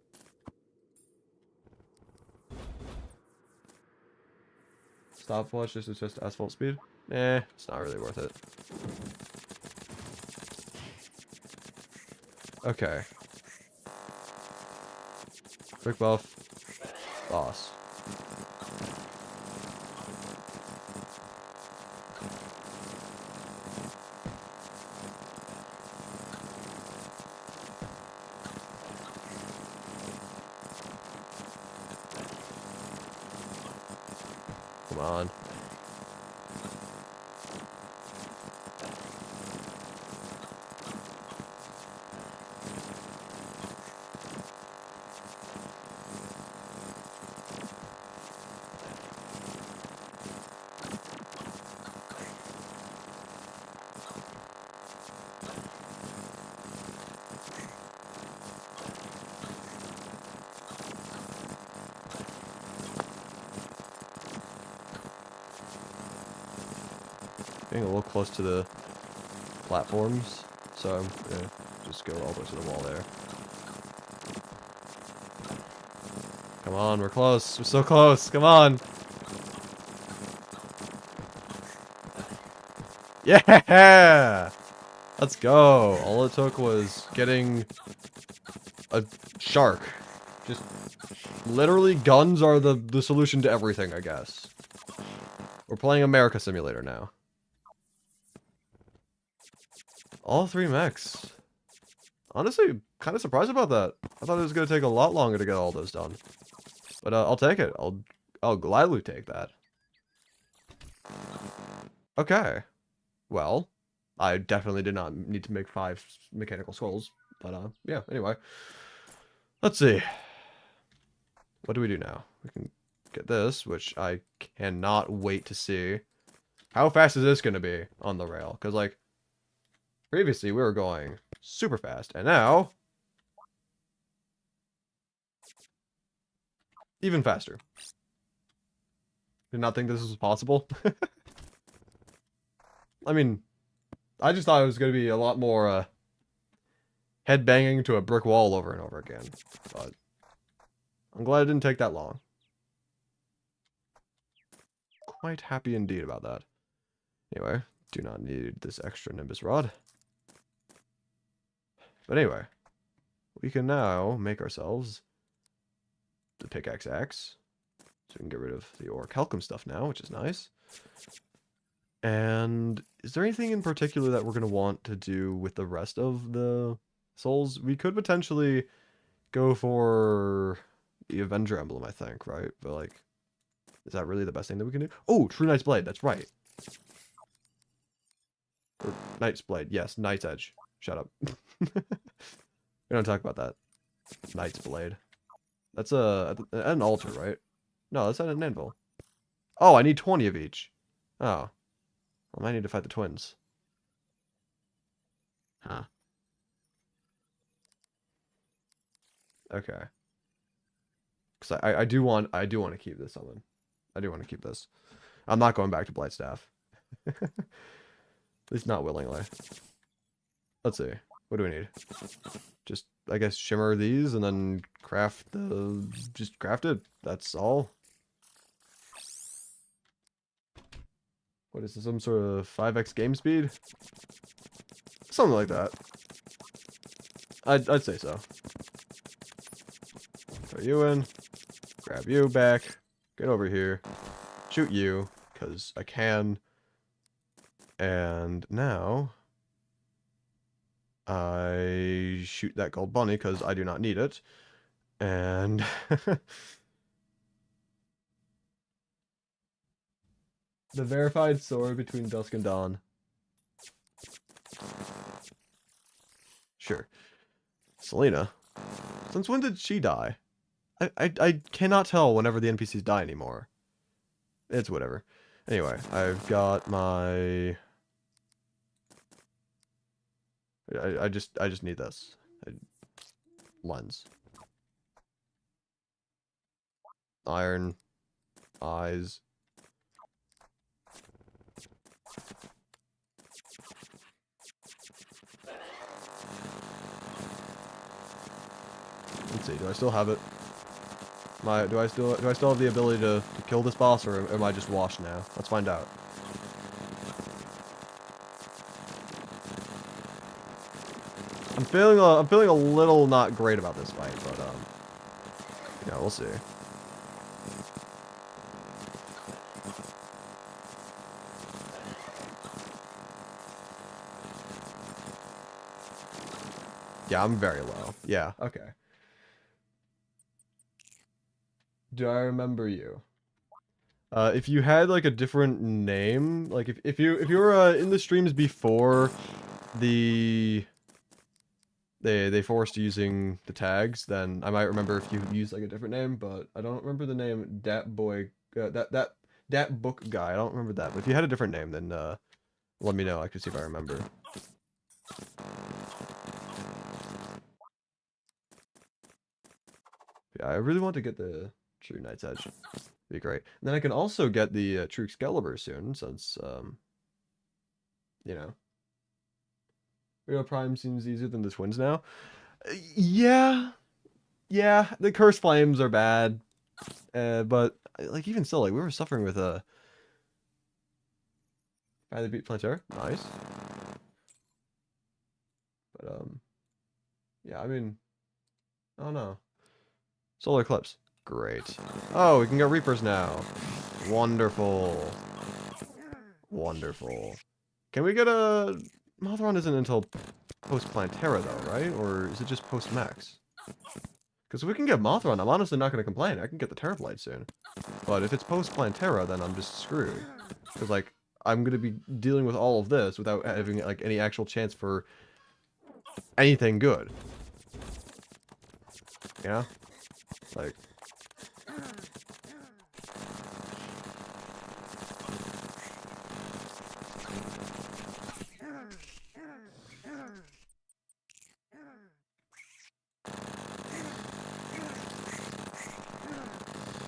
Stopwatch, this is just asphalt speed. Eh, it's not really worth it. Okay. Quick buff. Boss. Come on. Getting a little close to the platforms, so I'm gonna just go all the way to the wall there. Come on, we're close. We're so close. Come on. Yeah! Let's go. All it took was getting a shark. Just literally guns are the solution to everything, I guess. We're playing America Simulator now. All 3 mechs. Honestly, kind of surprised about that. I thought it was going to take a lot longer to get all those done. But I'll take it. I'll gladly take that. Okay. Well, I definitely did not need to make 5 mechanical skulls. But yeah, anyway. Let's see. What do we do now? We can get this, which I cannot wait to see. How fast is this going to be on the rail? Because, like, previously we were going super fast, and now even faster. Did not think this was possible. I mean, I just thought it was going to be a lot more head banging to a brick wall over and over again. But I'm glad it didn't take that long. Quite happy indeed about that. Anyway, do not need this extra Nimbus rod. But anyway, we can now make ourselves the pickaxe axe. So we can get rid of the orichalcum stuff now, which is nice. And is there anything in particular that we're going to want to do with the rest of the souls? We could potentially go for the Avenger emblem, I think, right? But like, is that really the best thing that we can do? Oh, True Knight's Blade, that's right. Or Knight's Blade, yes, Knight's Edge. Shut up. We don't talk about that. Knight's Blade. That's an altar, right? No, that's at an anvil. Oh, I need 20 of each. Oh. I might need to fight the twins. Huh. Okay. Because I do want to keep this summon. I do want to keep this. I'm not going back to Blightstaff. At least not willingly. Let's see. What do we need? Just, I guess, shimmer these and then craft the... Just craft it. That's all. What is this, some sort of 5x game speed? Something like that. I'd say so. Throw you in. Grab you back. Get over here. Shoot you, because I can. And now... I shoot that gold bunny, because I do not need it. And... the verified sword between dusk and dawn. Sure. Selena. Since when did she die? I cannot tell whenever the NPCs die anymore. It's whatever. Anyway, I've got my... I just need this. Lens. Iron. Eyes. Let's see, do I still have it? Do I still have the ability to kill this boss, or am I just washed now? Let's find out. I'm feeling a little not great about this fight, but yeah, we'll see. Yeah, I'm very low. Yeah, okay. Do I remember you? If you had like a different name, like if you were in the streams before they forced using the tags, then I might remember if you used like a different name, but I don't remember the name Dat Boy that book guy. I don't remember that. But if you had a different name, then let me know. I can see if I remember. Yeah, I really want to get the True Knight's Edge. Be great. And then I can also get the True Excalibur soon, since you know, Real Prime seems easier than the twins now. Yeah, the Cursed Flames are bad, but like even still, like we were suffering with Finally beat Planter. Nice. But yeah, I mean, oh no, Solar Eclipse. Great. Oh, we can get Reapers now. Wonderful. Wonderful. Can we get a... Mothron isn't until post-Plantera though, right? Or is it just post-Mechs? Because if we can get Mothron, I'm honestly not going to complain. I can get the Terrablade soon. But if it's post-Plantera, then I'm just screwed. Because, like, I'm going to be dealing with all of this without having, like, any actual chance for anything good. Yeah? Like...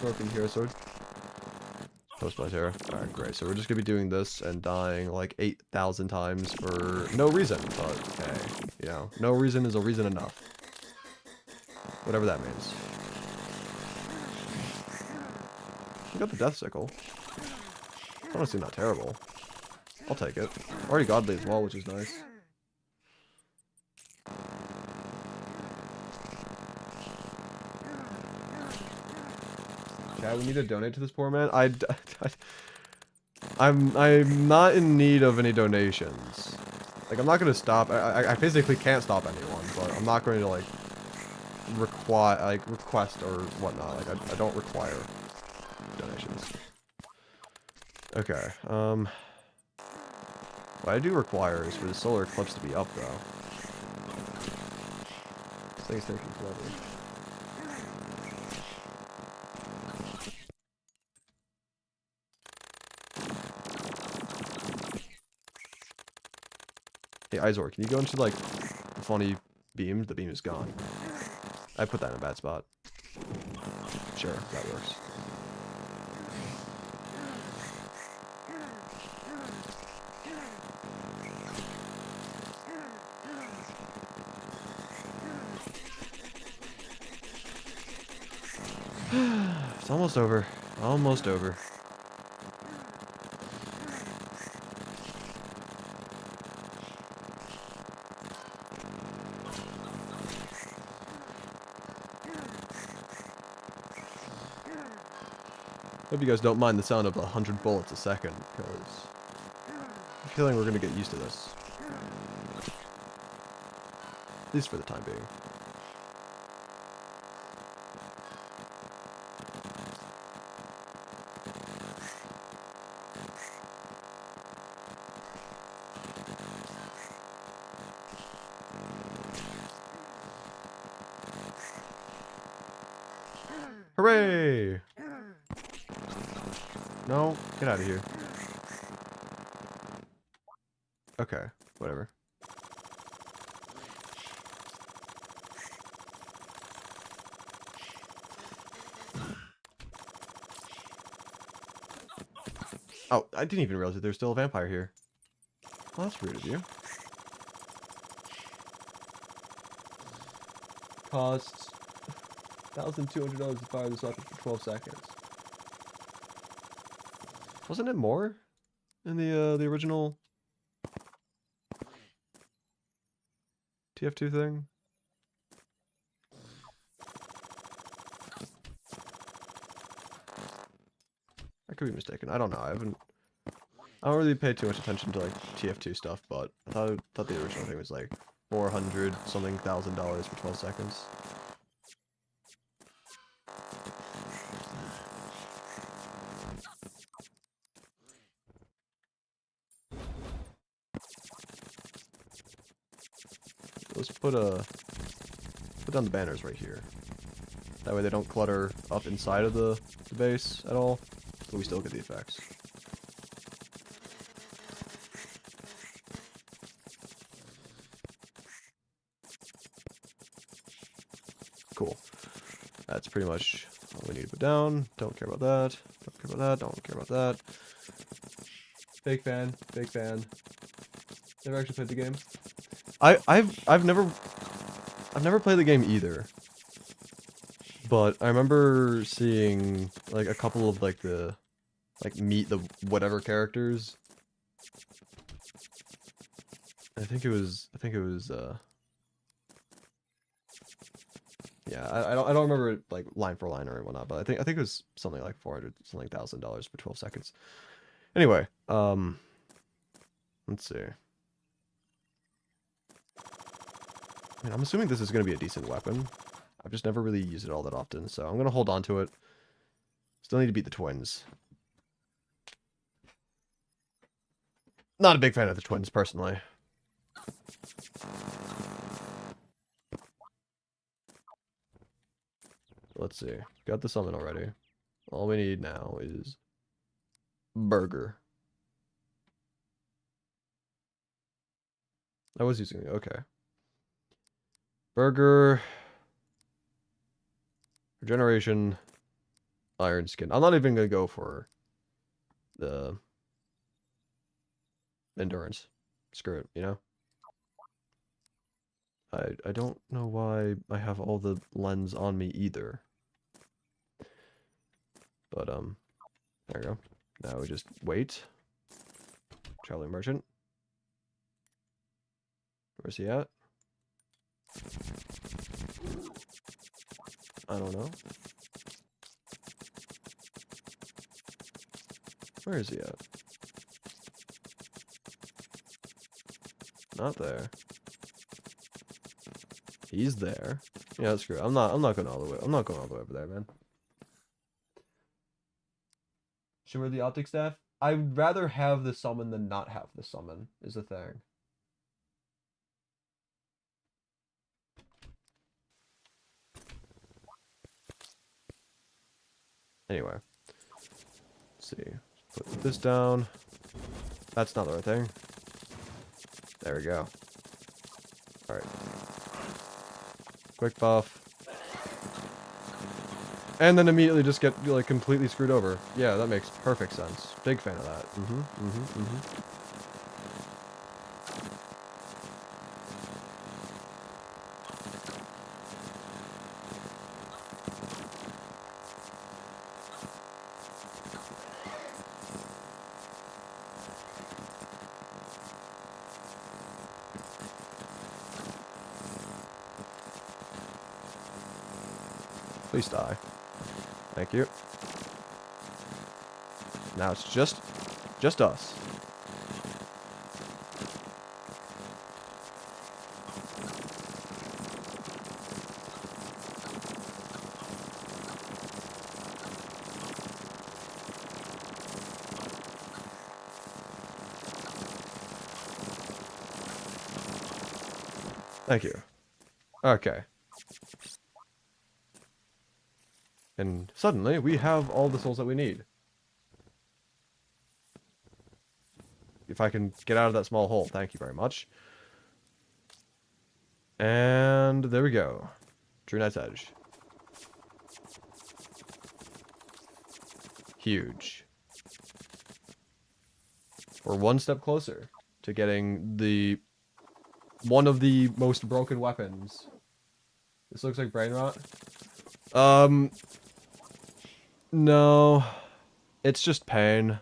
Broken hero sword. Post my Terra. Alright, great. So we're just gonna be doing this and dying like 8,000 times for no reason. But hey, you know, no reason is a reason enough. Whatever that means. We got the death sickle. Honestly, not terrible. I'll take it. Already godly as well, which is nice. Yeah, we need to donate to this poor man. I'm not in need of any donations. Like, I'm not gonna stop. I physically can't stop anyone, but I'm not going to like request or whatnot. Like, I don't require donations. Okay. What I do require is for the solar eclipse to be up, though. This thing's taking forever. Hey, Izor, can you go into, like, the funny beam? The beam is gone. I put that in a bad spot. Sure, that works. It's almost over. Almost over. Hope you guys don't mind the sound of 100 bullets a second, because I'm feeling we're gonna get used to this. At least for the time being. Hooray! No, get out of here. Okay, whatever. Oh, I didn't even realize that there's still a vampire here. Well, that's rude of you. Costs $1,200 to fire this weapon for 12 seconds. Wasn't it more in the original TF2 thing? I could be mistaken. I don't know. I don't really pay too much attention to like TF2 stuff, but I thought the original thing was like 400 something thousand dollars for 12 seconds. Let's put down the banners right here. That way they don't clutter up inside of the base at all, but we still get the effects. Cool. That's pretty much all we need to put down. Don't care about that. Don't care about that. Don't care about that. Fake fan. Fake fan. Never actually played the game. I've never played the game either. But I remember seeing like a couple of like the meet the whatever characters. I think it was yeah, I don't remember it like line for line or whatnot, but I think it was something like 400 something $1,000 for 12 seconds. Anyway, let's see. I mean, I'm assuming this is going to be a decent weapon. I've just never really used it all that often, so I'm going to hold on to it. Still need to beat the twins. Not a big fan of the twins, personally. Let's see. Got the summon already. All we need now is burger. I was using it. Okay. Burger. Regeneration. iron skin. I'm not even gonna go for the endurance. Screw it, you know? I don't know why I have all the lens on me either. But, there we go. Now we just wait. Traveling merchant. Where's he at? I don't know. Where is he at? Not there. He's there. Yeah, screw it. I'm not going all the way. I'm not going all the way over there, man. Should we wear the optic staff? I'd rather have the summon than not have the summon, is the thing. Anyway. Let's see. Put this down. That's not the right thing. There we go. Alright. Quick buff. And then immediately just get, like, completely screwed over. Yeah, that makes perfect sense. Big fan of that. Please die. Thank you. Now it's just us. Thank you. Okay. And suddenly, we have all the souls that we need. If I can get out of that small hole, thank you very much. And there we go. True Knight's Edge. Huge. We're one step closer to getting one of the most broken weapons. This looks like brain rot. No. It's just pain.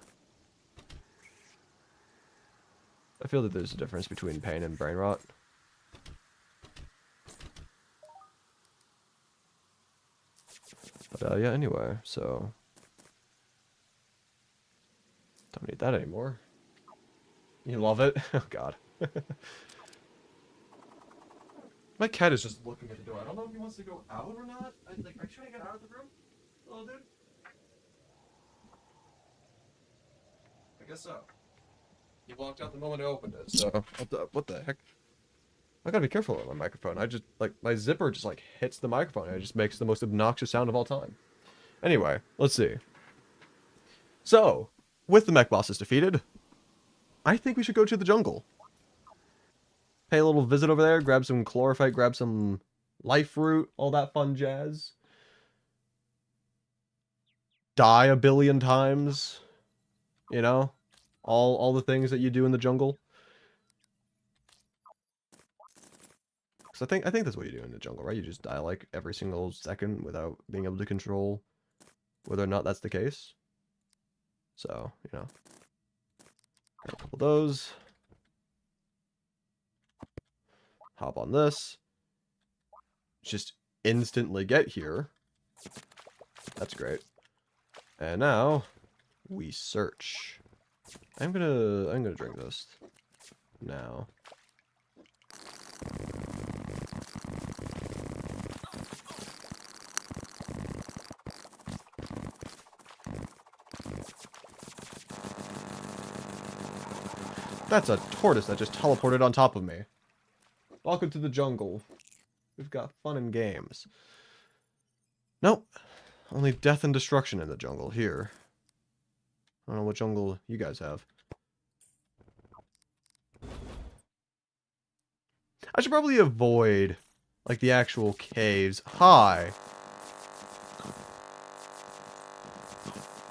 I feel that there's a difference between pain and brain rot. But, yeah, anyway, so... Don't need that anymore. You love it? Oh, God. My cat is just looking at the door. I don't know if he wants to go out or not. Are you trying to get out of the room? Little dude? I guess so. He walked out the moment I opened it, so... What the heck? I gotta be careful with my microphone. I just, my zipper just, hits the microphone, and it just makes the most obnoxious sound of all time. Anyway, let's see. So, with the mech bosses defeated, I think we should go to the jungle. Pay a little visit over there, grab some chlorophyte, grab some life root, all that fun jazz. Die a billion times. You know? All the things that you do in the jungle. Because I think that's what you do in the jungle, right? You just die every single second without being able to control whether or not that's the case. So, you know. Grab a couple of those. Hop on this. Just instantly get here. That's great. And now we search. I'm gonna drink this now. That's a tortoise that just teleported on top of me. Welcome to the jungle. We've got fun and games. Nope. Only death and destruction in the jungle here. I don't know what jungle you guys have. I should probably avoid, the actual caves. Hi.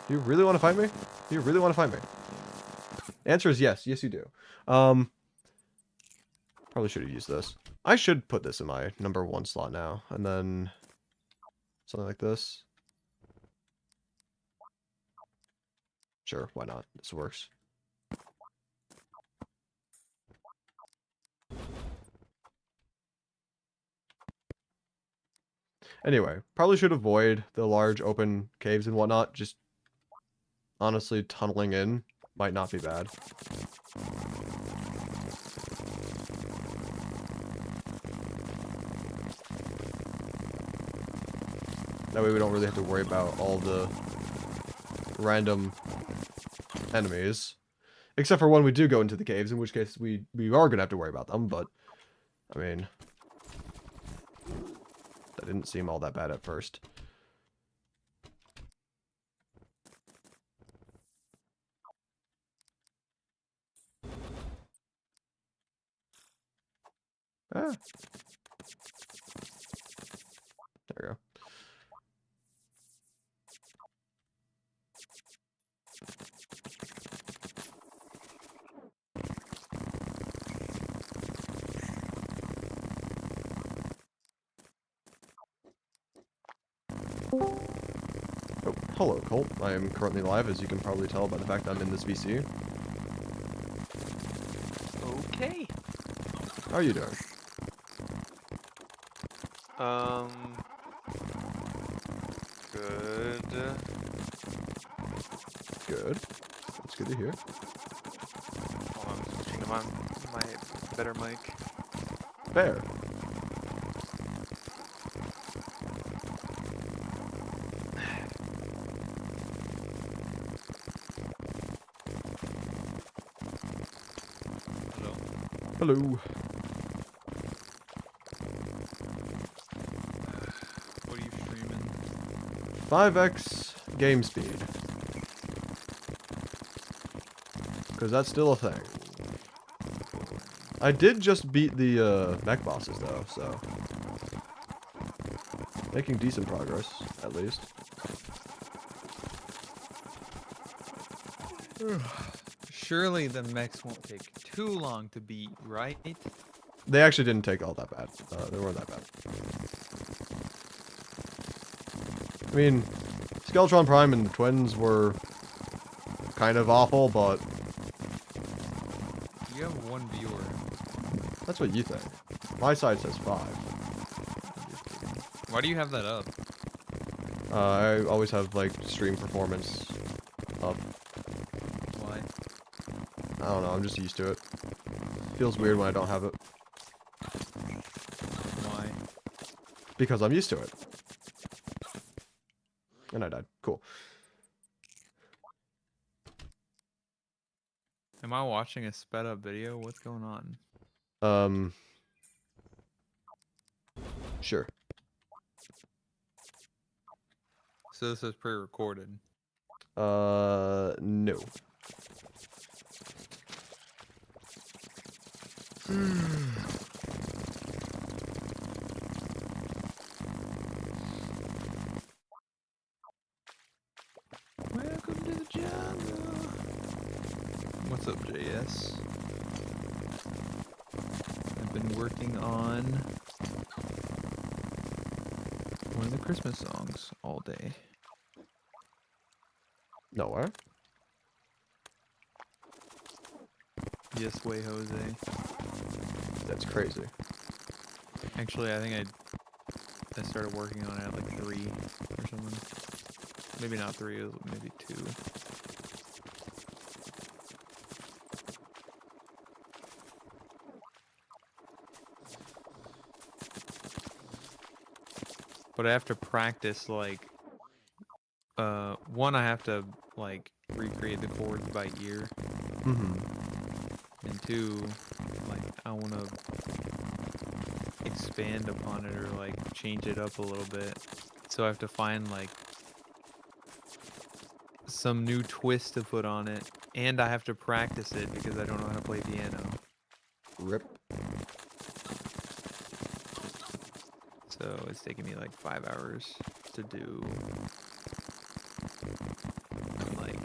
Do you really want to fight me? Do you really want to fight me? The answer is yes. Yes, you do. Probably should have used this. I should put this in my #1 slot now, and then something like this. Sure, why not? This works. Anyway, probably should avoid the large open caves and whatnot. Just honestly, tunneling in might not be bad. That way we don't really have to worry about all the random enemies. Except for when we do go into the caves, in which case we are going to have to worry about them, but, I mean, that didn't seem all that bad at first. Ah. There we go. Oh, hello, Colt. I am currently live, as you can probably tell by the fact I'm in this VC. Okay. How are you doing? Good. Good. That's good to hear. Hold on, I'm switching to my better mic. Fair. Hello. Hello. What are you streaming? 5x game speed. Because that's still a thing. I did just beat the mech bosses though, so making decent progress, at least. Surely the mechs won't take too long to beat, right? They actually didn't take all that bad. They weren't that bad. I mean, Skeletron Prime and the twins were kind of awful, but You have one viewer. that's what you think. My side says 5. Why do you have that up? I always have, like, stream performance up. Why? I don't know, I'm just used to it. Feels weird when I don't have it. Why? Because I'm used to it. And I died. Cool. Am I watching a sped up video? What's going on? Sure. So this is pre-recorded. No. Welcome to the jungle. What's up, JS? I've been working on one of the Christmas songs all day. Nowhere. Yes, way, Jose. That's crazy. Actually, I think I started working on it at like 3 or something. Maybe not 3, it was maybe 2. But I have to practice, like, one, I have to, like, recreate the chords by ear. Mm-hmm. And 2, like, I want to expand upon it or, like, change it up a little bit. So I have to find, like, some new twist to put on it. And I have to practice it because I don't know how to play piano. Rip. So it's taking me like 5 hours to do. like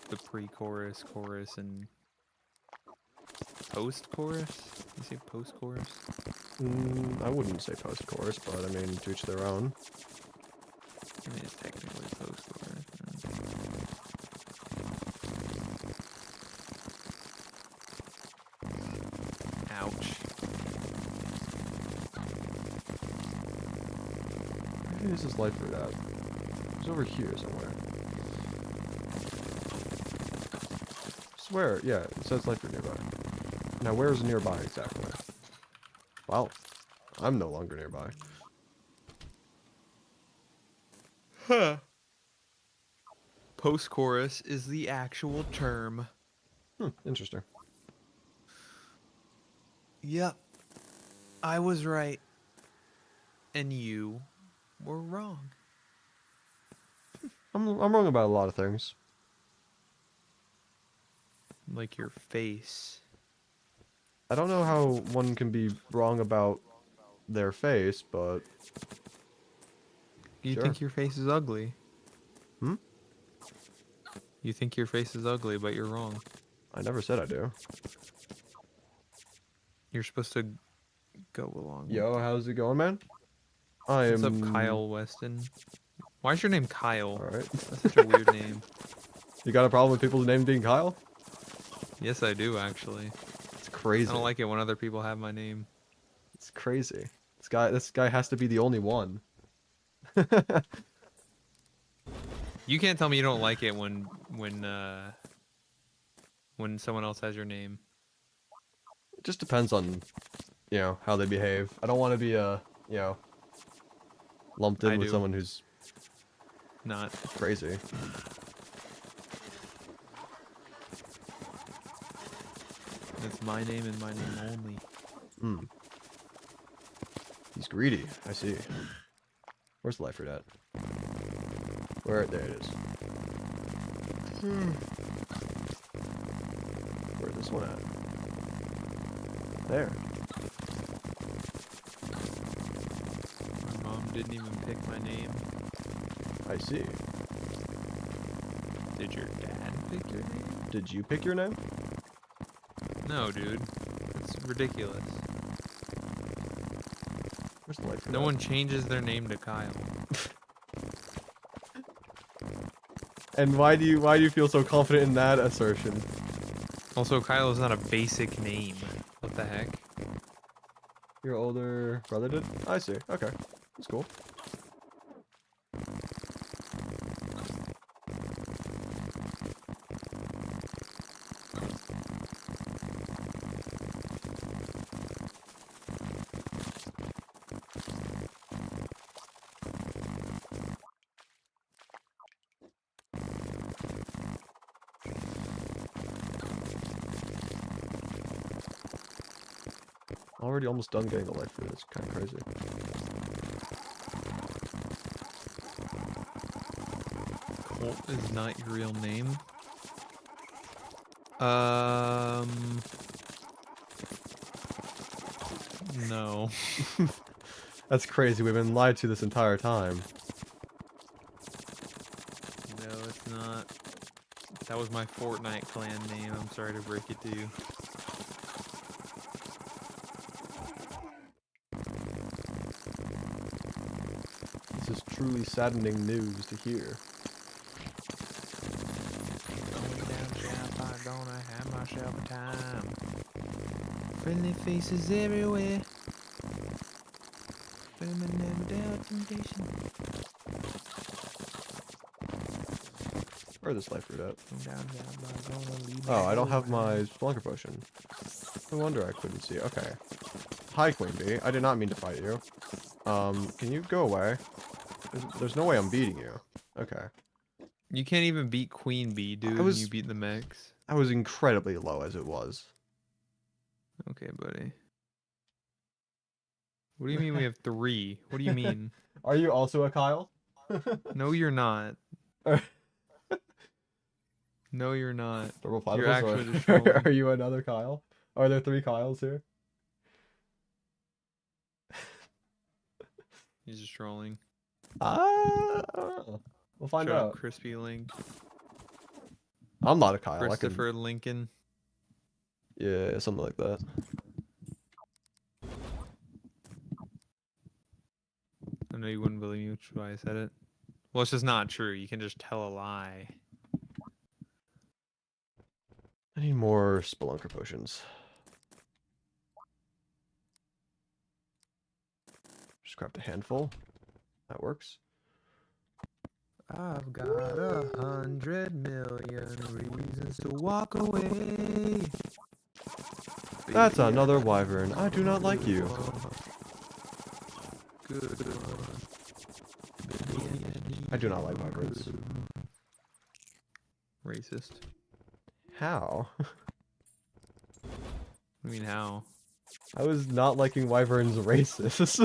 the pre-chorus, chorus, and post-chorus. You say post-chorus? I wouldn't say post-chorus, but I mean, to each their own. I mean, it's technically post-chorus. Ouch. Where is this light fruit at? It's over here somewhere. Swear, yeah, it says light fruit nearby. Now, where is nearby exactly? Well, I'm no longer nearby. Huh. Post-chorus is the actual term. Interesting. Yep. I was right. And you were wrong. I'm wrong about a lot of things. Like your face. I don't know how one can be wrong about their face, but You sure. think your face is ugly. Hmm? You think your face is ugly, but you're wrong. I never said I do. You're supposed to go along. Yo, how's it going, man? I What's am... up, Kyle Weston? Why is your name Kyle? Alright. That's such a weird name. You got a problem with people's name being Kyle? Yes, I do, actually. It's crazy. I don't like it when other people have my name. It's crazy. This guy has to be the only one. You can't tell me you don't like it when someone else has your name. It just depends on, you know, how they behave. I don't want to be, you know, lumped in I with do. someone who's Not. crazy. It's my name and my name only. Hmm. He's greedy. I see. Where's the life fruit at? Where? There it is. Where's this one at? There. My mom didn't even pick my name. I see. Did your dad pick your name? Did you pick your name? No, dude. That's ridiculous. Where's the life fruit No at? one changes their name to Kyle. And why do you feel so confident in that assertion? Also, Kyle is not a basic name. What the heck? Your older brother did? I see. Okay. That's cool. Already almost done getting the life fruit. It's kind of crazy. Colt is not your real name. No. That's crazy. We've been lied to this entire time. No, it's not. That was my Fortnite clan name. I'm sorry to break it to you. This is truly saddening news to hear. Going down south, I'm gonna have myself a time. Friendly faces everywhere. Women never doubt temptation. Where's this life fruit at? Going down south, I'm gonna leave Oh, I don't my have my home. Spelunker potion. No wonder I couldn't see. Okay. Hi, Queen Bee. I did not mean to fight you. Can you go away? There's no way I'm beating you. Okay. You can't even beat Queen Bee, dude. I was- You beat the Mechs. I was incredibly low as it was. Okay, buddy. What do you mean we have 3? What do you mean? Are you also a Kyle? No, you're not. Or- No, you're not. Purple You're platypus, actually just or trolling. are you another Kyle? Are there 3 Kyles here? He's just trolling. Ah, we'll find Shut up, out. Crispylink. I'm not a Kyle. I can, Christopher Lincoln. yeah, something like that. I know you wouldn't believe me, which is why I said it. Well, it's just not true. You can just tell a lie. I need more Spelunker potions. Just grabbed a handful. That works. I've got 100 million reasons to walk away. That's Baby, another I wyvern. I do not like you. Good one. I do not like wyverns. Racist. How? I mean, how? I was not liking wyverns racist.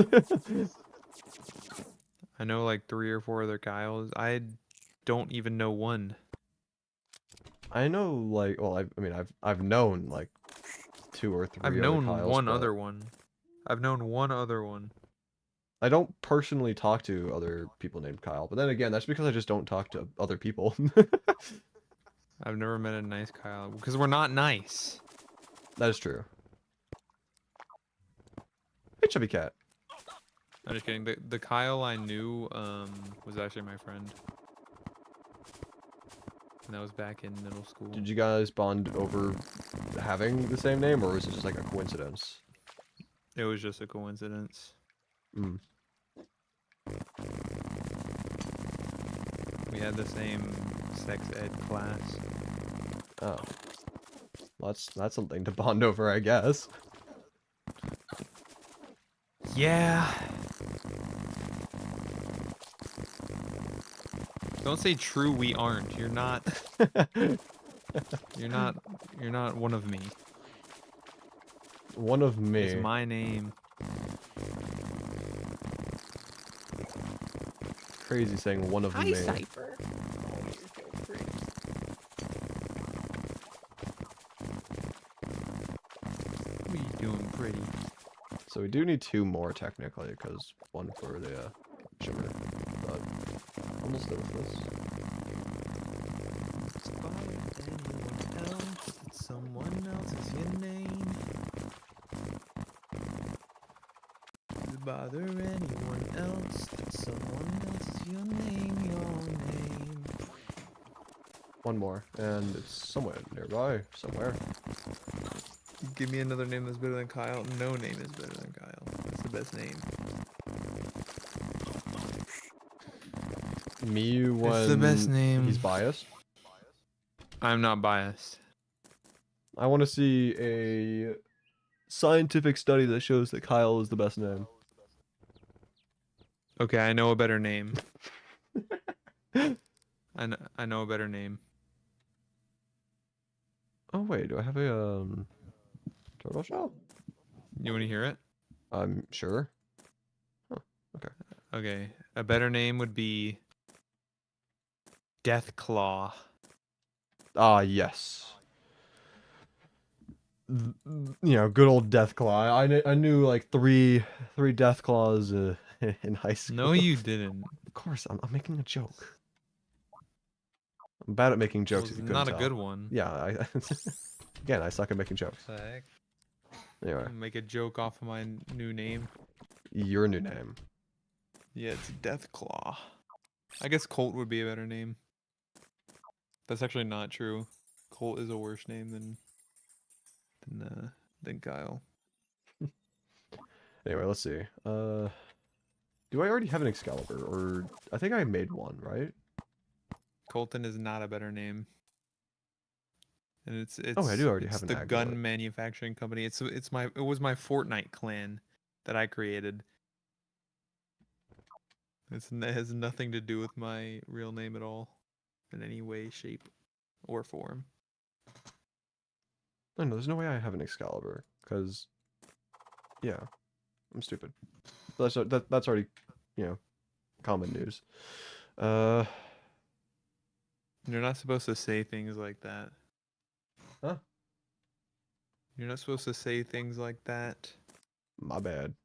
I know like 3 or 4 other Kyles. I don't even know one. I know, like, well, I mean, I've known like 2 or I've 3 other known Kyles, one but other one. I've known one other one. I don't personally talk to other people named Kyle. But then again, that's because I just don't talk to other people. I've never met a nice Kyle because we're not nice. That is true. Hey, chubby cat. I'm just kidding. The Kyle I knew was actually my friend. And that was back in middle school. Did you guys bond over having the same name, or was it just like a coincidence? It was just a coincidence. Mm. We had the same sex ed class. Oh. Well, that's something to bond over, I guess. Yeah. Don't say true we aren't. You're not you're not one of me. One of It's me. my name. Crazy saying one of me. Cypher. What are you doing, pretty? So we do need 2 more technically, because 1 for the sugar. But almost done with this. Someone else is your name. Does it bother anyone else that someone else is your name, your name? 1 more, and it's somewhere nearby, somewhere. Give me another name that's better than Kyle. No name is better than Kyle. That's the best name. Me when It's the best name. he's biased. I'm not biased. I want to see a scientific study that shows that Kyle is the best name. Okay, I know a better name. I know a better name. Oh wait, do I have a turtle shell? You want to hear it? I'm sure. Okay, a better name would be Deathclaw. Ah, yes. You know, good old Deathclaw. I knew like three Deathclaws in high school. No, you didn't. Of course, I'm making a joke. I'm bad at making Well, jokes, it's if you couldn't not a tell. good one. Yeah, again, I suck at making jokes. Heck? Anyway, Make a joke off of my new name. your new name. Yeah, it's Deathclaw. I guess Colt would be a better name. That's actually not true. Colt is a worse name than Kyle. Anyway, let's see. Do I already have an Excalibur, or I think I made one, right? Colton is not a better name. And it's Oh, I do already have an the gun Aglet. manufacturing company. It was my Fortnite clan that I created. It has nothing to do with my real name at all, in any way, shape, or form. Oh, no, there's no way I have an Excalibur, because, yeah, I'm stupid. That's already, you know, common news. You're not supposed to say things like that. Huh? You're not supposed to say things like that. My bad.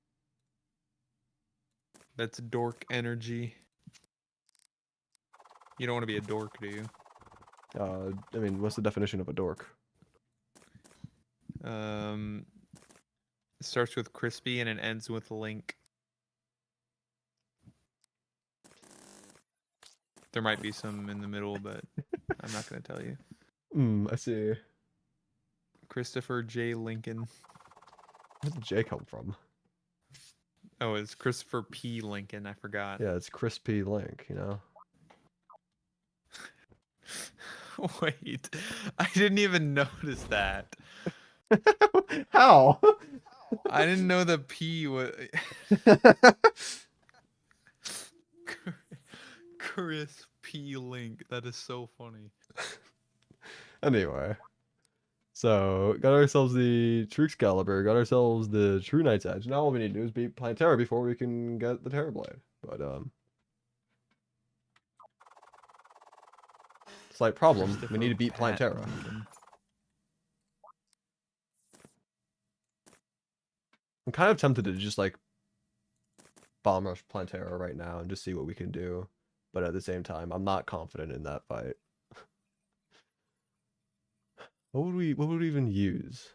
That's dork energy. You don't want to be a dork, do you? I mean, what's the definition of a dork? It starts with crispy and it ends with link. There might be some in the middle, but I'm not going to tell you. I see. Christopher J. Lincoln. Where did J come from? Oh, it's Christopher P. Lincoln. I forgot. Yeah, it's Crispylink, you know? Wait, I didn't even notice that. How? I didn't know the P was Chris P. Link. That is so funny. Anyway. So, got ourselves the True Excalibur, got ourselves the True Knight's Edge. Now all we need to do is beat Plantera before we can get the Terrorblade. But, slight problem, we need to beat Plantera. I'm kind of tempted to just, like, bomb rush Plantera right now and just see what we can do. But at the same time, I'm not confident in that fight. What would we even use?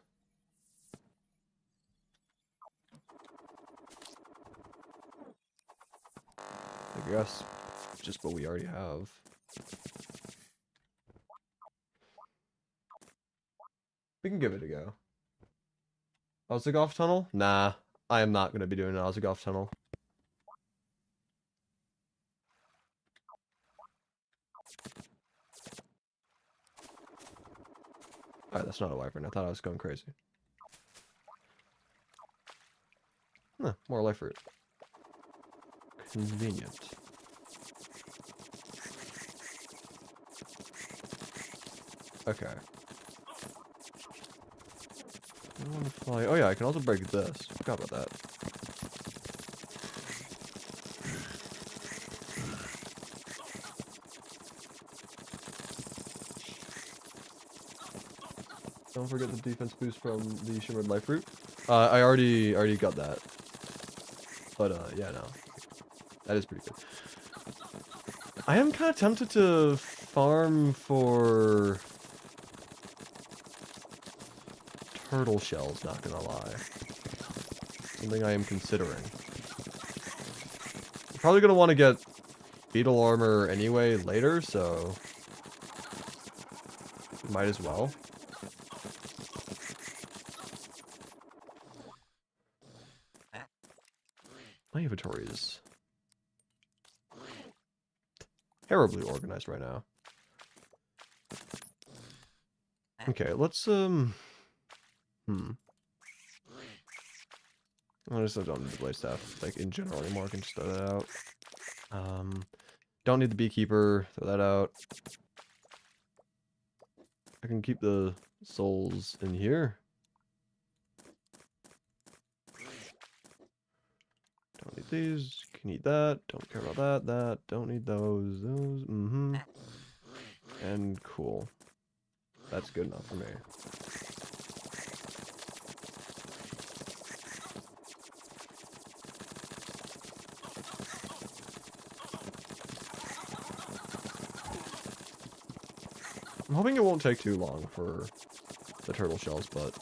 I guess just what we already have. We can give it a go. Ozagov Tunnel? Nah, I am not going to be doing an Ozagov Tunnel. Alright, that's not a wyvern. I thought I was going crazy. Huh, more life root. Convenient. Okay. I want to fly. Oh yeah, I can also break this. Forgot about that. Don't forget the defense boost from the Shimmered Life Root. I already got that. But yeah, no. That is pretty good. I am kind of tempted to farm for turtle shells, not gonna lie. Something I am considering. I'm probably gonna want to get beetle armor anyway later, so might as well. My inventory is terribly organized right now. Okay, let's I just don't need the blade staff, like in general anymore. I can just throw that out. Don't need the beekeeper, throw that out. I can keep the souls in here. Don't need these, can eat that, don't care about that, don't need those, and cool. That's good enough for me. I'm hoping it won't take too long for the turtle shells, but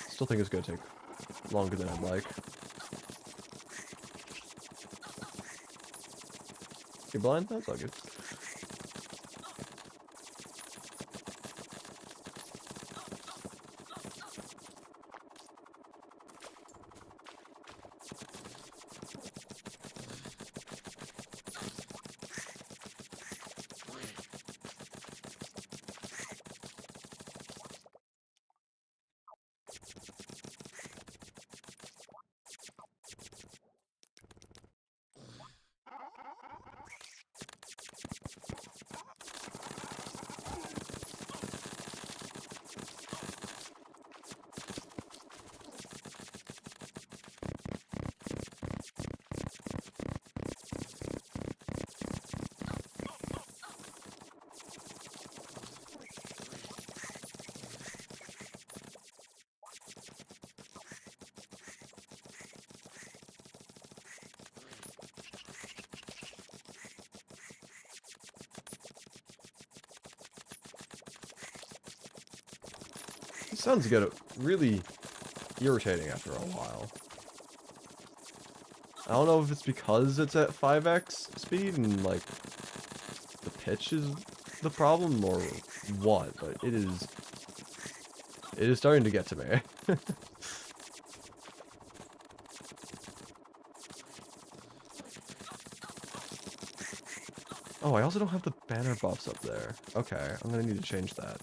still think it's gonna take longer than I'd like. You blind? That's all good. It sounds get really irritating after a while. I don't know if it's because it's at 5x speed and like the pitch is the problem or what, but it is starting to get to me. Oh, I also don't have the banner buffs up there. Okay, I'm gonna need to change that.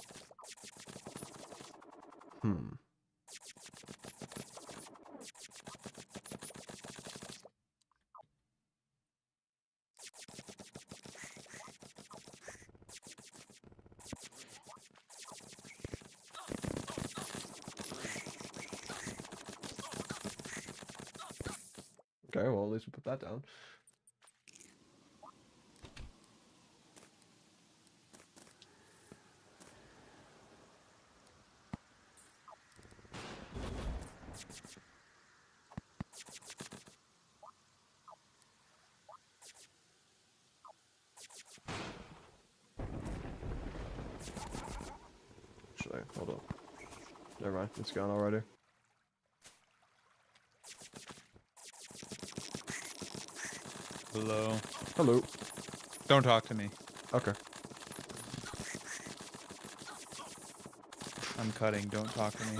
Okay, well, at least we put that down. Actually, hold on. Never mind, it's gone already. Hello. Hello. Don't talk to me. Okay. I'm cutting. Don't talk to me.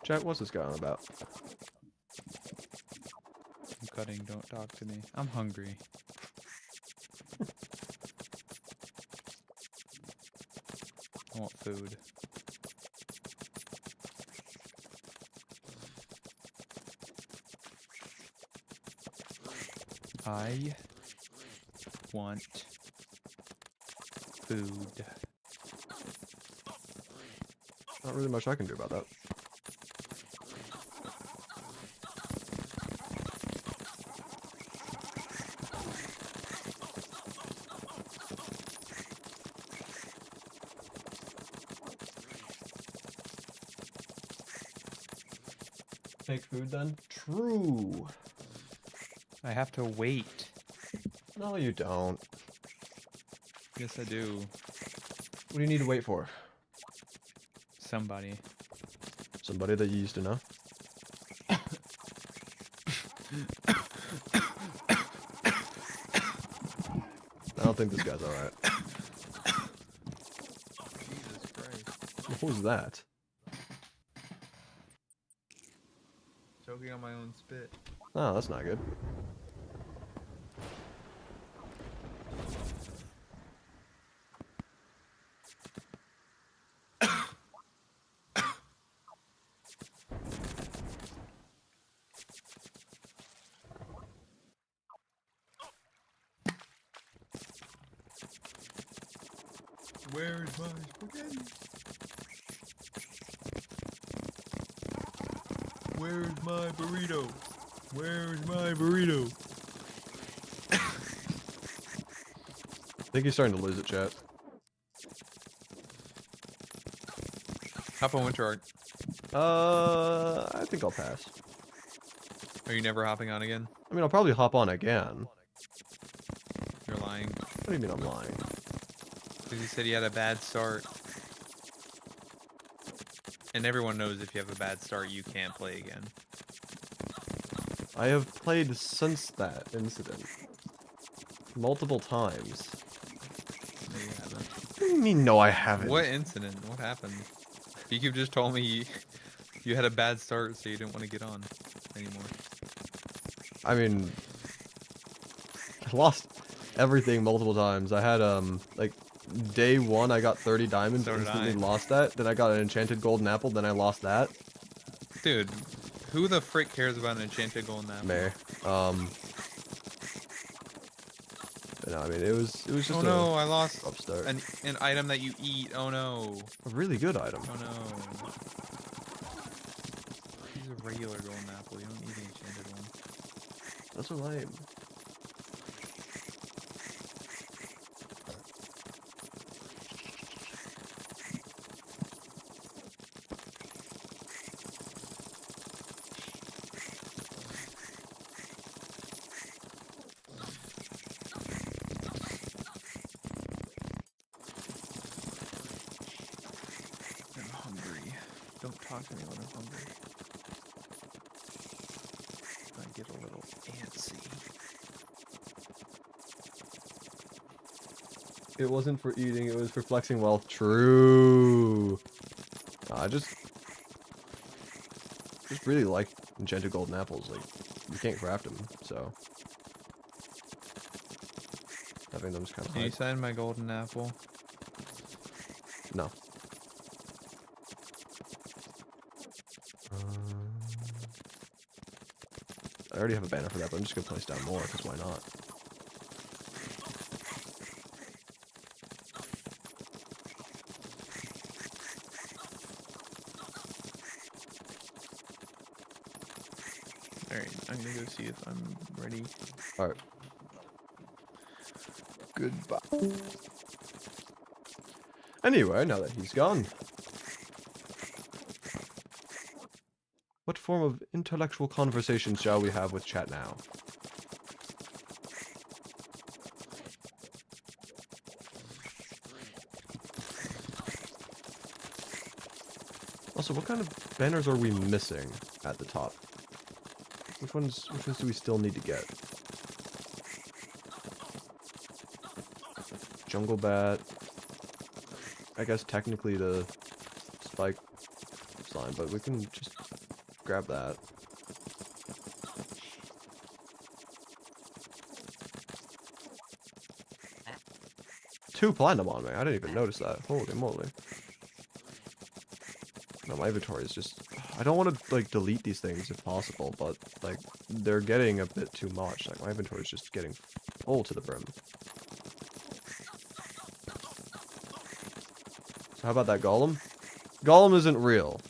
Chat, what's this guy on about? I'm cutting. Don't talk to me. I'm hungry. I want food. I want food. Not really much I can do about that. Take food then? True. I have to wait. No, you don't. Yes, I do. What do you need to wait for? Somebody. Somebody that you used to know? I don't think this guy's alright. Jesus Christ. What was that? Choking on my own spit. Oh, that's not good. Where's my spaghetti? Where's my burrito? Where's my burrito? I think he's starting to lose it, chat. Hop on Winter Art. I think I'll pass. Are you never hopping on again? I mean, I'll probably hop on again. You're lying. What do you mean I'm lying? Because you said you had a bad start. And everyone knows if you have a bad start, you can't play again. I have played since that incident. Multiple times. No, you haven't. What do you mean, no, I haven't? What incident? What happened? You just told me you had a bad start, so you didn't want to get on anymore. I mean, I lost everything multiple times. I had, like, day one, I got 30 diamonds, So did instantly I. lost that. Then I got an enchanted golden apple, then I lost that. Dude, who the frick cares about an enchanted golden apple? Meh. But no, I mean, it was just Oh no, I lost rough start. an item that you eat. Oh no. A really good item. Oh no. Use a regular golden apple. You don't need an enchanted one. That's so lame. Don't talk to me when I'm hungry. I get a little antsy. It wasn't for eating, it was for flexing wealth. True. I just really like enchanted golden apples. Like, you can't craft them, so having them is kind of Can you hard. sign my golden apple? No. I already have a banner for that, but I'm just gonna place down more, because why not? Alright, I'm gonna go see if I'm ready. Alright. Goodbye. Anyway, now that he's gone. What form of intellectual conversation shall we have with chat now? Also, what kind of banners are we missing at the top? Which ones do we still need to get? Jungle Bat. I guess technically the spike slime, but we can just grab that. Two platinum on me. I didn't even notice that. Holy moly. No, my inventory is just... I don't want to, like, delete these things if possible, but, like, they're getting a bit too much. Like, my inventory is just getting full to the brim. So how about that golem? Golem isn't real.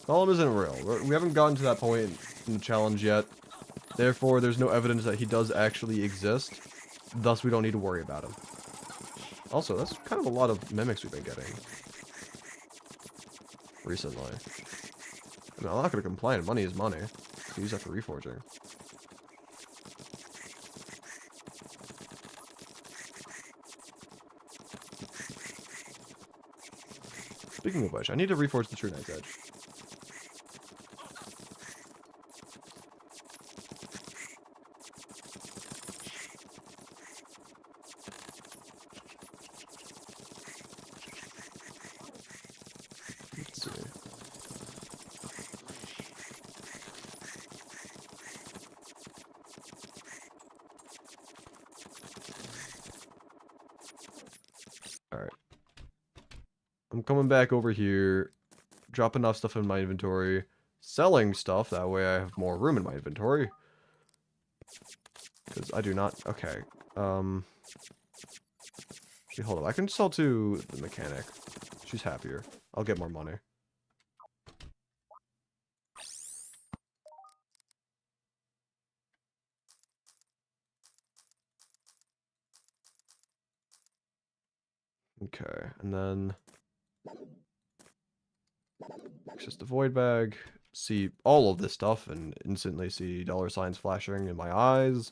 Golem isn't real. We haven't gotten to that point in the challenge yet. Therefore, there's no evidence that he does actually exist. Thus, we don't need to worry about him. Also, that's kind of a lot of mimics we've been getting recently. I mean, I'm not going to complain. Money is money. So use that for reforging. Speaking of which, I need to reforge the True Knight's Edge. Let's see. Alright. I'm coming back over here, drop enough stuff in my inventory, selling stuff, that way I have more room in my inventory. Because I do not... Okay. Actually, hold on. I can sell to the mechanic. She's happier. I'll get more money. Okay, and then... access the void bag. See all of this stuff and instantly see dollar signs flashing in my eyes.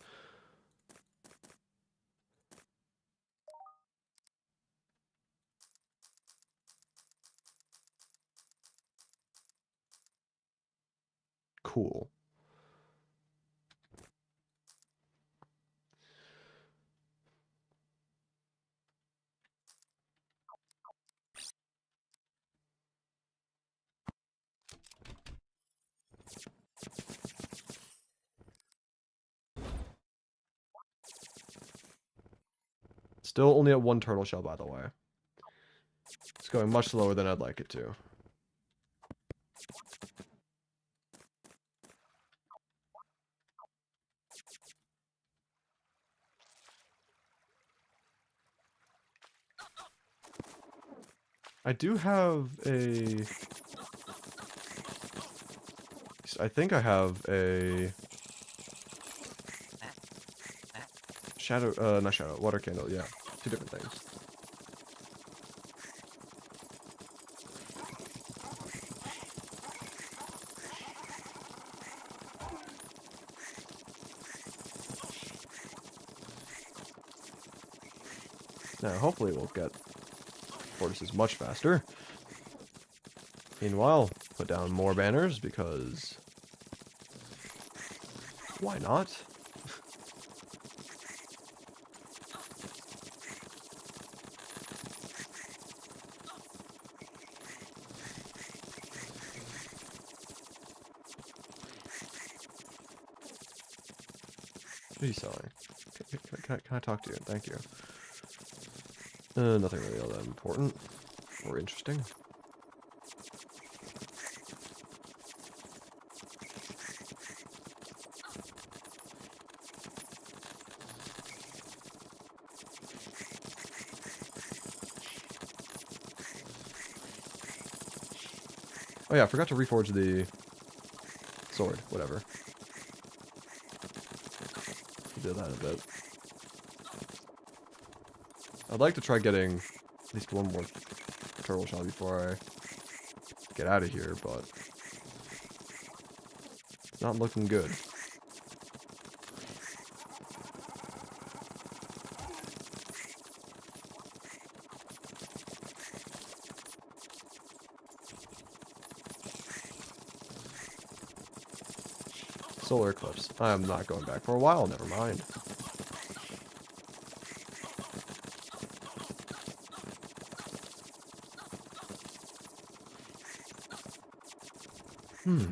Cool. Still only at 1 turtle shell, by the way. It's going much slower than I'd like it to. I do have a... I think I have a... Shadow, not shadow, water candle, yeah. 2 different things. Now, hopefully we'll get tortoises much faster. Meanwhile, put down more banners because why not? What are you selling? Can I talk to you? Thank you. Nothing really all that important or interesting. Oh yeah, I forgot to reforge the sword, whatever. Do that in a bit. I'd like to try getting at least one more turtle shell before I get out of here, but it's not looking good. Solar eclipse. I'm not going back for a while, never mind. Hmm.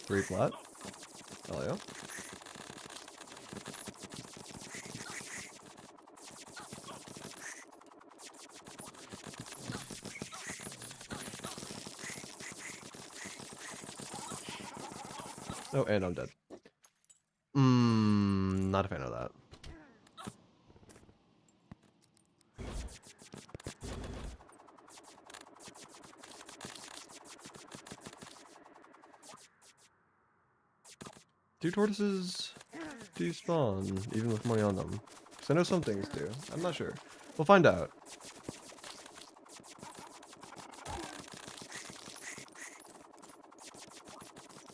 Three flat. Hell yeah. Oh, and I'm dead. Not a fan of that. Do tortoises despawn, even with money on them? Because I know some things do. I'm not sure. We'll find out.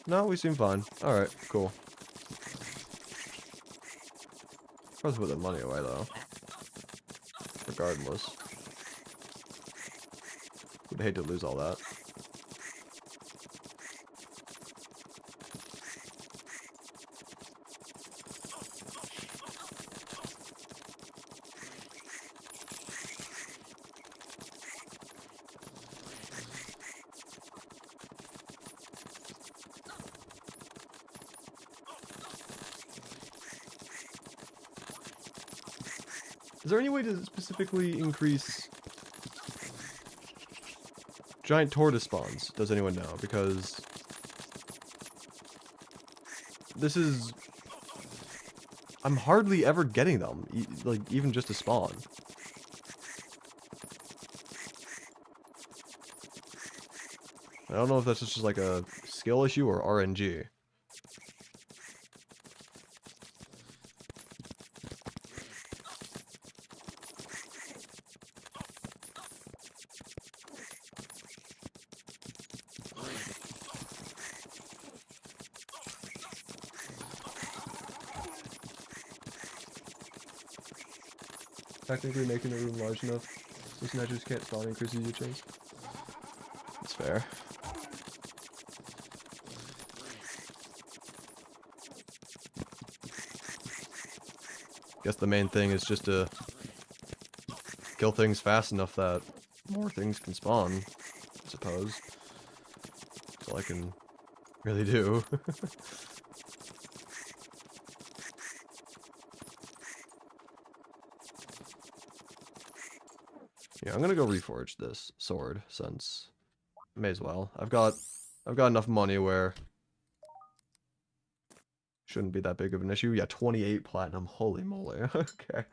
No, we seem fine. Alright, cool. Probably put the money away, though. Regardless. Would hate to lose all that. Is there any way to specifically increase giant tortoise spawns? Does anyone know? Because this is... I'm hardly ever getting them, like, even just to spawn. I don't know if that's just like a skill issue or RNG. Technically making the room large enough so snatchers can't spawn increases your chance. That's fair. Guess the main thing is just to kill things fast enough that more things can spawn, I suppose. That's all I can really do. Yeah, I'm gonna go reforge this sword since may as well. I've got enough money where shouldn't be that big of an issue. Yeah, 28 platinum. Holy moly. Okay.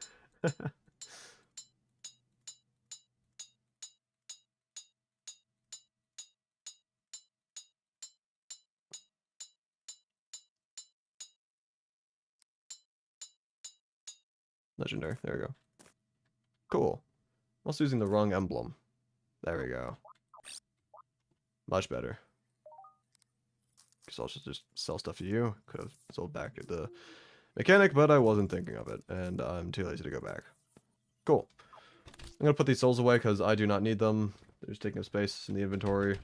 Legendary. There we go. Cool. I'm also using the wrong emblem. There we go. Much better. Because I'll just sell stuff to you. Could have sold back at the mechanic, but I wasn't thinking of it. And I'm too lazy to go back. Cool. I'm going to put these souls away because I do not need them. They're just taking up space in the inventory.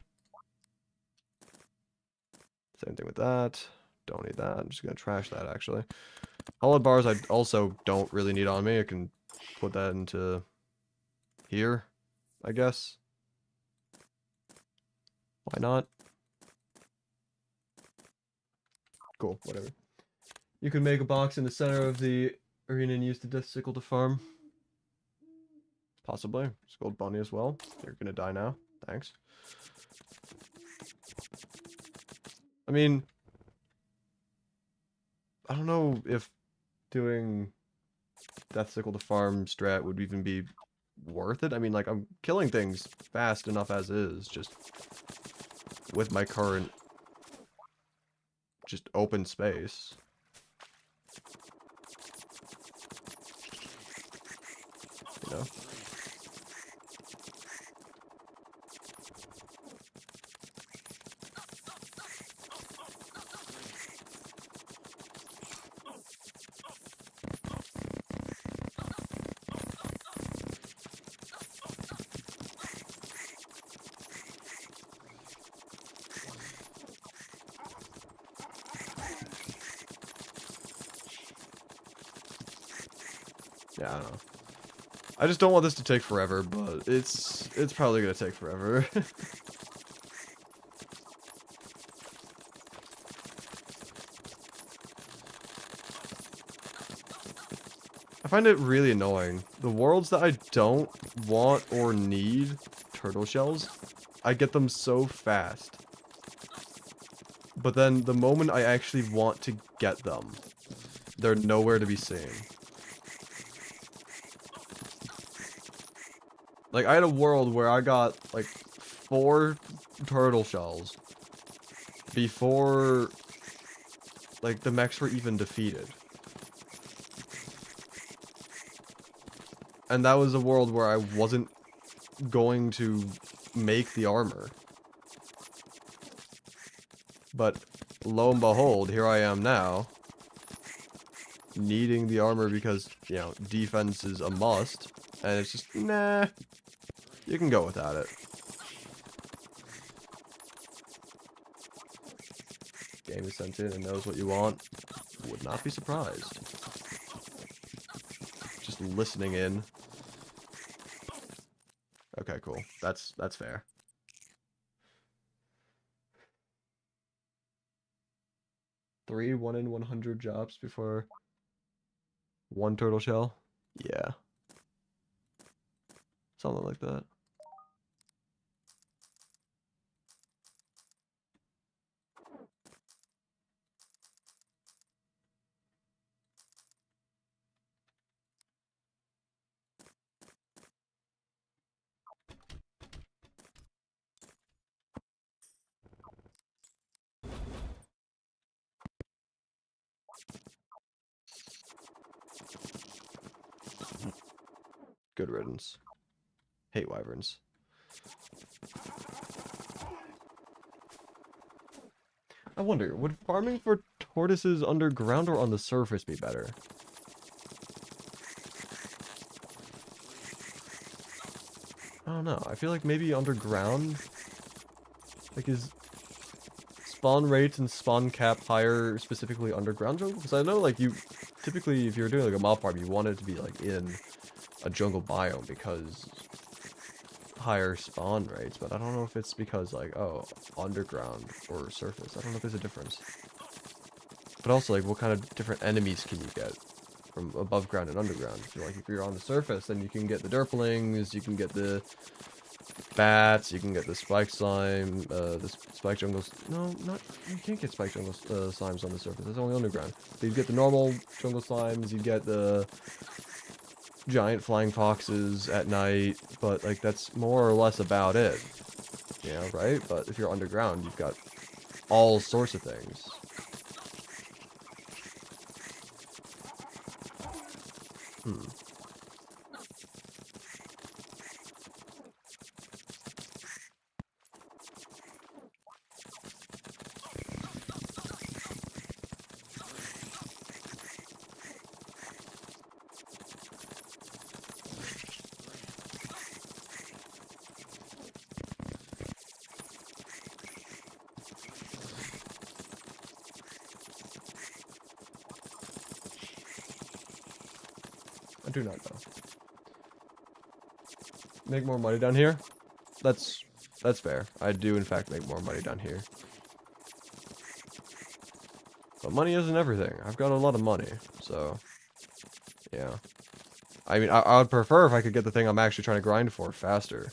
Same thing with that. Don't need that. I'm just going to trash that, actually. Hollowed bars I also don't really need on me. I can put that into here, I guess. Why not? Cool, whatever. You can make a box in the center of the arena and use the death sickle to farm. Possibly. Gold bunny as well. You're gonna die now. Thanks. I mean, I don't know if doing death sickle to farm strat would even be worth it. I mean, like, I'm killing things fast enough as is, just with my current just open space. You know? Yeah, I don't know. I just don't want this to take forever, but it's probably gonna take forever. I find it really annoying. The worlds that I don't want or need turtle shells, I get them so fast. But then the moment I actually want to get them, they're nowhere to be seen. Like, I had a world where I got, like, 4 turtle shells before, like, the mechs were even defeated. And that was a world where I wasn't going to make the armor. But, lo and behold, here I am now, needing the armor because, you know, defense is a must. And it's just, nah, you can go without it. Game is sentient and knows what you want. Would not be surprised. Just listening in. Okay, cool. That's fair. Three 1 in 100 jobs before 1 turtle shell? Yeah. Something like that. Good riddance. Hate wyverns. I wonder, would farming for tortoises underground or on the surface be better? I don't know. I feel like maybe underground, like, is spawn rates and spawn cap higher specifically underground jungle? Because I know, like, you typically, if you're doing like a mob farm, you want it to be like in a jungle biome because higher spawn rates, but I don't know if it's because, like, oh, underground or surface. I don't know if there's a difference. But also, like, what kind of different enemies can you get from above ground and underground? I feel like if you're on the surface, then you can get the derplings, you can get the bats, you can get the spike slime, the spike jungles. No, not, you can't get spike jungle slimes on the surface. That's only underground. But you get the normal jungle slimes, you get the giant flying foxes at night, but, like, that's more or less about it. You know, right? But if you're underground, you've got all sorts of things. I do not know. Make more money down here? That's fair. I do in fact make more money down here. But money isn't everything. I've got a lot of money, so yeah. I mean, I would prefer if I could get the thing I'm actually trying to grind for faster.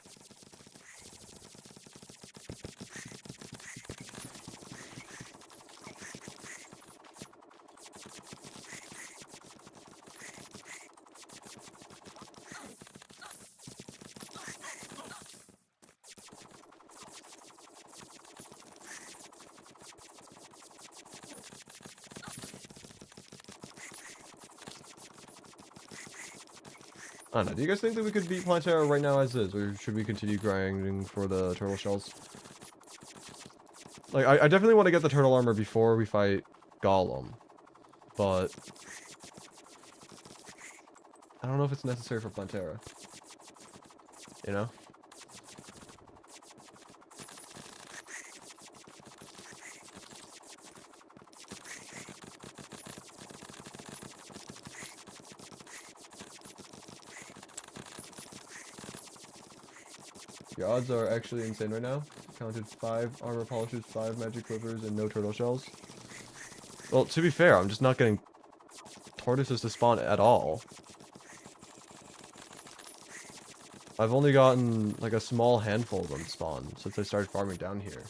I don't know. Do you guys think that we could beat Plantera right now as is, or should we continue grinding for the turtle shells? Like, I definitely want to get the turtle armor before we fight Golem, but I don't know if it's necessary for Plantera. You know? Your odds are actually insane right now. Counted 5 armor polishes, 5 magic quivers, and no turtle shells. Well, to be fair, I'm just not getting tortoises to spawn at all. I've only gotten like a small handful of them spawn since I started farming down here.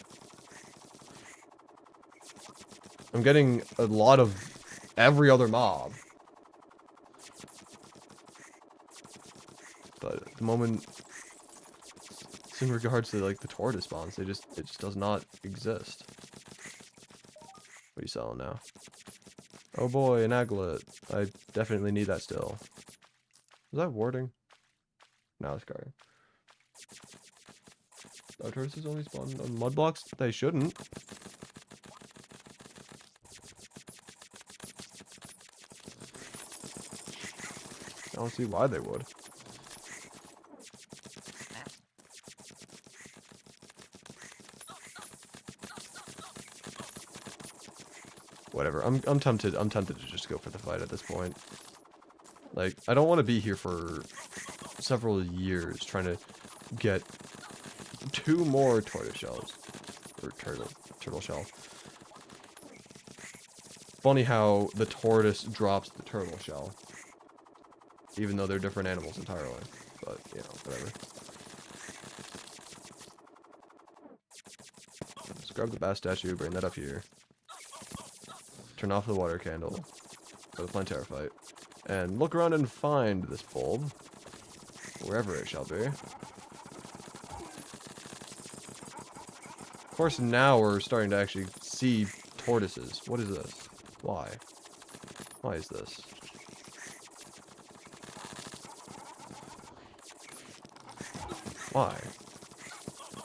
I'm getting a lot of every other mob. But at the moment, in regards to like the tortoise spawns, it just does not exist. What are you selling now? Oh boy, an aglet. I definitely need that still. Is that warding? No, it's guarding. Our tortoises only spawn on mud blocks? They shouldn't. I don't see why they would. Whatever. I'm tempted to just go for the fight at this point. Like, I don't want to be here for several years trying to get 2 more tortoise shells. Or turtle shell. Funny how the tortoise drops the turtle shell. Even though they're different animals entirely. But, you know, whatever. Let's grab the bass statue, bring that up here. Turn off the water candle for the Plantera fight. And look around and find this bulb. Wherever it shall be. Of course, now we're starting to actually see tortoises. What is this? Why? Why is this? Why?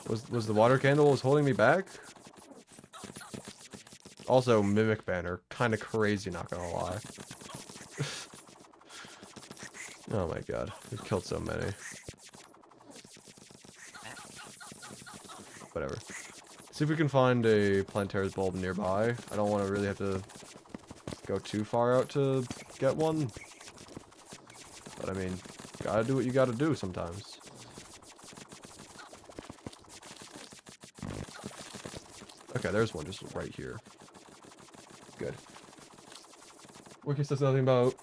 Was the water candle holding me back? Also, Mimic banner. Kinda crazy, not gonna lie. Oh my god. We've killed so many. Whatever. See if we can find a Plantera's bulb nearby. I don't want to really have to go too far out to get one. But I mean, gotta do what you gotta do sometimes. Okay, there's one just right here. Good. Wiki says nothing about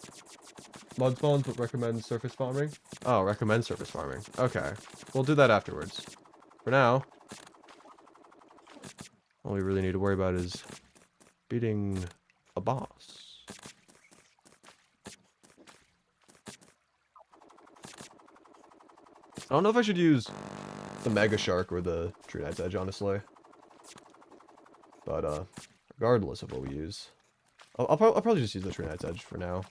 mud spawns, but recommends surface farming. Oh, recommend surface farming. Okay. We'll do that afterwards. For now, all we really need to worry about is beating a boss. I don't know if I should use the Mega Shark or the Tree Knight's Edge, honestly. But, regardless of what we use, I'll probably just use the Tree Knight's Edge for now.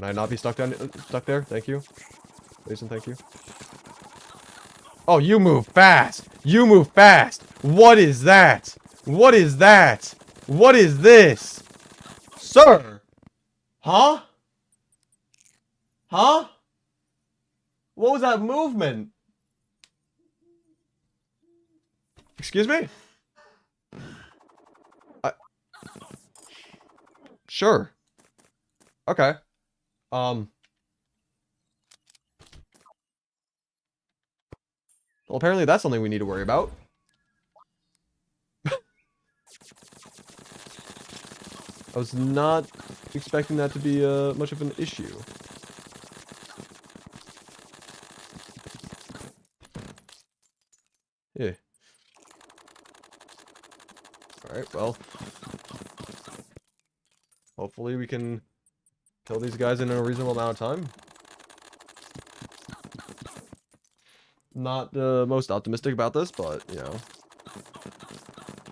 Can I not be stuck there? Thank you. Please and thank you. Oh, you move fast! You move fast! What is that? What is that? What is this? Sir! Huh? Huh? What was that movement? Excuse me? Sure. Okay. Well, apparently that's something we need to worry about. I was not expecting that to be much of an issue. Yeah. Alright, well. Hopefully we can kill these guys in a reasonable amount of time. Not the most optimistic about this, but, you know.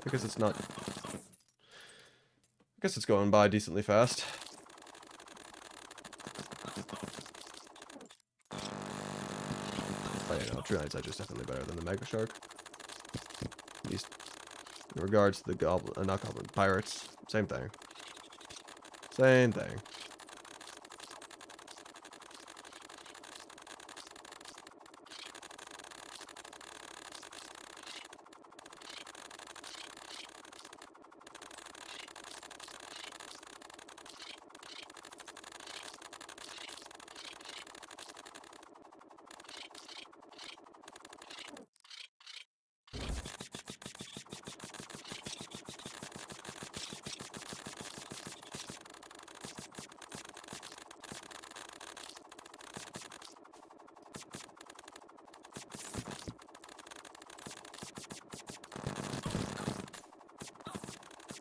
I guess it's not... I guess it's going by decently fast. But, you know, True Knight's Edge is definitely better than the Mega Shark. At least in regards to the Goblin... not Goblin, Pirates. Same thing. Same thing.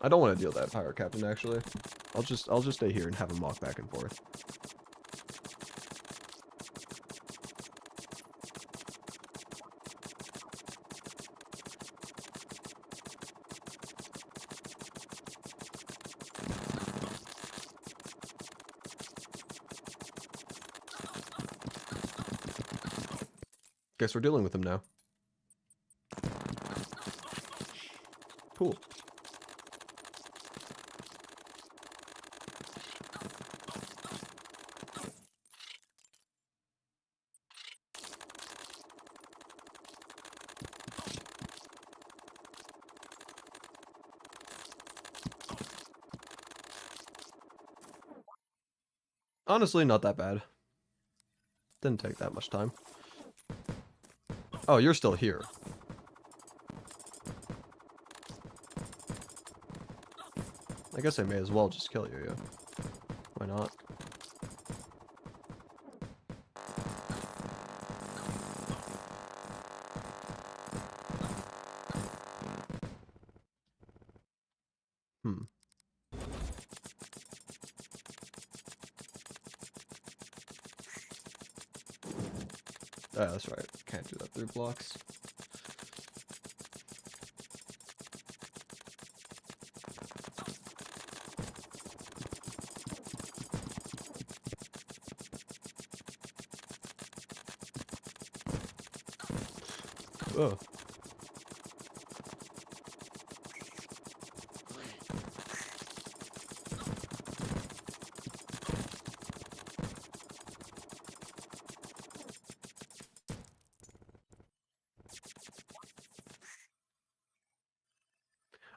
I don't want to deal that pirate captain actually. I'll just stay here and have him walk back and forth. Guess we're dealing with him now. Cool. Honestly, not that bad. Didn't take that much time. Oh, you're still here. I guess I may as well just kill you, yeah. Why not? Hmm. Ah, that's right. Can't do that through blocks. Oh.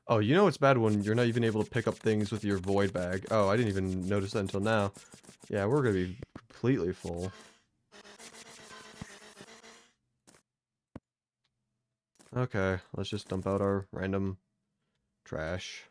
Oh, you know it's bad when you're not even able to pick up things with your void bag. Oh, I didn't even notice that until now. Yeah, we're gonna be completely full. Okay, let's just dump out our random trash.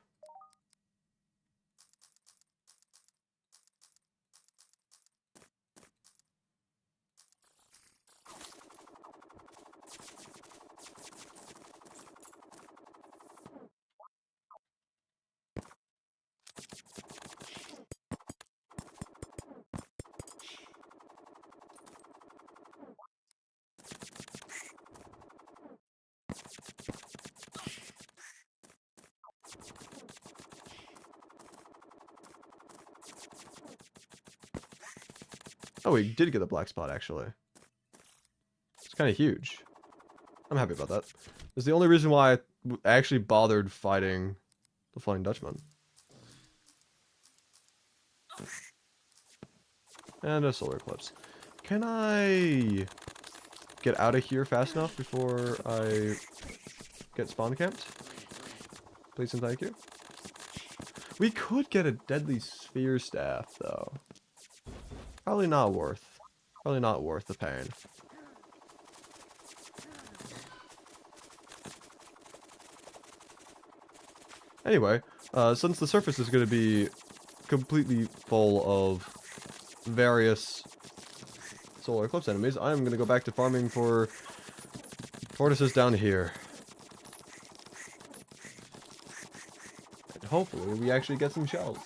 Oh, we did get a black spot, actually. It's kind of huge. I'm happy about that. It's the only reason why I actually bothered fighting the Flying Dutchman. And a solar eclipse. Can I get out of here fast enough before I get spawn camped? Please and thank you. We could get a deadly sphere staff, though. Probably not worth the pain. Anyway, since the surface is going to be completely full of various solar eclipse enemies, I'm going to go back to farming for tortoises down here. And hopefully we actually get some shells.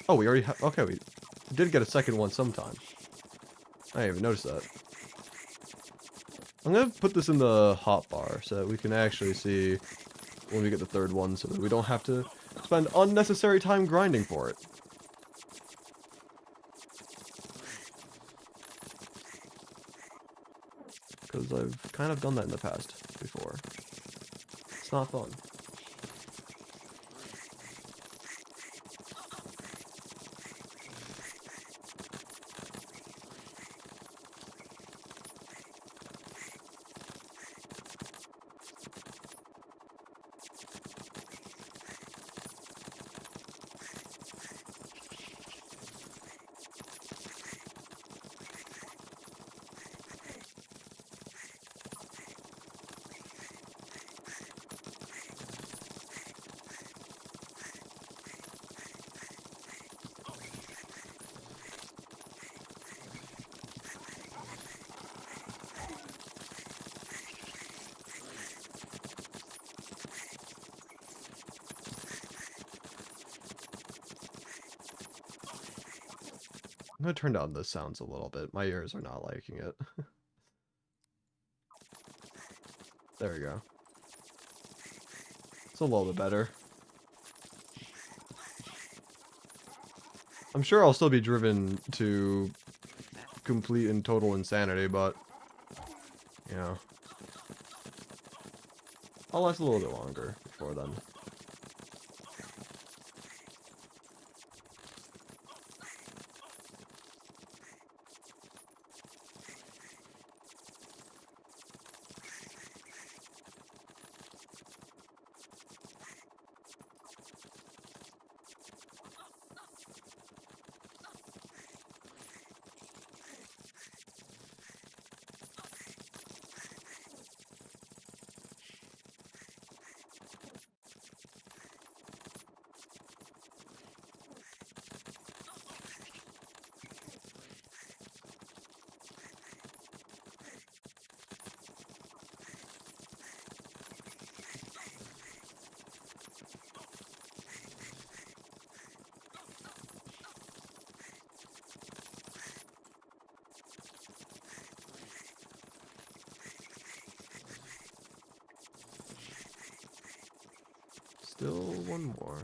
Oh, we already have... Okay, we did get a second one sometime. I didn't even notice that. I'm going to put this in the hotbar so that we can actually see when we get the third one so that we don't have to spend unnecessary time grinding for it. Because I've kind of done that in the past before. It's not fun. I'm going to turn down the sounds a little bit. My ears are not liking it. There we go. It's a little bit better. I'm sure I'll still be driven to complete and total insanity, but, you know, I'll last a little bit longer before then. Still one more.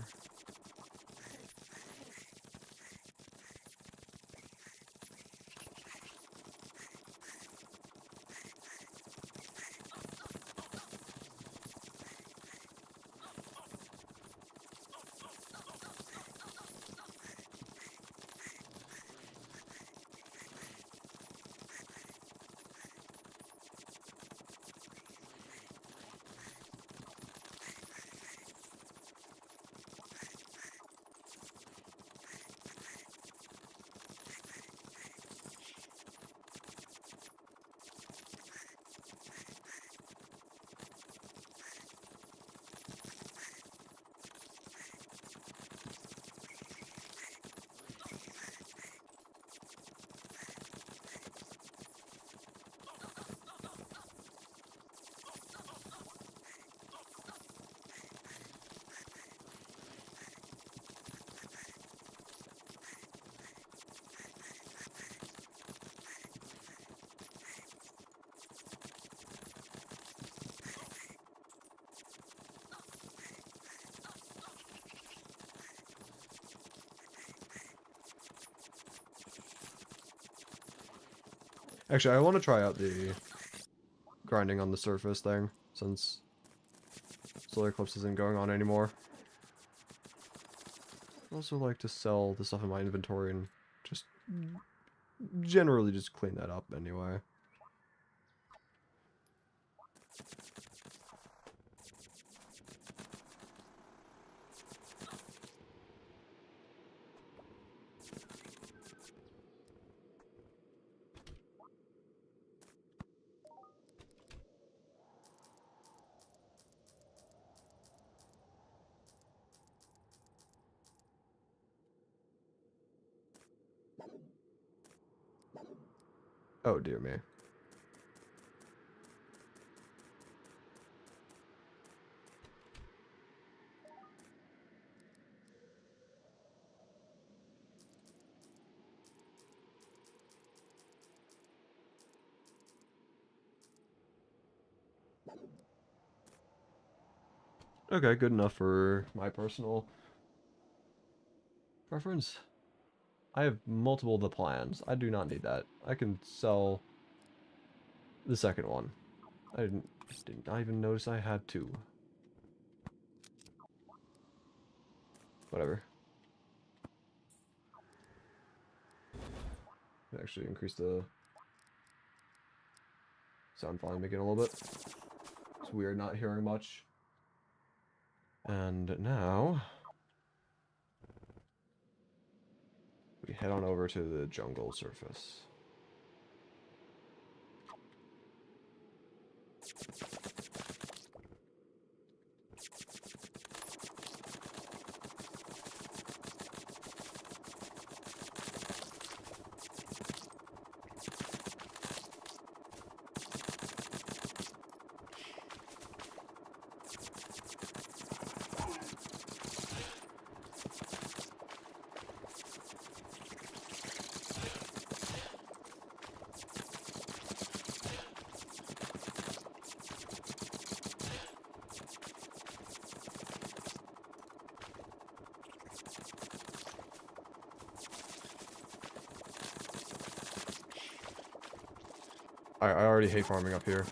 Actually, I want to try out the grinding on the surface thing, since solar eclipse isn't going on anymore. I also like to sell the stuff in my inventory and just generally just clean that up anyway. Oh dear me. Okay, good enough for my personal preference. I have multiple of the plans. I do not need that. I can sell the second one. I did not even notice I had two. Whatever. Actually increase the sound volume again a little bit. It's weird not hearing much. And now we head on over to the jungle surface. I already hate farming up here.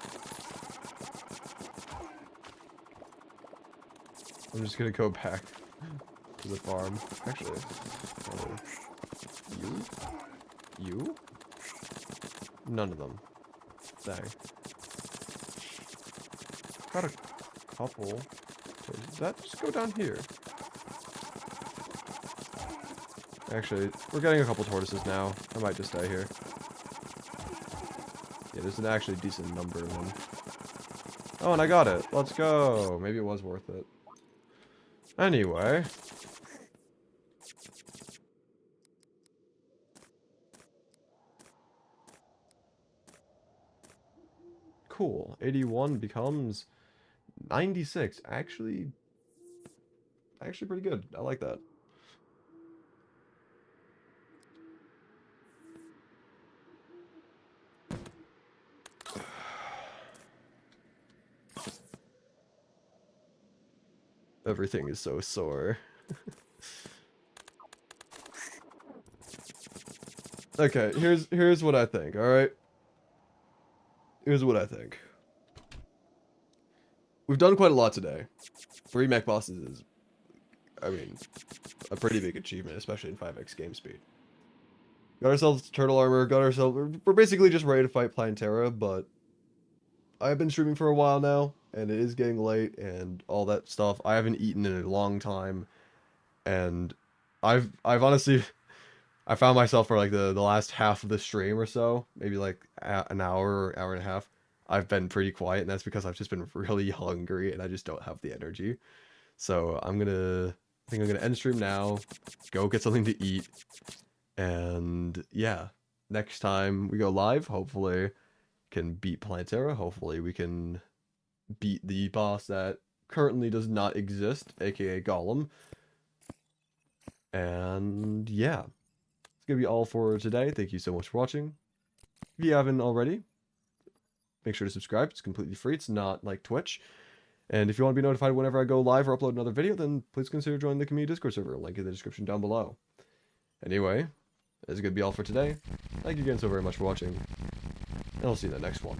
I'm just gonna go back to the farm. Actually, you? None of them. Dang. Got a couple. Does that just go down here? Actually, we're getting a couple tortoises now. I might just stay here. Yeah, there's an actually decent number of them. Oh, and I got it. Let's go. Maybe it was worth it. Anyway. Cool. 81 becomes 96. Actually pretty good. I like that. Everything is so sore. Okay, here's what I think, alright? Here's what I think. We've done quite a lot today. 3 mech bosses is, I mean, a pretty big achievement, especially in 5x game speed. Got ourselves turtle armor, we're basically just ready to fight Plantera, but I've been streaming for a while now, and it is getting late and all that stuff. I haven't eaten in a long time, and I've honestly, I found myself for like the last half of the stream or so, maybe like an hour or hour and a half, I've been pretty quiet, and that's because I've just been really hungry and I just don't have the energy. So I think I'm gonna end stream now, go get something to eat, and yeah, next time we go live, hopefully can beat Plantera. Hopefully we can beat the boss that currently does not exist, aka Golem. And yeah, it's gonna be all for today. Thank you so much for watching. If you haven't already, make sure to subscribe. It's completely free. It's not like Twitch. And if you want to be notified whenever I go live or upload another video, then please consider joining the community Discord server. Link in the description down below. Anyway, that's gonna be all for today. Thank you again so very much for watching. and I'll see you in the next one.